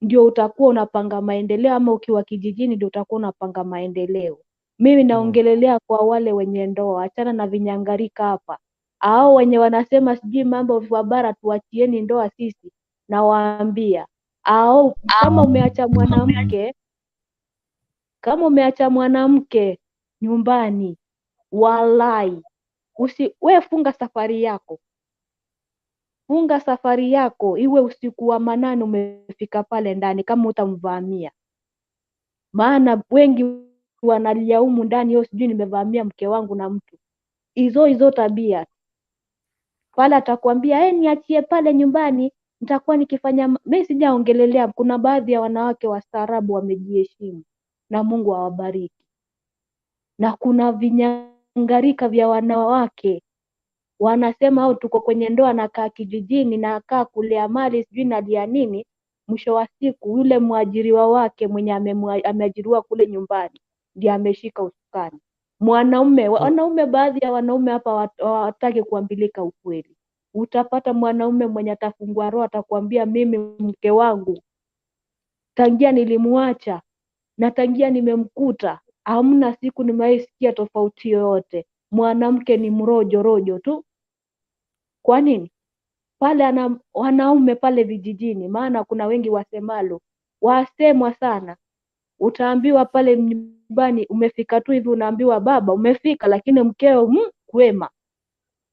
Speaker 7: ndio utakuwa unapanga maendeleo, ama ukiwa kijijini ndio utakuwa unapanga maendeleo. Mimi naongelelea kwa wale wenye ndoa, achana na vinyangarika hapa. Hao wenye wanasema sijui mambo vya bara, tuachieni ndoa sisi, na waambia au kama umeacha mwanamke nyumbani, walai we funga safari yako. Funga safari yako, iwe usiku wa manane umefika pale ndani, kama utamvamia. Maana wengi wanalia humu ndani, yo sijui nimevamia mke wangu na mtu. Hizo tabia. Pale atakwambia niachie pale nyumbani, nitakuwa nikifanya. Mimi sijaongelelea, kuna baadhi ya wanawake wastaarabu wamejiheshimu na Mungu awabariki. Na kuna vinyangarika vya wanawake wanasema au tuko kwenye ndoa, nakaa kijijini, nakaa kulea mali sijui nalia nini. Mwisho wa siku yule mwajiriwa wake mwenye ameajiriwa kule nyumbani ndiye ameshika usukani. Wanaume, baadhi ya wanaume hapa hawataki kuambilika ukweli. Utapata mwanaume mwenye atafungua roho, atakwambia mimi mke wangu tangia nilimuacha na tangia nimemkuta hamna siku nimeisikia tofauti yoyote. Mwanamke ni rojo tu. Kwa nini? Pale wanaume pale vijijini, maana kuna wengi wasemwa sana. Utaambiwa pale nyumbani umefika tu hivi, unaambiwa baba umefika, lakini mkeo kwema.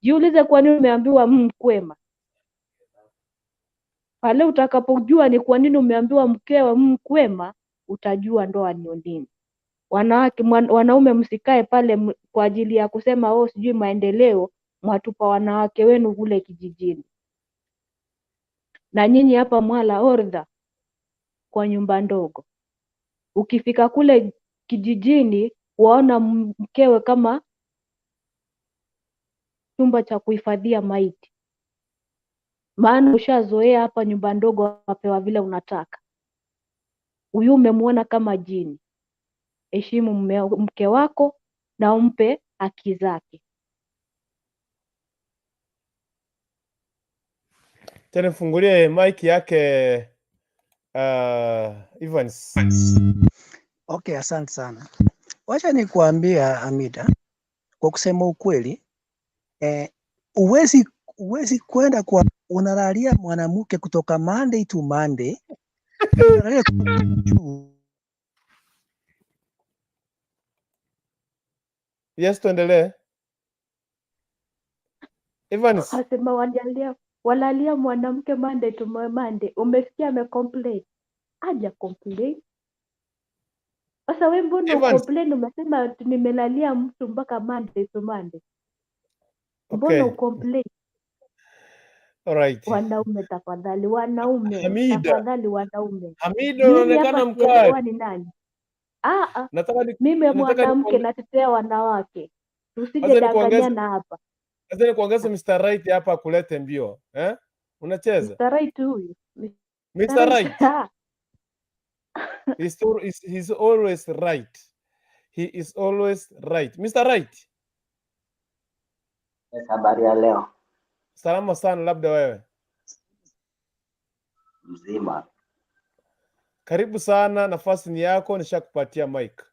Speaker 7: Jiulize kwa nini umeambiwa kwema. Pale utakapojua ni kwa nini umeambiwa mkeo kwema, utajua ndoa ni nini. Wanaume msikae pale kwa ajili ya kusema sijui maendeleo, mwatupa wanawake wenu kule kijijini. Na nyinyi hapa mwala ordha kwa nyumba ndogo. Ukifika kule kijijini waona mkewe kama chumba cha kuhifadhia maiti. Maana ushazoea hapa nyumba ndogo wapewa vile unataka. Huyu umemuona kama jini. Heshimu mke wako na umpe haki zake.
Speaker 1: Tena fungulie mic yake Evans.
Speaker 5: Okay, asante sana. Wacha nikuambia Amida, kwa kusema ukweli, uwezi kwenda kwa unalalia mwanamke kutoka Monday to Monday.
Speaker 1: Yes, tuendelee. Evans.
Speaker 7: Asema walalia mwanamke Monday to Monday. Umesikia amecomplain? Aja complain. Sasa wewe mbona ucomplain? Umesema nimelalia mtu mpaka Monday to Monday. Mbona ucomplain?
Speaker 1: Alright.
Speaker 7: Wanaume tafadhali, wanaume. Tafadhali wanaume.
Speaker 1: Hamida unaonekana mkali.
Speaker 7: Ni nani? Mimi mwanamke natetea wanawake. Tusije danganyana hapa.
Speaker 1: Sasa nikuongeze Mr. Right hapa kulete mbio. Unacheza?
Speaker 7: Mr. Right huyu.
Speaker 1: Mr. Right. He's always right. He is always right. Mr. Right.
Speaker 9: Yes, habari ya leo.
Speaker 1: Salama sana, labda wewe.
Speaker 9: Mzima.
Speaker 1: Karibu sana, nafasi ni yako, nishakupatia mic.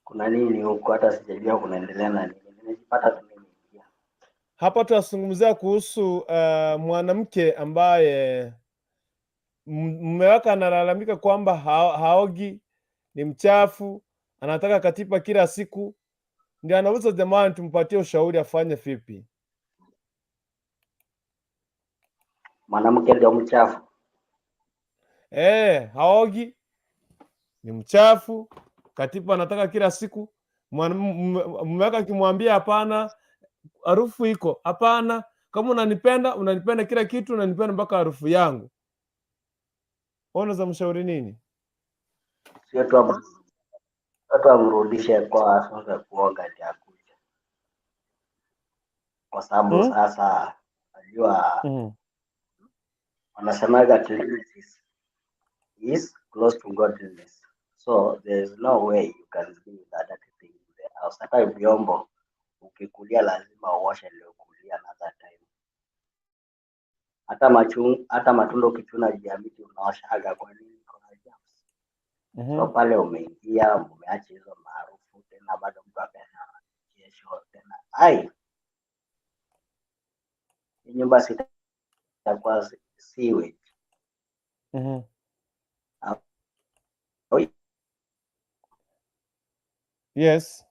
Speaker 9: Kuna nini huko? Hata sijajua kunaendelea na nini. Nimejipata tumeingia.
Speaker 1: Hapa tunazungumzia kuhusu mwanamke ambaye mume wake analalamika kwamba haogi, ni mchafu, anataka katiba kila siku. Ndio anauliza jamani, tumpatie ushauri afanye vipi?
Speaker 9: Mwanamke ndio mchafu.
Speaker 1: Haogi, ni mchafu, katiba anataka kila siku. Mume wake akimwambia hapana, harufu iko, hapana, kama unanipenda kila kitu, unanipenda mpaka harufu yangu. Unaweza mshauri nini?
Speaker 9: Sio tu amrudishe kwa sasa kuoga ndio kuja. Kwa sababu sasa najua wanasemaga cleanliness is close to godliness. So there is no way you can be that thing. Usikae vyombo ukikulia lazima uoshe ndio kulia na that time. Hata matunda ukichuna juu ya miti unaoshaga, kwa nini? Kuna germs. So pale umeingia umeacha hizo maarufu tena bado mtu akaenda kesho tena. Ai. Nyumba sitakuwa siwe.
Speaker 1: Yes.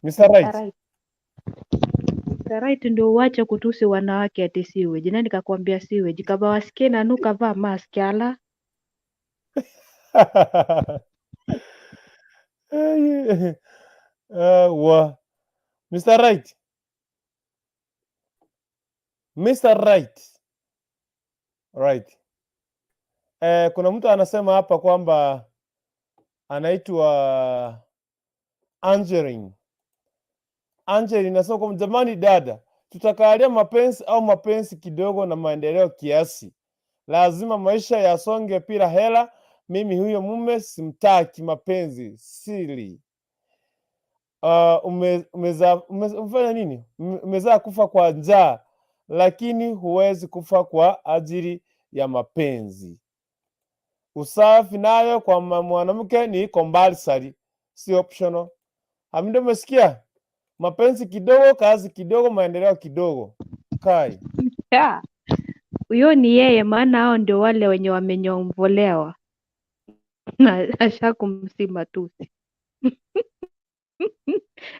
Speaker 1: Mr. Right.
Speaker 7: Mr. Right ndio uache kutusi wanawake ati sewage. Nani kakwambia sewage? Kama wasikie na nuka vaa mask ala.
Speaker 1: Mr. Right. Mr. Right. Right. Kuna mtu anasema hapa kwamba anaitwa Angeline. Angeline nasema kwa jamani dada, tutakalia mapenzi au mapenzi kidogo na maendeleo kiasi. Lazima maisha yasonge bila hela. Mimi huyo mume simtaki, mapenzi siri. Umefanya nini? Umezaa kufa kwa njaa, lakini huwezi kufa kwa ajili ya mapenzi. Usafi nayo kwa mwanamke ni compulsory, si optional. Hamdo, umesikia? Mapenzi kidogo, kazi kidogo, maendeleo kidogo. Kai.
Speaker 7: Huyo ni yeye, maana hao ndio wale wenye wamenyomvolewa. Na ashakumsima tusi.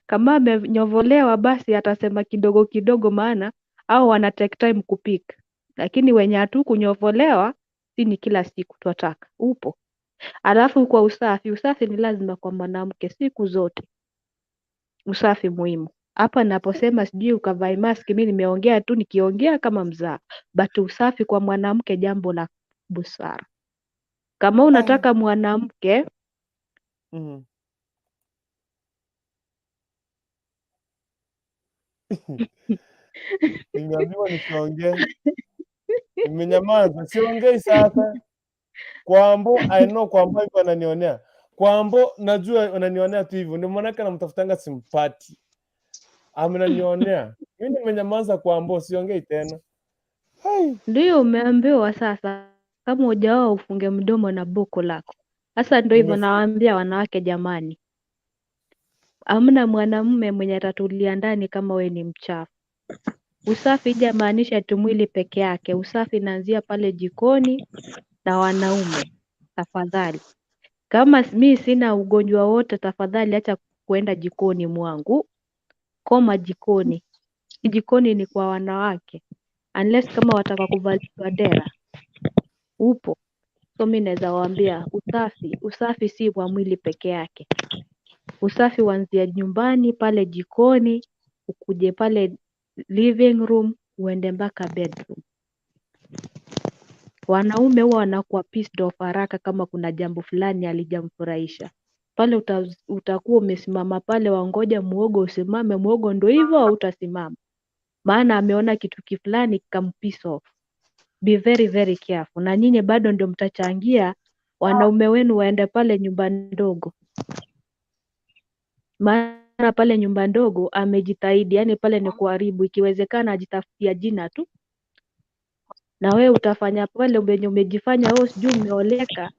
Speaker 7: Kama amenyovolewa basi atasema kidogo kidogo, maana au wana take time kupika. Lakini wenye hatu kunyovolewa si ni kila siku twataka. Upo. Alafu kwa usafi ni lazima kwa mwanamke siku zote. Usafi muhimu. Hapa naposema sijui ukavai mask, mimi nimeongea tu nikiongea kama mzaa. But usafi kwa mwanamke jambo la busara. Kama unataka mwanamke
Speaker 1: Nimeambiwa nisiongee. Nimenyamaza, siongei sasa. Kwambo I know kwamba hivyo ananionea. Kwambo najua ananionea tu hivyo. Ndio maana namtafutanga simpati. Amenanionea. Mimi nimenyamaza kwambo, siongei tena.
Speaker 7: Ndio umeambiwa sasa, kama hujaoa ufunge mdomo na boko lako. Sasa ndio hivyo nawaambia wanawake jamani. Hamna mwanamume mwenye atatulia ndani kama we ni mchafu. Usafi hajamaanisha tu mwili peke yake. Usafi inaanzia pale jikoni na wanaume. Tafadhali. Kama mimi sina ugonjwa wote, tafadhali acha kuenda jikoni mwangu. Koma jikoni. Jikoni ni kwa wanawake. Unless kama wataka kuvalishwa dera. Upo. So mimi naweza waambia usafi si wa mwili peke yake. Usafi huanzia nyumbani, pale jikoni, ukuje pale living room, uende mpaka bedroom. Wanaume huwa wanakuwa pissed off haraka kama kuna jambo fulani halijamfurahisha. Pale utakuwa umesimama pale wangoja muogo usimame, muogo ndio hivyo au utasimama. Maana ameona kitu fulani kampiss off. Be very very careful. Na nyinyi bado ndio mtachangia wanaume wenu waende pale nyumba ndogo. Maana pale nyumba ndogo amejitahidi, yani pale ni kuharibu, ikiwezekana ajitafutia jina tu. Na wewe utafanya pale umejifanya sijui umeoleka.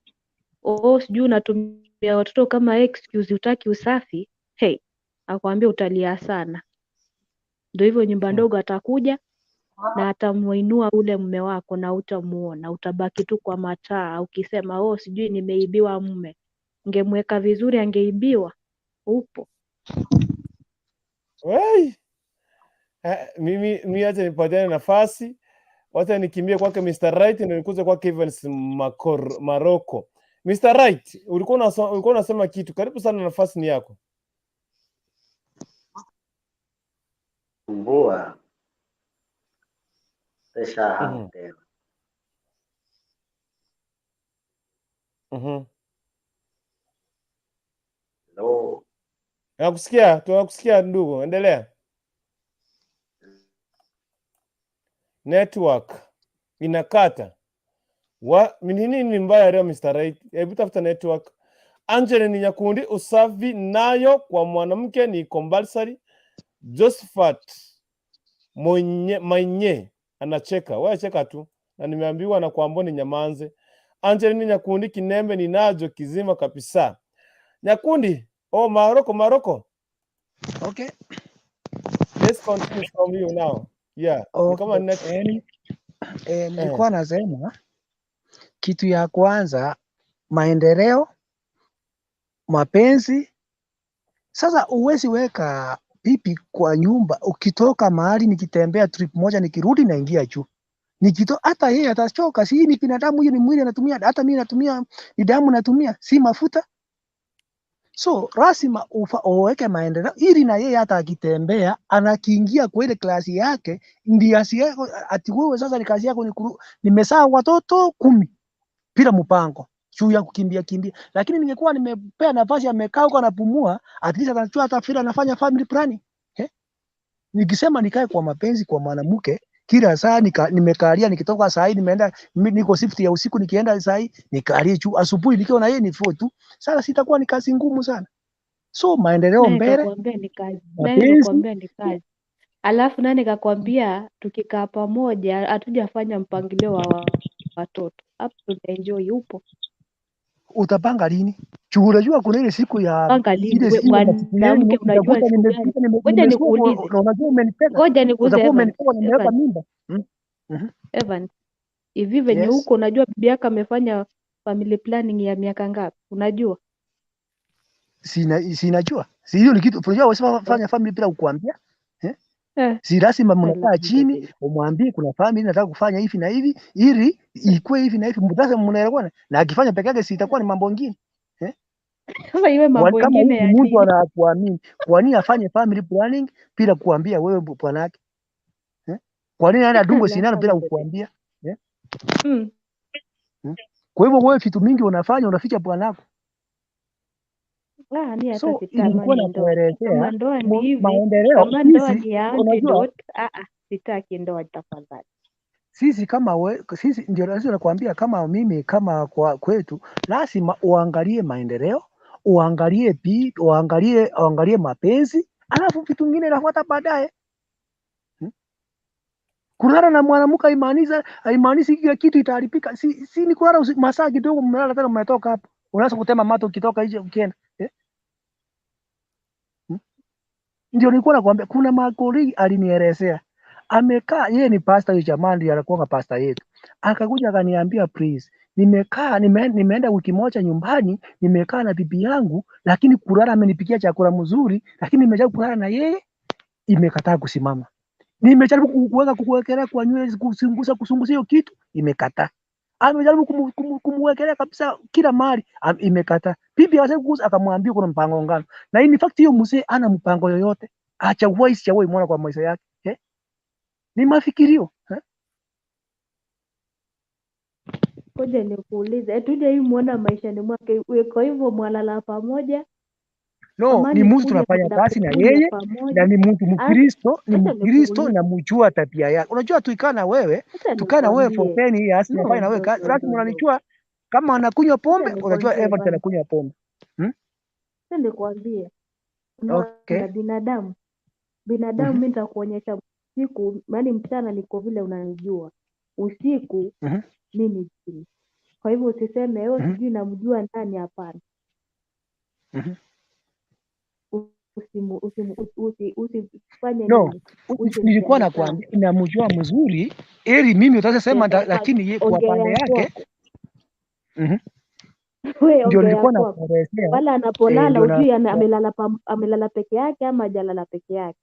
Speaker 7: Sijui unatumia watoto kama excuse, utaki usafi. Hey, akwambia utalia sana. Ndio hivyo nyumba ndogo atakuja na atamuinua ule mume wako na utamuona, utabaki tu kwa mataa ukisema sijui nimeibiwa mume. Ungemweka vizuri angeibiwa. Upo.
Speaker 1: Mimi acha nipatiane nafasi. Wacha nikimbie kwake Mr. Right ndio nikuze kwake Evans Maroko. Mr. Right, ulikuwa unasema kitu. Karibu sana, nafasi ni yako.
Speaker 9: Mbua. Pesha hapo. No.
Speaker 1: Tunakusikia ndugu, endelea. Network inakata. Nini ni mbaya leo Mr. Right? Hebu tafuta network. Angeline Nyakundi, usafi nayo kwa mwanamke ni compulsory. Josephat Mainye anacheka, wewe cheka tu, na nimeambiwa na kuambia ni nyamanze. Angeline Nyakundi, kinembe ninajo kizima kabisa. Nyakundi, oh Maroko.
Speaker 5: Okay.
Speaker 1: Let's continue from you now. Yeah. Ni kama next.
Speaker 5: Nilikuwa nasema kitu ya kwanza maendeleo, mapenzi. Sasa uwezi weka pipi kwa nyumba, ukitoka mahali nikitembea trip moja nikirudi naingia juu. Hata yeye atachoka, si ni binadamu, hiyo ni mwili anatumia, hata mimi natumia, ni damu natumia, si mafuta. So lazima uweke maendeleo ili na yeye hata akitembea anakiingia kwa ile klasi yake, ndio ati wewe sasa ni kazi yako nimesaa watoto 10 bila mpango juu ya kukimbia. Lakini ningekuwa nimepea nafasi amekaa huko anapumua, at least atajua hata vile anafanya family planning. Nikisema nikae kwa mapenzi kwa mwanamke kila saa nimekalia, nikitoka saa hii nimeenda niko shift ya usiku, nikienda saa hii nikalie juu, asubuhi nikiwa na yeye ni 4 tu. Sasa sitakuwa ni kazi ngumu sana. So maendeleo mbele.
Speaker 7: Nikakwambia ni kazi. Alafu nani kakwambia tukikaa pamoja hatujafanya mpangilio wa watoto. Hapo tutaenjoy upo.
Speaker 5: Utapanga lini? Unajua kuna ile siku ya
Speaker 7: panga lini mwanamke, unajua siku gani? Ngoja nikuulize.
Speaker 5: Unajua umenipenda.
Speaker 7: Ngoja nikuulize
Speaker 5: nimeweka mimba.
Speaker 7: Evan, hivi venye huko unajua bibi yako amefanya family planning ya miaka ngapi? Unajua?
Speaker 5: Sinajua. Si hiyo ni kitu unajua usifanye family bila kukuambia. Si lazima mnakaa chini umwambie kuna family nataka kufanya hivi na hivi ili ikue hivi na hivi, mtasa mnaelewana, na akifanya peke yake si itakuwa ni mambo mengine.
Speaker 7: Sasa iwe mambo mengine ya
Speaker 5: mtu anakuamini. Kwa nini afanye family planning bila kuambia wewe bwana yake? Kwa nini ana dungo sindano bila kukuambia? Kwa hivyo wewe vitu mingi unafanya unaficha bwana wako.
Speaker 7: Ni hata
Speaker 5: So
Speaker 7: sitamani ndoa. Kama ndoa ni hivi, kama ndoa ni ya antidote, sitaki ndoa tafadhali.
Speaker 5: Sisi sisi ndio lazima nakwambia, kama mimi kama kwa kwetu lazima uangalie maendeleo, uangalie mapenzi, alafu vitu vingine nafuata baadaye. Kulala na mwanamke haimaanishi kila kitu itaharibika. Si ni kulala masaa kidogo mmelala tena mmetoka hapo. Unaanza kutema mato ukitoka nje ukienda. Ndio nilikuwa nakwambia kuna makoli alinielezea. Amekaa yeye ni pastor yule jamani, alikuwa pastor yetu. Akakuja akaniambia please, nimeenda wiki moja nyumbani, nimekaa na bibi yangu, lakini kulala amenipikia chakula mzuri, lakini nimejaribu kulala na yeye imekataa kusimama. Nimejaribu kuwekelea kwa nywele kusunguza hiyo kitu imekataa. Amejaribu kumwekelea kabisa kila mahali imekataa. Bibi akasema akamwambia kuna mpango ngano. Na in fact hiyo mzee ana mpango yoyote. Sijawahi muona kwa maisha yake. Ni mafikirio.
Speaker 7: Ngoja nikuulize, tuje hii muona maishani mwake, kwa hivyo mwalala pamoja?
Speaker 5: No, ni mtu tunafanya kazi na yeye na ni mtu Mkristo, na mjua tabia yake. Unajua tukaa na wewe for 10 years nafanya na wewe kazi, lazima unanijua kama anakunywa pombe, unajua Evan anakunywa pombe.
Speaker 7: Sasa nikwambie. Okay. Binadamu mimi nitakuonyesha usiku, yaani mchana niko vile unanijua. Usiku mimi chini. Kwa hivyo usiseme wewe sijui namjua nani, hapana. Usifanye
Speaker 5: nini. Nilikuwa nakwambia namjua mzuri ili mimi utasema lakini kwa pande yake ndio nilikuwa nakuelezea.
Speaker 7: Wala anapolala ujui amelala peke yake ama hajalala peke yake.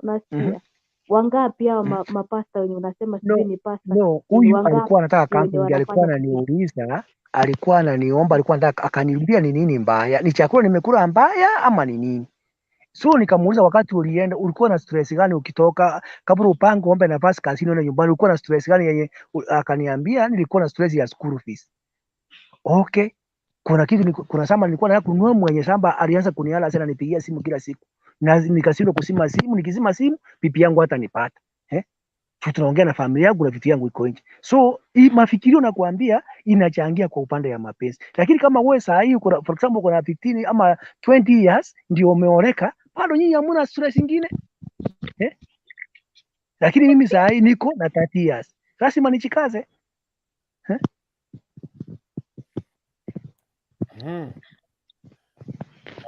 Speaker 7: Unasikia? Wangapi hao mapasta wenye unasema sisi ni pasta?
Speaker 5: Huyu alikuwa anataka kampuni, alikuwa ananiuliza, alikuwa ananiomba, alikuwa anataka akaniambia ni nini mbaya, ni chakula nimekula mbaya ama ni nini? So nikamuuliza wakati ulienda ulikuwa na stress gani ukitoka kabla upange ombe nafasi kazini na nyumbani, ulikuwa na stress gani yenye? Akaniambia nilikuwa na stress ya school fees. Okay. Kuna shamba nilikuwa nataka kununua, mwenye shamba alianza kuniala sana, nipigia simu kila siku. Na nikashindwa kusima simu, nikizima simu pipi yangu hata nipata. Tunaongea na familia yangu na vitu yangu iko nje. So hii mafikirio nakwambia inachangia kwa upande ya mapenzi. Lakini kama wewe saa hii for example kuna 15 ama 20 years ndio umeoleka, bado nyinyi hamna stress nyingine. Lakini mimi saa hii niko na 30 years. Lazima nichikaze.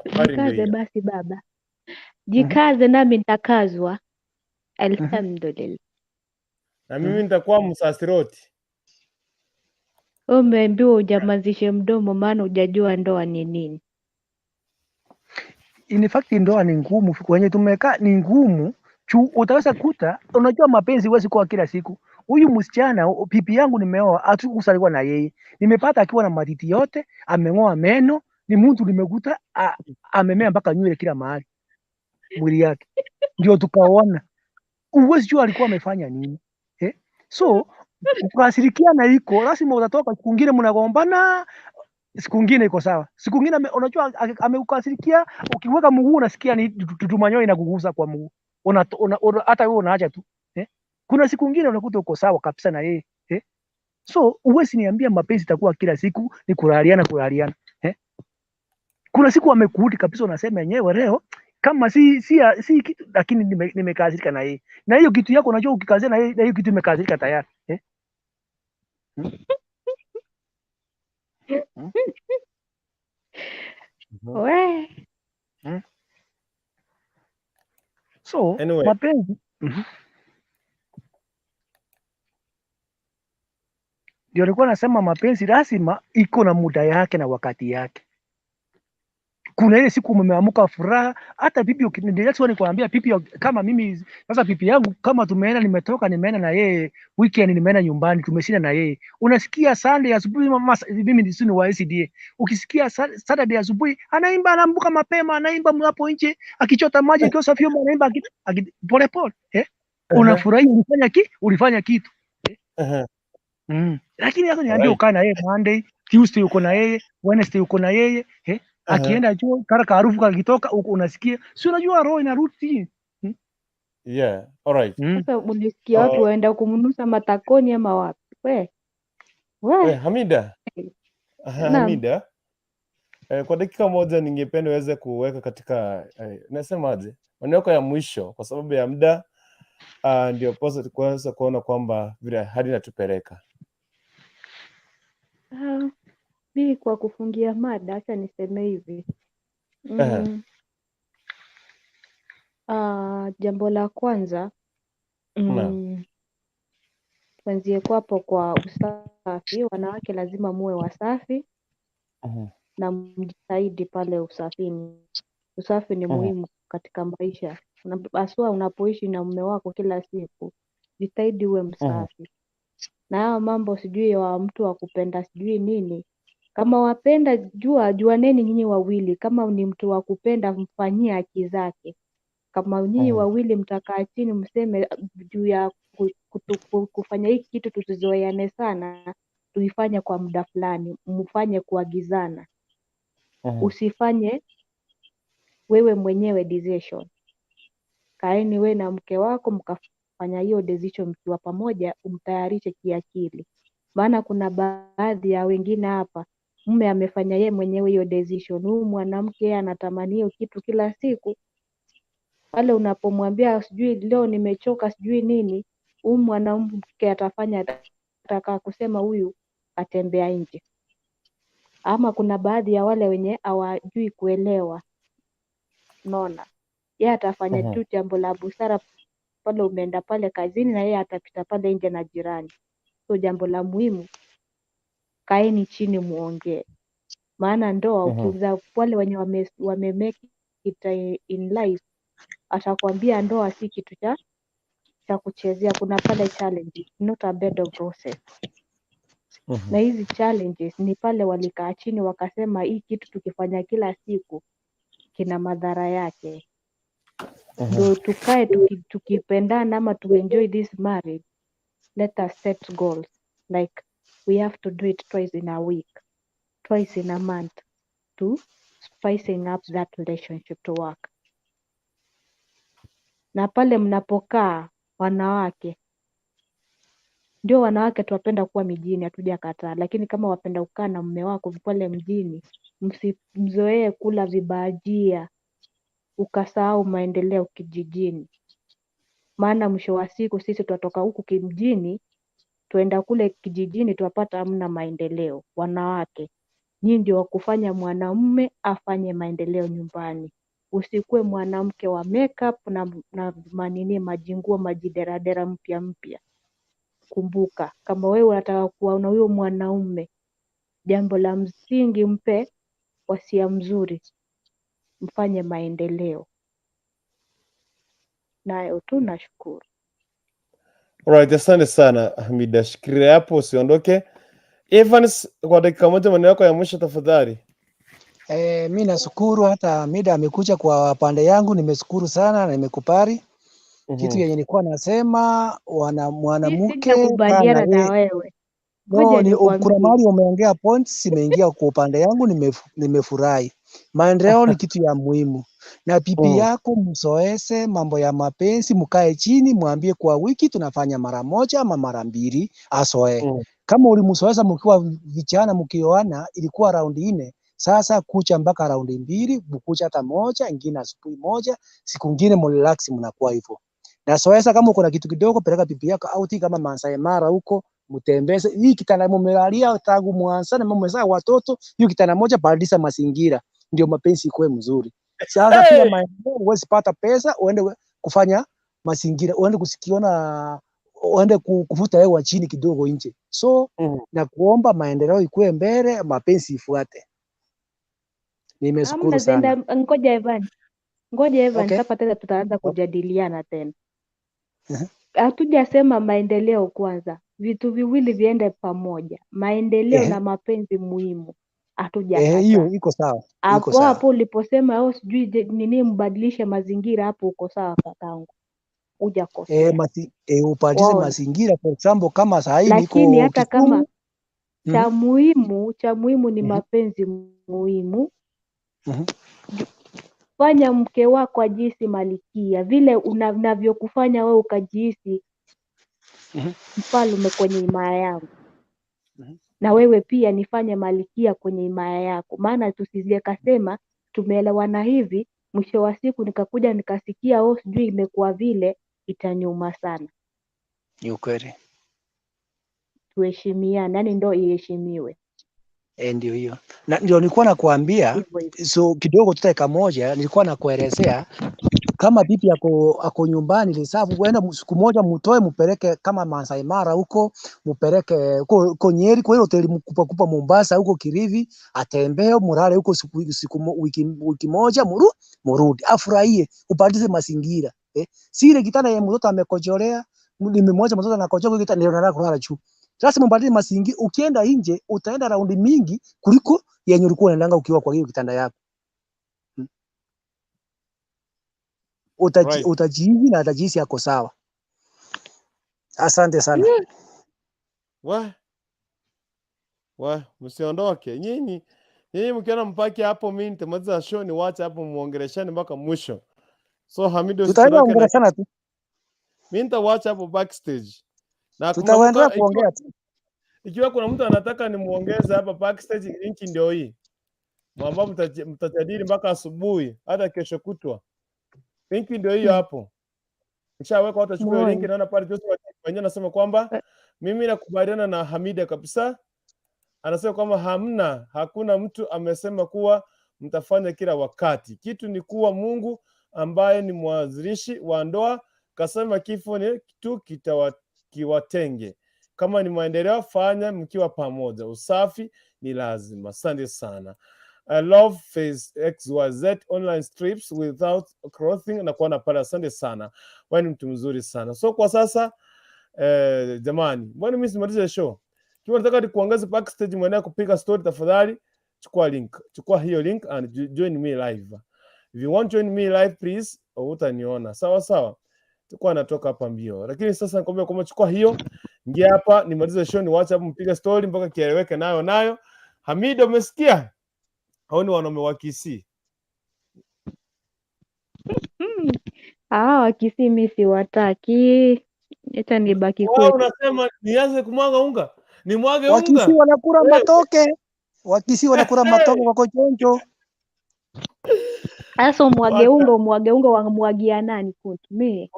Speaker 7: Jikaze basi baba. Jikaze nami nitakazwa. Alhamdulillah.
Speaker 1: Na mimi nitakuwa msasiroti.
Speaker 7: Umeambiwa ujamazishe mdomo maana hujajua ndoa ni nini.
Speaker 5: In fact ndoa ni ngumu, kwenye tumekaa ni ngumu. Utaweza kuta, unajua mapenzi huwezi kuwa kila siku. Huyu msichana pipi yangu nimeoa, hatukusaliwa na yeye. Nimepata akiwa na matiti yote, ameng'oa meno, ni mtu nimekuta amemea mpaka nywele kila mahali mwili yake. Ndio tukaona. Uwezi jua alikuwa amefanya nini. So ukashirikiana iko, lazima utatoka siku nyingine mnagombana, siku nyingine iko sawa. Siku nyingine unajua ameukasirikia, ukiweka mguu unasikia ni tutumanyo inakugusa kwa mguu. Hata wewe unaacha tu. Kuna siku nyingine unakuta uko sawa kabisa na yeye. So uwezi niambia mapenzi itakuwa kila siku ni kulaliana. Kuna siku amekuudi kabisa unasema yenyewe leo kama si kitu, lakini nimekasirika na yeye. Na hiyo kitu yako unajua ukikazia na hiyo kitu imekasirika tayari. So
Speaker 1: Anyway.
Speaker 5: mapenzi ndio nilikuwa nasema mapenzi lazima iko na muda yake na wakati yake. Kuna ile siku umeamka furaha, hata pipi ndio nikwambia pipi kama mimi sasa pipi yangu kama nimeenda na yeye weekend, nimeenda nyumbani tumeshinda na yeye. Unasikia Sunday asubuhi mimi ni wa SDA. Ukisikia Saturday asubuhi anaamka mapema, anaimba hapo nje akichota maji kwa safio, anaimba pole pole. Unafurahi ulifanya kitu. Lakini sasa niambia ukaa na yeye Monday, Tuesday uko na yeye, Wednesday uko na yeye, akienda chuo kara harufu kakitoka unasikia, si unajua roho inarudi.
Speaker 1: Yeah, all right.
Speaker 7: Sasa unasikia watu waenda kumnusa matakoni ama wapi?
Speaker 1: Hamida. Hamida. Kwa dakika moja ningependa uweze kuweka katika nasemaje? Maneno yako ya mwisho kwa sababu ya muda, ndio posa tukuweza kuona kwamba vile hadi natupeleka.
Speaker 7: Mimi kwa kufungia mada acha niseme hivi. Jambo la kwanza tuanzie kwapo kwa usafi. Wanawake lazima muwe wasafi na mjitahidi pale usafini. Usafi ni muhimu katika maisha. Haswa unapoishi na mume wako kila siku, jitahidi uwe msafi. Na haya mambo sijui wa mtu wa kupenda sijui nini. Kama wapenda juaneni nyinyi wawili. Kama ni mtu wa kupenda mfanyie haki zake. Kama nyinyi wawili mtakaa chini mseme juu ya kufanya hiki kitu tusizoeane sana, tuifanye kwa muda fulani, mfanye kuagizana. Usifanye wewe mwenyewe decision. Kaeni wewe na mke wako mkafanya hiyo decision mkiwa pamoja, umtayarishe kiakili. Maana kuna baadhi ya wengine hapa, mume amefanya yeye mwenyewe hiyo decision. Huyu mwanamke yeye anatamani hiyo kitu kila siku. Pale unapomwambia sijui leo nimechoka sijui nini, huyu mwanamke ataka kusema huyu atembea nje. Ama kuna baadhi ya wale wenye hawajui kuelewa. Unaona? Yeye atafanya tu jambo la busara pale umeenda pale kazini na yeye atapita pale nje na jirani. So jambo la muhimu, kaeni chini muongee. Maana ndoa ukiuliza wale wenye wame it in life, atakwambia ndoa si kitu cha kuchezea. Kuna pale challenges, not a bed of roses. Na hizi challenges ni pale walikaa chini wakasema hii kitu tukifanya kila siku kina madhara yake. Ndio tukae tukipendana ama to enjoy this marriage. Let us set goals. Like we have to do it twice in a week, twice in a month to spicing up that relationship to work. Na pale mnapokaa wanawake, Ndio wanawake tuwapenda kuwa mijini, hatujakataa, lakini kama wapenda kukaa na mume wako pale mjini, msizoee kula vibajia ukasahau maendeleo kijijini. Maana mwisho wa siku sisi tutatoka huku kimjini tuenda kule kijijini tuwapata hamna maendeleo. Wanawake nyinyi ndio wakufanya mwanamume afanye maendeleo nyumbani. Usikuwe mwanamke wa makeup na manini majinguo majideradera mpya. Kumbuka kama wewe unataka kuwa na huyo mwanaume, jambo la msingi mpe wasia mzuri, mfanye maendeleo. Nayo tu nashukuru.
Speaker 1: Alright, asante sana Hamida, shikilia hapo usiondoke. Evans, kwa dakika moja maneno yako ya mwisho tafadhali.
Speaker 5: Mi nashukuru hata Hamida amekuja kwa pande yangu, nimeshukuru sana na nimekupari. Kitu yenye nilikuwa nasema mwanamke
Speaker 7: Sitakubaliana na wewe.
Speaker 5: kuna mahali umeongea points zimeingia kwa upande yangu, nimefurahi. Maendeleo ni kitu ya muhimu. Na bibi yako msoese mambo ya mapenzi, mkae chini mwambie kwa wiki tunafanya mara moja ama mara mbili asoe. Kama ulimsoesa mkiwa vijana mkioana ilikuwa raundi 4, sasa kucha mpaka raundi 2, mkucha hata moja, ingine asubuhi moja, siku nyingine mrelax mnakuwa hivyo. Na soesa kama uko na kitu kidogo peleka bibi yako out kama Masai Mara huko mtembeze. Hii kitanda mumelalia tangu mwanzo na mmezaa watoto, hiyo kitanda moja badilisha mazingira ndio mapenzi ikuwe mzuri. Sasa kila maeneo uwezi pata pesa uende kufanya mazingira, uende kusikiona, uende kuvuta hewa chini kidogo nje. So na kuomba maendeleo ikuwe mbele, mapenzi ifuate. Nimeshukuru sana.
Speaker 7: Ngoja Evan, hapa tena tutaanza kujadiliana tena. Hatujasema maendeleo kwanza. Vitu viwili viende pamoja. Maendeleo na mapenzi muhimu. Hatujakataa.
Speaker 5: Hiyo iko sawa.
Speaker 7: Hapo uliposema sijui nini mbadilishe mazingira, hapo uko sawa kakangu. Hujakosea.
Speaker 5: Ubadilishe mazingira, for example kama saa hii niko
Speaker 7: lakini hata kama cha muhimu ni mapenzi muhimu. Fanya mke wako ajihisi malikia vile unavyokufanya wewe ukajihisi mfalme kwenye himaya yangu. Na wewe pia nifanye malikia kwenye himaya yako. Maana tusije kasema tumeelewana hivi, mwisho wa siku nikakuja nikasikia sijui imekuwa vile, itanyuma sana.
Speaker 5: Ni ukweli.
Speaker 7: Tuheshimiane, yani ndio iheshimiwe.
Speaker 5: Ndio hiyo. Na ndio nilikuwa nakuambia, so kidogo dakika moja nilikuwa nakuelezea kama bibi ako nyumbani lisafu, kwenda siku moja mtoe mpeleke kama Masai Mara huko, mpeleke huko Nyeri kwa hoteli mkupa Mombasa huko Kirivi, atembee murale huko wiki moja murudi, afurahie, ubadilishe mazingira. Sile kitanda ya mtoto amekojolea, nimemwacha mtoto anakojoka kitanda ndio anataka kulala juu. Sasa mbadilishe mazingira, ukienda nje utaenda raundi mingi kuliko yenye ulikuwa unaendanga ukiwa kwa hiyo kitanda yako. Utajihizi na atajihisi yako sawa. Asante sana.
Speaker 1: Msiondoke. Nyinyi mkiona mpaki hapo, mimi nitamaliza show ni wacha hapo muongeleshane mpaka mwisho. So Hamido
Speaker 5: tutaongeleshana tu.
Speaker 1: Mimi nitawaacha hapo backstage. Na
Speaker 5: tutaendelea kuongea tu.
Speaker 1: Ikiwa kuna mtu anataka nimuongeze hapa backstage, linki ndio hii. Mwamba mtajadili mpaka asubuhi hata kesho kutwa. Linki ndio hiyo hapo. Nishaweka watu chukua linki, naona pale Joseph wenyewe anasema kwamba mimi nakubaliana na Hamida kabisa. Anasema kwamba hakuna mtu amesema kuwa mtafanya kila wakati. Kitu ni kuwa Mungu ambaye ni mwanzilishi wa ndoa kasema kifo ni kitu kiwatenge. Kama ni maendeleo fanya mkiwa pamoja. Usafi ni lazima. Asante sana. I love face XYZ online strips without clothing na kuona pale. Asante sana. Wewe ni mtu mzuri sana. So kwa sasa jamani, mbona mimi simalize show? Kiwa nataka nikuongeze backstage mwenyewe kupiga story, tafadhali chukua hiyo link and join me live. If you want to join me live please, utaniona. Sawa. Tukua natoka hapa mbio. Lakini sasa nakwambia kwamba chukua hiyo, ingia hapa nimalize show, ni WhatsApp mpiga story mpaka kieleweke nayo. Hamida, umesikia? Hao ni wanaume wa Kisii.
Speaker 7: Wakisii mimi siwataki. Acha nibaki
Speaker 1: Wao
Speaker 7: kwetu.
Speaker 1: unasema nianze kumwaga unga? Nimwage
Speaker 5: Wakisi
Speaker 1: unga?
Speaker 5: wanakula
Speaker 1: Wewe.
Speaker 5: matoke. Wakisi wanakula matoke kwa kochonjo.
Speaker 7: Sasa umwage
Speaker 1: Wacha.
Speaker 7: unga wamwagia nani kwetu? Mimi.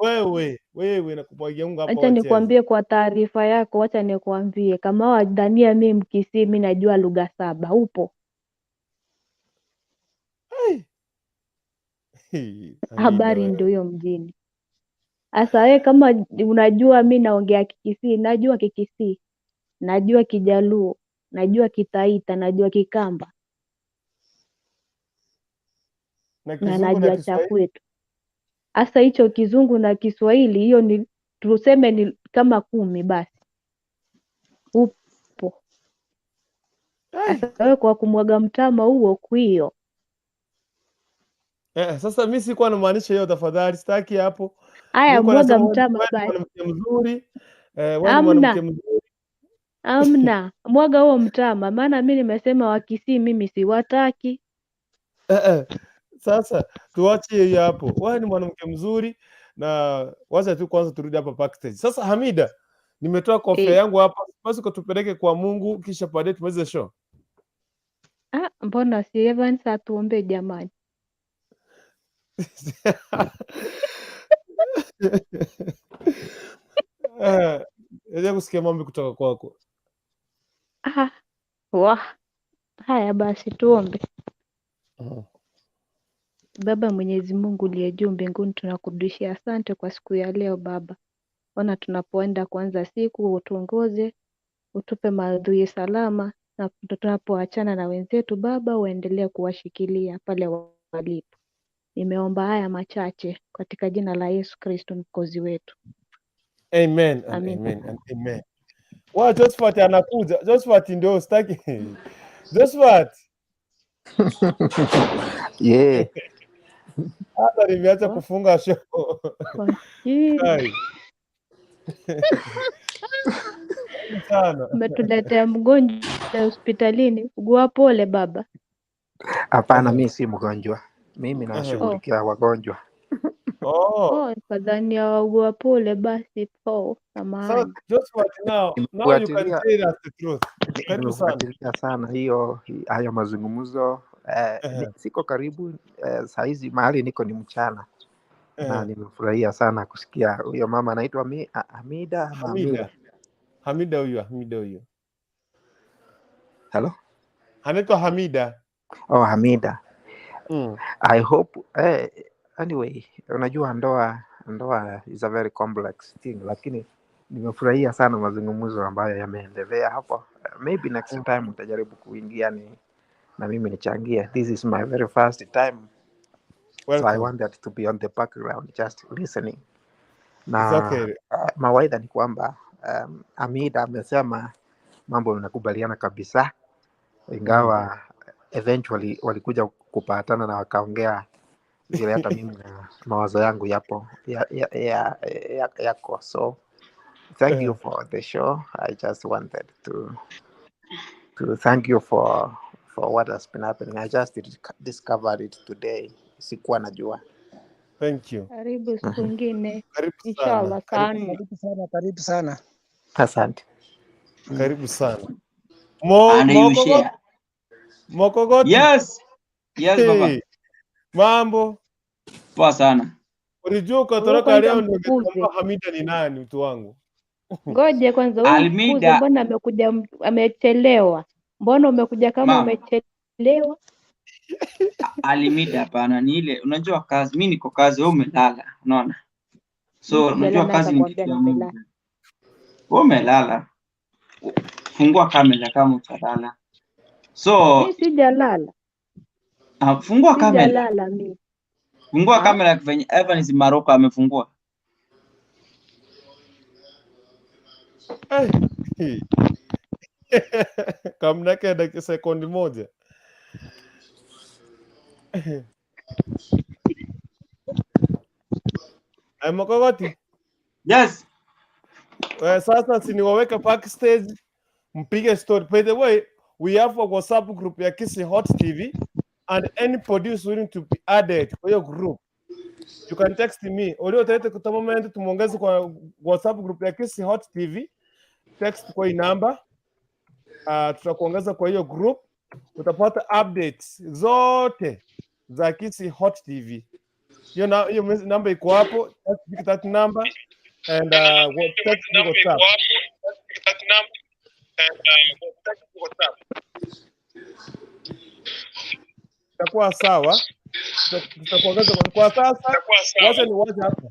Speaker 1: Wewe nakumwagia unga hapa
Speaker 7: Acha
Speaker 1: wacheze.
Speaker 7: nikwambie kwa taarifa yako, acha nikwambie kama wadhania mimi Mkisii mimi najua lugha 7. Upo? Habari ndio hiyo mjini. Sasa wewe kama unajua mimi naongea Kikisii, najua Kikisii. Najua Kijaluo, najua Kitaita, najua Kikamba.
Speaker 1: Na
Speaker 7: Na
Speaker 1: Kizungu na
Speaker 7: najua cha
Speaker 1: Kiswahili.
Speaker 7: kwetu. Sasa hicho Kizungu na Kiswahili hiyo ni tuseme ni kama 10 basi. Upo. Sasa wewe kwa kumwaga mtama huo kuio.
Speaker 1: Sasa mimi sikuwa namaanisha hiyo, tafadhali sitaki hapo.
Speaker 7: Haya,
Speaker 1: Nilikuwa
Speaker 7: mwaga
Speaker 1: nasema
Speaker 7: mtama
Speaker 1: wewe ni
Speaker 7: basi.
Speaker 1: mwanamke mzuri. Wewe ni mwanamke mzuri.
Speaker 7: Amna. Mwaga huo mtama, maana mimi nimesema Wakisii mimi siwataki.
Speaker 1: Sasa tuachie hiyo hapo. Wewe ni mwanamke mzuri na wacha tu kwanza turudi hapa backstage. Sasa Hamida, nimetoa kofia yangu hapa. Basi tupeleke kwa Mungu kisha baadaye tumalize show.
Speaker 7: Mbona si Evans atuombe jamani?
Speaker 1: Ndio kusikia mambo kutoka kwako.
Speaker 7: Haya basi tuombe. Baba Mwenyezi Mungu uliye juu mbinguni, tunakurudishia asante kwa siku ya leo Baba. Ona tunapoenda kuanza siku, utuongoze, utupe maadhui salama, na tunapoachana na wenzetu Baba, uendelee kuwashikilia pale walipo. Nimeomba haya machache katika jina la Yesu Kristo mkozi wetu.
Speaker 1: Amen. Amen. Wa Josephat anakuja. Josephat ndio staki. Josephat.
Speaker 10: Yeah.
Speaker 1: Hata nimeacha kufunga show. Sana.
Speaker 7: Umetuletea mgonjwa hospitalini. Ugua pole baba.
Speaker 10: Hapana, mimi si mgonjwa. Mimi nashughulikia wagonjwa.
Speaker 7: Fadhani ugua pole basi samahani.
Speaker 1: So Josephat, now you can say us the truth. Karibu
Speaker 10: sana hayo mazungumzo. Siko karibu saizi, mahali niko ni mchana. Na nimefurahia sana kusikia huyo mama anaitwa Hamida.
Speaker 1: Hamida huyo.
Speaker 10: Hello?
Speaker 1: Anaitwa Hamida.
Speaker 10: Oh, Hamida. I hope anyway, unajua ndoa is a very complex thing, lakini nimefurahia sana mazungumzo ambayo yameendelea hapo. Maybe next time utajaribu kuingia na mimi nichangie. This is my very first time.
Speaker 1: Welcome.
Speaker 10: So I wanted to be on the background just listening.
Speaker 1: Na okay.
Speaker 10: Mawaidha ni kwamba Hamida amesema mambo yanakubaliana kabisa, ingawa eventually walikuja kupatana na wakaongea vile hata mimi na mawazo yangu yako. So thank you for the show. I just wanted to thank you for what has been happening. I just discovered it today. Sikuwa najua.
Speaker 1: Thank you.
Speaker 7: Karibu siku nyingine.
Speaker 5: Inshallah. Karibu sana.
Speaker 10: Asante.
Speaker 1: Karibu sana. Mokogoti.
Speaker 11: Yes baba.
Speaker 1: Mambo.
Speaker 11: Poa sana.
Speaker 1: Ulijua ukatoroka leo ningesema Hamida ni nani mtu wangu?
Speaker 7: Ngoje kwanza umkuze, mbona amekuja amechelewa? Mbona umekuja kama umechelewa?
Speaker 11: Alimida hapana, ni ile unajua kazi, mimi niko kazi, wewe umelala, unaona? So unajua kazi ni kitu ya Mungu. Wewe umelala. Fungua kamera kama utalala. So
Speaker 7: mimi sijalala.
Speaker 11: Fungua kamera.
Speaker 7: Sijalala mimi.
Speaker 11: Fungua kamera kwenye Evans Maroko amefungua.
Speaker 1: Kamna dakika sekundi moja. Mokogoti.
Speaker 11: Yes.
Speaker 1: Sasa siniwaweka backstage mpige story. By the way, we have a WhatsApp group ya Kisi Hot TV and any producer willing to be added for your group. you can text me. Ulio tete kwa moment tumuongeze kwa WhatsApp group ya Kisi Hot TV. Text kwa hii namba. Tutakuongeza kwa hiyo group. Utapata updates zote za Kisi Hot TV. Hiyo namba iko hapo. Text that number and text WhatsApp. Itakuwa sawa. Tutakuongeza kwa sasa. Wacha ni waje hapa.